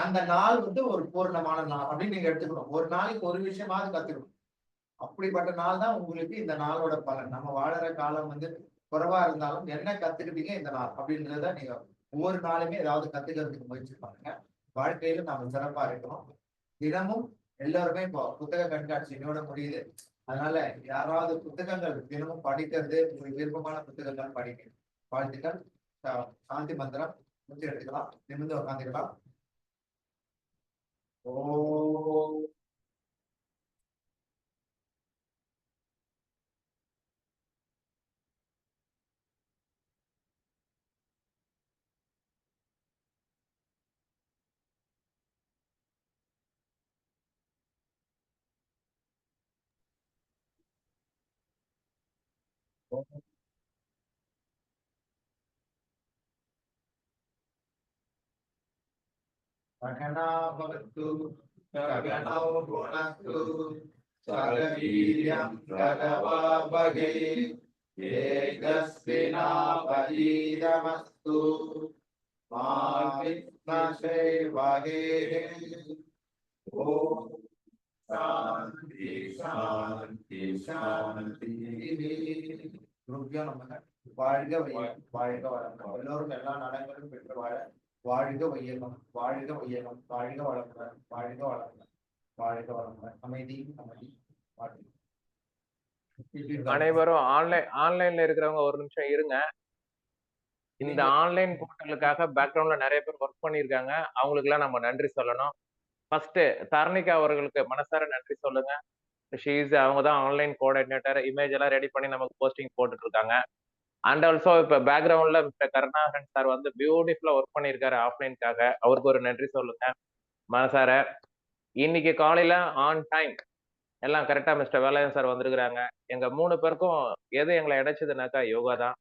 அந்த நாள் வந்து ஒரு பூர்ணமான நாள் அப்படின்னு நீங்க எடுத்துக்கணும். ஒரு நாளைக்கு ஒரு விஷயமாவது கத்துக்கணும். அப்படிப்பட்ட நாள் தான் உங்களுக்கு இந்த நாளோட பலன். நம்ம வாழற காலம் வந்து குறைவா இருந்தாலும் என்ன கத்துக்கிட்டீங்க இந்த நாள் அப்படின்றத நீங்க ஒவ்வொரு நாளுமே ஏதாவது கத்துக்கிறதுக்கு முயற்சி பண்ணுங்க. வாழ்க்கையில நாம சிறப்பா இருக்கணும். தினமும் எல்லாருமே இப்போ புத்தக கண்காட்சி என்னோட முடியுது. அதனால யாராவது புத்தகங்கள் தினமும் படிக்கிறது, உங்களுக்கு விருப்பமான புத்தகங்கள் படிக்க வாழ்த்துக்கள். சாந்தி மந்திரம் முடிச்சு எடுத்துக்கலாம். நிமிர்ந்து உட்காந்துக்கலாம். ஓ பகனாபவத்து சகனோ குணத்து சகவீர்யம் கரவாவகை தேஜஸ்வினாவதீதமஸ்து மா வித்மஹே வஹே. ஓம் சாந்தி சாந்தி சாந்தி. குருப்யோ நமக. வாழ்க வையகம், வாழ்க வளமுடன். எல்லோரும் எல்லா நலங்களும் பெற்று வாழ வாழ்க வையகம், வாழ்க வையகம், வாழ்க வளமுடன், வாழ்க வளமுடன், வாழ்க வளமுடன். அமைதி அமைதி. அனைவரும் ஆன்லைன்ல இருக்கிறவங்க ஒரு நிமிஷம் இருங்க. இந்த ஆன்லைன் போர்ட்டலுக்காக பேக்ரவுண்ட்ல நிறைய பேர் ஒர்க் பண்ணியிருக்காங்க. அவங்களுக்கு எல்லாம் நம்ம நன்றி சொல்லணும். ஃபர்ஸ்ட் தரணிகா அவர்களுக்கு மனசார நன்றி சொல்லுங்க. அவங்க தான் ஆன்லைன் கோஆர்டினேட்டர். இமேஜ் எல்லாம் ரெடி பண்ணி நமக்கு போஸ்டிங் போட்டுட்டு இருக்காங்க. அண்ட் ஆல்சோ இப்ப பேக்ரவுண்ட்ல மிஸ்டர் கருணாகரன் சார் வந்து பியூட்டிஃபுல்லா ஒர்க் பண்ணியிருக்காரு ஆஃப்லைனுக்காக. அவருக்கு ஒரு நன்றி சொல்லுங்க மனசார. இன்னைக்கு காலையில ஆன் டைம் எல்லாம் கரெக்டா மிஸ்டர் வேலையன் சார் வந்திருக்கிறாங்க. எங்க 3 பேருக்கும் எது எங்களை இடைச்சதுனாக்கா யோகா தான்.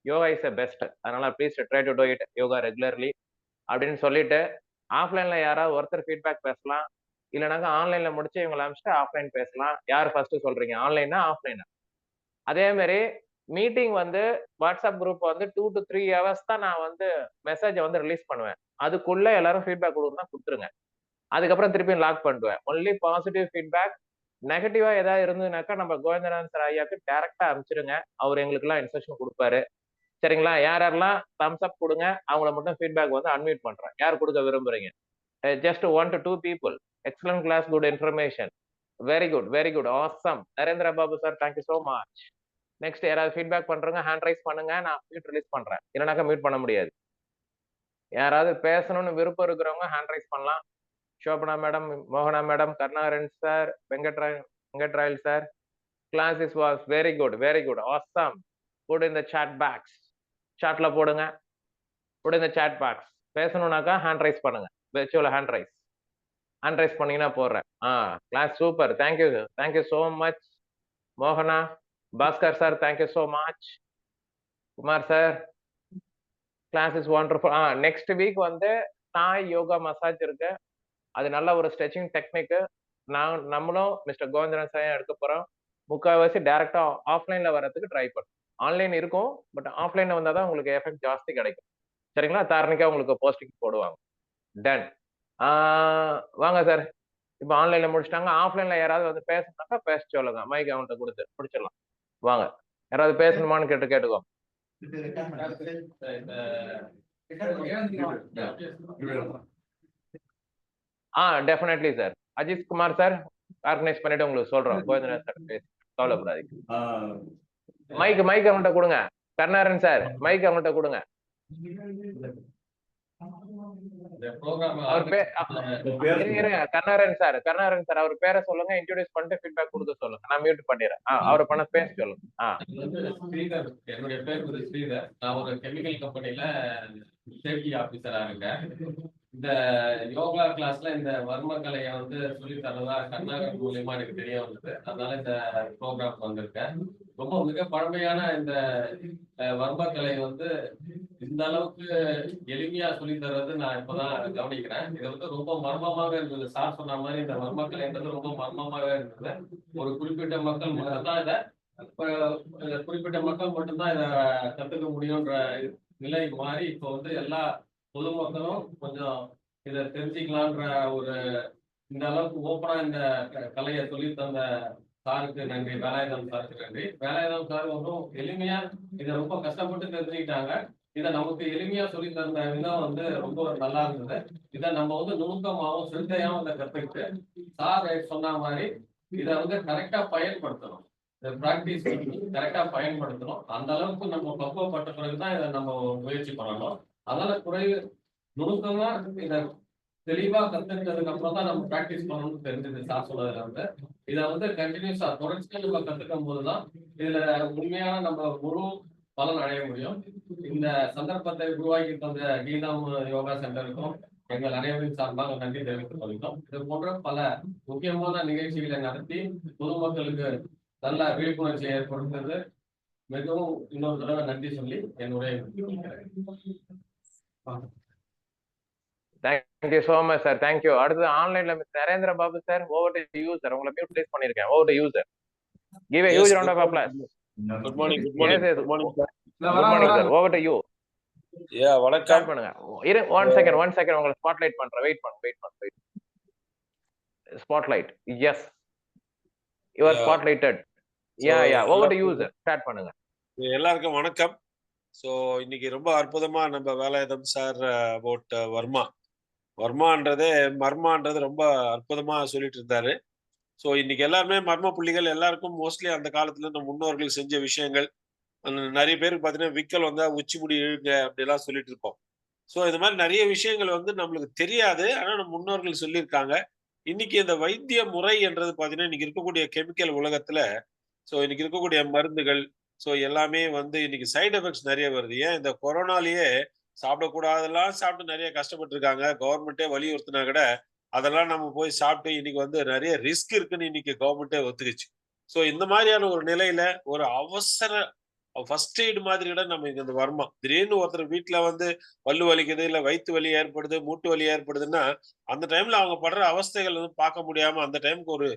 Yoga is a best. அதனால please try to do it yoga regularly அப்படின்னு சொல்லிட்டு ஆஃப்லைன்ல யாராவது ஒருத்தர் ஃபீட்பேக் பேசலாம். இல்லைனாக்கா ஆன்லைன்ல முடிச்சு இவங்களை அனுப்பிச்சுட்டு ஆஃப்லைன் பேசலாம். யார் ஃபர்ஸ்ட் சொல்றீங்க, ஆன்லைனா ஆஃப்லைனா? அதே மாதிரி மீட்டிங் வந்து வாட்ஸ்அப் குரூப் வந்து 2 to 3 hours தான் நான் வந்து மெசேஜை வந்து ரிலீஸ் பண்ணுவேன். அதுக்குள்ள எல்லாரும் ஃபீட்பேக் கொடுக்கணும்னா கொடுத்துருங்க. அதுக்கப்புறம் திருப்பி லாக் பண்ணிடுவேன். Only positive feedback. நெகட்டிவா ஏதாவது இருந்ததுனாக்கா நம்ம கோவிந்தநாதன் சார் ஐயாவுக்கு டைரக்டா அனுப்பிச்சிருங்க. அவர் எங்களுக்கு எல்லாம் இன்ஸ்ட்ரக்ஷன் கொடுப்பாரு. சரிங்களா? யார் யாரெல்லாம் தம்ஸ் அப் கொடுங்க, அவங்கள மட்டும் ஃபீட்பேக் வந்து அன்மியூட் பண்றேன். யார் கொடுக்க விரும்புறீங்க? Just 1 to 2 people. Excellent class, good information. Very good, very good, awesome. Narendra Babu sir, thank you so much. Next யாராவது ஃபீட்பேக் பண்றவங்க ஹேண்ட் ரைஸ் பண்ணுங்க, நான் மியூட் ரிலீஸ் பண்றேன். இல்லைனாக்கா மியூட் பண்ண முடியாது. யாராவது பேசணும்னு விருப்பம் இருக்கிறவங்க ஹேண்ட் ரைஸ் பண்ணலாம். சோபனா மேடம், மோகனா madam, Karunakaran sir, Venkatrayal sir. Classes was very good, very good, awesome. Put in the chat box. சாட்ல போடுங்க. Put in the chat box. பேசணும்னாக்கா ஹேண்ட் ரைஸ் பண்ணுங்க. வெர்ச்சுவல் ஹேண்ட் ரைஸ் பண்ணீங்கன்னா போடுறேன். Class super. Thank you so much. மோகனா, Bhaskar sir, thank you so much. Kumar sir, class is wonderful. Next week வந்து Thai yoga massage இருக்கு. அது நல்ல ஒரு ஸ்ட்ரெச்சிங் டெக்னிக். நம்மளும் மிஸ்டர் கோவிந்தராஜ் சார் எடுக்க போறோம். முக்கால்வாசி டைரக்டா ஆஃப்லைன்ல வர்றதுக்கு ட்ரை பண்ணும். ஆன்லைன் இருக்கும், பட் ஆஃப்லைன்ல வந்தா தான் உங்களுக்கு எஃபெக்ட் ஜாஸ்தி கிடைக்கும். சரிங்களா? தாரணிக்கா உங்களுக்கு போஸ்டிங் போடுவாங்க. டன். வாங்க சார். இப்ப ஆன்லைன்ல முடிச்சுட்டாங்க. ஆஃப்லைன்ல யாராவது வந்து பேசணும்னாக்கா பேச சொல்லுங்க. மைக் அவன்கிட்ட கொடுத்து முடிச்சிடலாம். வாங்க. யாராவது பேசணுமான்னு கேட்டுக்கோ. இது return பண்ணுங்க. இந்த definitely sir. Ajith Kumar sir organise பண்ணிட்டு உங்களுக்கு சொல்றோம். கோவிந்தராஜ் சார் பேசி கவலைப்படாதீங்க. மைக் அவங்கள்ட்ட கொடுங்க. கருணாரன் சார் மைக் அவங்கள்ட்ட கொடுங்க. இந்த ப்ரோக்ராம் அவர் கருணாரன் சார் அவர் பேரை சொல்லுங்க, இன்ட்ரோடியூஸ் பண்ணிட்டு ஃபீட்பேக் கொடுக்க சொல்லுங்க. நான் மியூட் பண்ணிடுறேன். அவர் பண்ண பேச சொல்லுங்க. ஸ்ரீதர், என்னுடைய பேர் வந்து ஸ்ரீதர். நான் ஒரு கெமிக்கல் கம்பெனில சேஃப்டி ஆபீசரா இருக்கேன். இந்த யோகா கிளாஸ்ல இந்த வர்ம கலையை வந்து சொல்லி தரதா கர்நாடக மூலியமா எனக்கு தெரிய வந்தது. அதனால இந்த ப்ரோக்ராம் வந்திருக்கேன். ரொம்ப மிக பழமையான இந்த வர்ம கலை வந்து இந்த அளவுக்கு எளிமையா சொல்லி தர்றது நான் இப்பதான் கவனிக்கிறேன். இது வந்து ரொம்ப மர்மமாக இருந்தது. சார் சொன்ன மாதிரி இந்த வர்ம கலைன்றது ரொம்ப மர்மமாக இருந்தது. ஒரு குறிப்பிட்ட மக்கள் மட்டும்தான் இதை குறிப்பிட்ட மக்கள் மட்டும்தான் இதை கத்துக்க முடியும்ன்ற நிலை மாறி இப்போ வந்து எல்லா பொதுமக்களும் கொஞ்சம் இதை தெரிஞ்சுக்கலான்ற ஒரு இந்த அளவுக்கு ஓப்பனா இந்த கலையை சொல்லி தந்த சாருக்கு நன்றி. வேலாயுதம் சாருக்கு நன்றி. வேலாயுதம் சார் ஒன்றும் எளிமையா இதை ரொம்ப கஷ்டப்பட்டு தெரிஞ்சுக்கிட்டாங்க. இதை நமக்கு எளிமையா சொல்லி தந்த விதம் வந்து ரொம்ப நல்லா இருந்தது. இதை நம்ம வந்து நுணுக்கமாகவும் சிந்தையாகவும் இதை கத்துக்கிட்டு சார் சொன்ன மாதிரி இதை வந்து கரெக்டா பயன்படுத்தணும். பிராக்டிஸ் பண்ணி கரெக்டா பயன்படுத்தணும். அந்த அளவுக்கு நம்ம பக்குவப்பட்ட பிறகுதான் இதை நம்ம முயற்சி பண்ணணும். அதனால நுணுக்கமா இதை தெளிவா கத்துக்கிட்டதுக்கு அப்புறம் தான் நம்ம பிராக்டிஸ் பண்ணணும்னு தெரிஞ்சது சார் சொன்னதுல இருந்து. இதை வந்து கண்டினியூஸா தொடர்ச்சியா நம்ம கத்துக்கும் போதுதான் இதுல உண்மையான நம்ம முழு பலன் அடைய முடியும். இந்த சந்தர்ப்பத்தை உருவாக்கி தந்த கீதம் யோகா சென்டருக்கும் எங்கள் அனைவரின் சார்பாக நன்றி தெரிவித்துக் கொள்கிறோம். இது போன்ற பல முக்கியமான நிகழ்ச்சிகளை நடத்தி பொதுமக்களுக்கு நல்ல விழிப்புணர்ச்சியை ஏற்படுத்துறது மிகவும் இன்னொரு தடவை நன்றி சொல்லி என்னுடைய thank you so much sir. Thank you. அடுத்து ஆன்லைன்ல mister Narendra Babu sir, over to you sir. உங்களை மியூட் பிளேஸ் பண்ணிருக்கேன். Over to you sir. Give a huge round of applause. Good morning. Yes, yes. Good morning, sir. Good morning sir. Over to you. Yeah, start வணக்கம். பண்ணுங்க. இரு one second உங்களை spotlight பண்றேன். Wait பண்ணுங்க. Spotlight. Yes. You are Yeah. Spotlighted. Yeah over to you sir. Start பண்ணுங்க. எல்லாருக்கும் வணக்கம். So இன்னைக்கு ரொம்ப அற்புதமா நம்ம வேலாயுதம் சார் அபவுட் வர்மான்றதே மர்மான்றது ரொம்ப அற்புதமா சொல்லிட்டு இருந்தாரு. ஸோ இன்னைக்கு எல்லாருமே மர்ம புள்ளிகள் எல்லாருக்கும் மோஸ்ட்லி அந்த காலத்துல இருந்து முன்னோர்கள் செஞ்ச விஷயங்கள். நிறைய பேருக்கு பார்த்தீங்கன்னா விக்கல் வந்தா உச்சி முடி இழுங்க அப்படிலாம் சொல்லிட்டு இருப்போம். ஸோ இது மாதிரி நிறைய விஷயங்கள் வந்து நம்மளுக்கு தெரியாது. ஆனா நம்ம முன்னோர்கள் சொல்லியிருக்காங்க. இன்னைக்கு இந்த வைத்திய முறை என்றது பார்த்தீங்கன்னா இன்னைக்கு இருக்கக்கூடிய கெமிக்கல் உலகத்துல இன்னைக்கு இருக்கக்கூடிய மருந்துகள் எல்லாமே வந்து இன்னைக்கு சைடு எஃபெக்ட்ஸ் நிறைய வருது. ஏன் இந்த கொரோனாலேயே சாப்பிடக்கூடாதெல்லாம் சாப்பிட்டு நிறைய கஷ்டப்பட்டு இருக்காங்க. கவர்மெண்ட்டே வலியுறுத்தினா கூட அதெல்லாம் நம்ம போய் சாப்பிட்டு இன்னைக்கு வந்து நிறைய ரிஸ்க் இருக்குன்னு இன்னைக்கு கவர்மெண்ட்டே ஒத்துக்குச்சு. இந்த மாதிரியான ஒரு நிலையில ஒரு அவசர ஃபர்ஸ்ட் எய்ட் மாதிரி கூட நம்ம இந்த வர்மா திடீர்னு ஒருத்தர் வீட்டுல வந்து பல்லு வலிக்குது, இல்ல வயிற்று வலி ஏற்படுது, மூட்டு வலி ஏற்படுதுன்னா அந்த டைம்ல அவங்க படுற அவஸ்தைகள் வந்து பார்க்க முடியாம அந்த டைமுக்கு ஒரு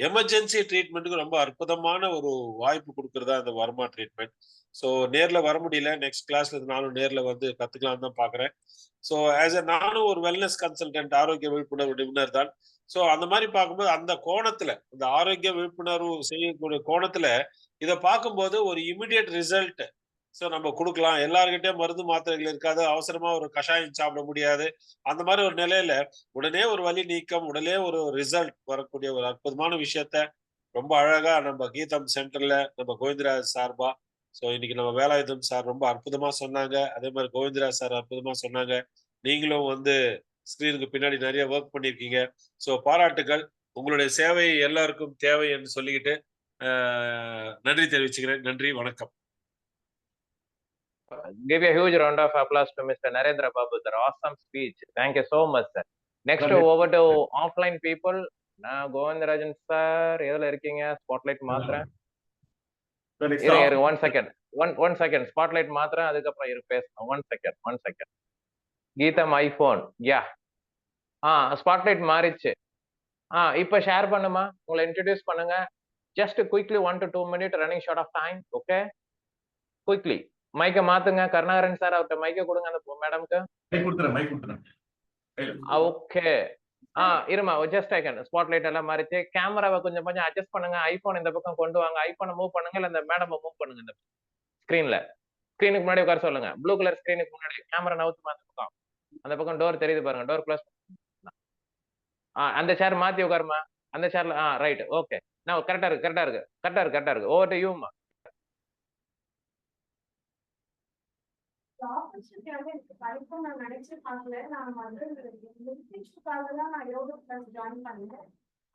எமர்ஜென்சி ட்ரீட்மெண்ட்டுக்கு ரொம்ப அற்புதமான ஒரு வாய்ப்பு கொடுக்கறதா இந்த வர்மா ட்ரீட்மெண்ட். நேர்ல வர முடியல. நெக்ஸ்ட் கிளாஸ்ல நானும் நேர்ல வந்து கத்துக்கலாம் தான் பாக்குறேன். நானும் ஒரு வெல்னஸ் கன்சல்டன்ட், ஆரோக்கிய விழிப்புணர்வு நிபுணர் தான். அந்த மாதிரி பார்க்கும்போது அந்த கோணத்துல இந்த ஆரோக்கிய விழிப்புணர்வு செய்யக்கூடிய கோணத்துல இதை பார்க்கும்போது ஒரு இமிடியட் ரிசல்ட் நம்ம கொடுக்கலாம். எல்லார்கிட்டயும் மருந்து மாத்திரைகள் இருக்காது. அவசரமா ஒரு கஷாயம் சாப்பிட முடியாது. அந்த மாதிரி ஒரு நிலையில உடனே ஒரு வலி நீக்கம், உடனே ஒரு ரிசல்ட் வரக்கூடிய ஒரு அற்புதமான விஷயத்த ரொம்ப அழகா நம்ம கீதம் சென்டர்ல நம்ம கோவிந்தராஜ் சார்பா இன்னைக்கு நம்ம வேலாயுதம் சார் ரொம்ப அற்புதமா சொன்னாங்க. அதே மாதிரி கோவிந்தராஜ் சார் அற்புதமா சொன்னாங்க. நீங்களும் வந்து ஸ்கிரீனுக்கு பின்னாடி நிறைய ஒர்க் பண்ணிருக்கீங்க. பாராட்டுகள். உங்களுடைய சேவை எல்லாருக்கும் தேவை என்று சொல்லிக்கிட்டு நன்றி தெரிவிச்சுக்கிறேன். நன்றி, வணக்கம். Give a huge round of applause to Mr. Narendra Babu sir. Awesome speech. Thank you so much sir. Next over to offline people. நான் கோவிந்தராஜன் சார் எதுல இருக்கீங்க? ஸ்பாட்லைட் மாத்திரேன். ஒன் செகண்ட் ஸ்பாட்லைட் மாத்திரேன். அதுக்கப்புறம் இரு பேசணும். One second. Geetham iPhone. Yeah spotlight மாறிச்சு. இப்ப ஷேர் பண்ணுமா, உங்களை இன்ட்ரடியூஸ் பண்ணுங்க. Just quickly 1 to 2 minute running short of time. Okay, quickly மைக்க மாத்துங்க. கருணாகரன் சார் அவர்கிட்ட மைக்க கொடுங்க அந்த மேடம்க்கு. மைக் கொடுத்துறேன். ஓகே. இருமா ஜஸ்ட் செகண்ட். ஸ்பாட்லைட் எல்லாம் மாறிச்சு. கேமராவை கொஞ்சம் கொஞ்சம் அட்ஜஸ்ட் பண்ணுங்க. ஐபோன் இந்த பக்கம் கொண்டு வாங்க. ஐபோனை மூவ் பண்ணுங்க, இல்ல இந்த மேடம் மூவ் பண்ணுங்க. இந்த ஸ்கிரீன்ல ஸ்கிரீனுக்கு முன்னாடி உட்கார சொல்லுங்க. ப்ளூ கலர் ஸ்கிரீனுக்கு முன்னாடி கேமரா நவுத்து அந்த பக்கம். அந்த பக்கம் டோர் தெரியுது பாருங்க. Door close. அந்த சேர் மாத்தி உட்காருமா. அந்த சேர்ல ரைட். ஓகே. நான் கரெக்டா இருக்கு. Over to Yuma. ஆப்பர்ச்சுனிட்டி வந்து எனக்கு கிடைக்கும் நான் நினைச்சு பார்க்கல. நான் வந்து முடிச்சுக்காக தான் நான் யோகா கிளாஸ் ஜாயின் பண்ணேன்.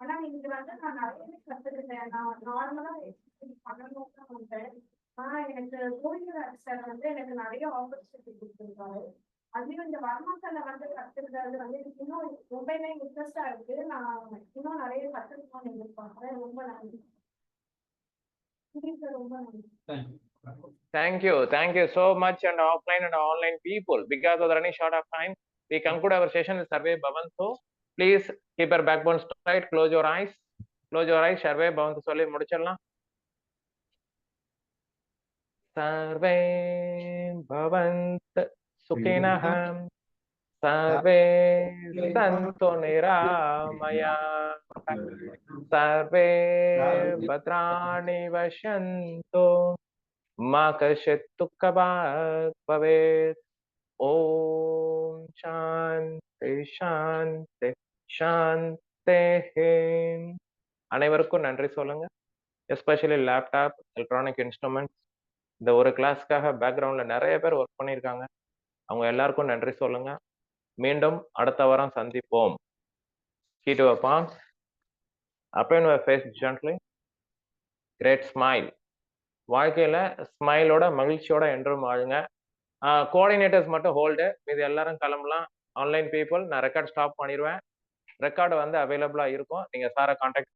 ஆனா இங்க வந்து நான் நிறையவே கத்துக்கிட்டேன். நான் நார்மலா எக்ஸசைஸ் பண்ணணும்னு தான் வந்தேன். ஆனா எனக்கு கோவிந்தராஜ் சார் வந்து எனக்கு நிறைய ஆப்பர்ச்சுனிட்டி கொடுத்துருக்காரு. அதுலயும் இந்த வர்மாக்கலை வந்து கத்துக்கிறது வந்து எனக்கு இன்னும் ரொம்பவே இன்ட்ரெஸ்டா இருக்கு. நான் இன்னும் நிறைய கத்துக்கணும்னு எதிர்பார்க்கிறேன். ரொம்ப நன்றி. ரொம்ப நன்றி. Thank you so much, and offline and online people. Because of the running short of time, we conclude our session with Sarve Bhavantu. Please keep your backbone straight. Close your eyes. Sarve Bhavantu சொல்லி முடிச்சிடலாம். Sarve Bhavantu Sukhinah. Sarve Santu Niramaya. Sarve Bhadrani Vashantu. मा कश्चित् दुःखभाग् भवेत्. ओम शांति. அனைவருக்கும் நன்றி சொல்லுங்க. Especially laptop, electronic instruments, இந்த ஒரு கிளாஸ்க்காக பேக்ரவுண்ட்ல நிறைய பேர் ஒர்க் பண்ணியிருக்காங்க. அவங்க எல்லாருக்கும் நன்றி சொல்லுங்க. மீண்டும் அடுத்த வாரம் சந்திப்போம். Key to a palm. Open your face gently. Great smile. வாழ்க்கையில ஸ்மைலோட மகிழ்ச்சியோட என்றும் வாழுங்க. கோஆர்டினேட்டர்ஸ் மட்டும் ஹோல்டு, இது எல்லாரும் கிளம்பலாம். ஆன்லைன் பீப்புள் நான் ரெக்கார்ட் ஸ்டாப் பண்ணிடுவேன். ரெக்கார்டு வந்து அவைலபிளா இருக்கும். நீங்க சாரை கான்டாக்ட்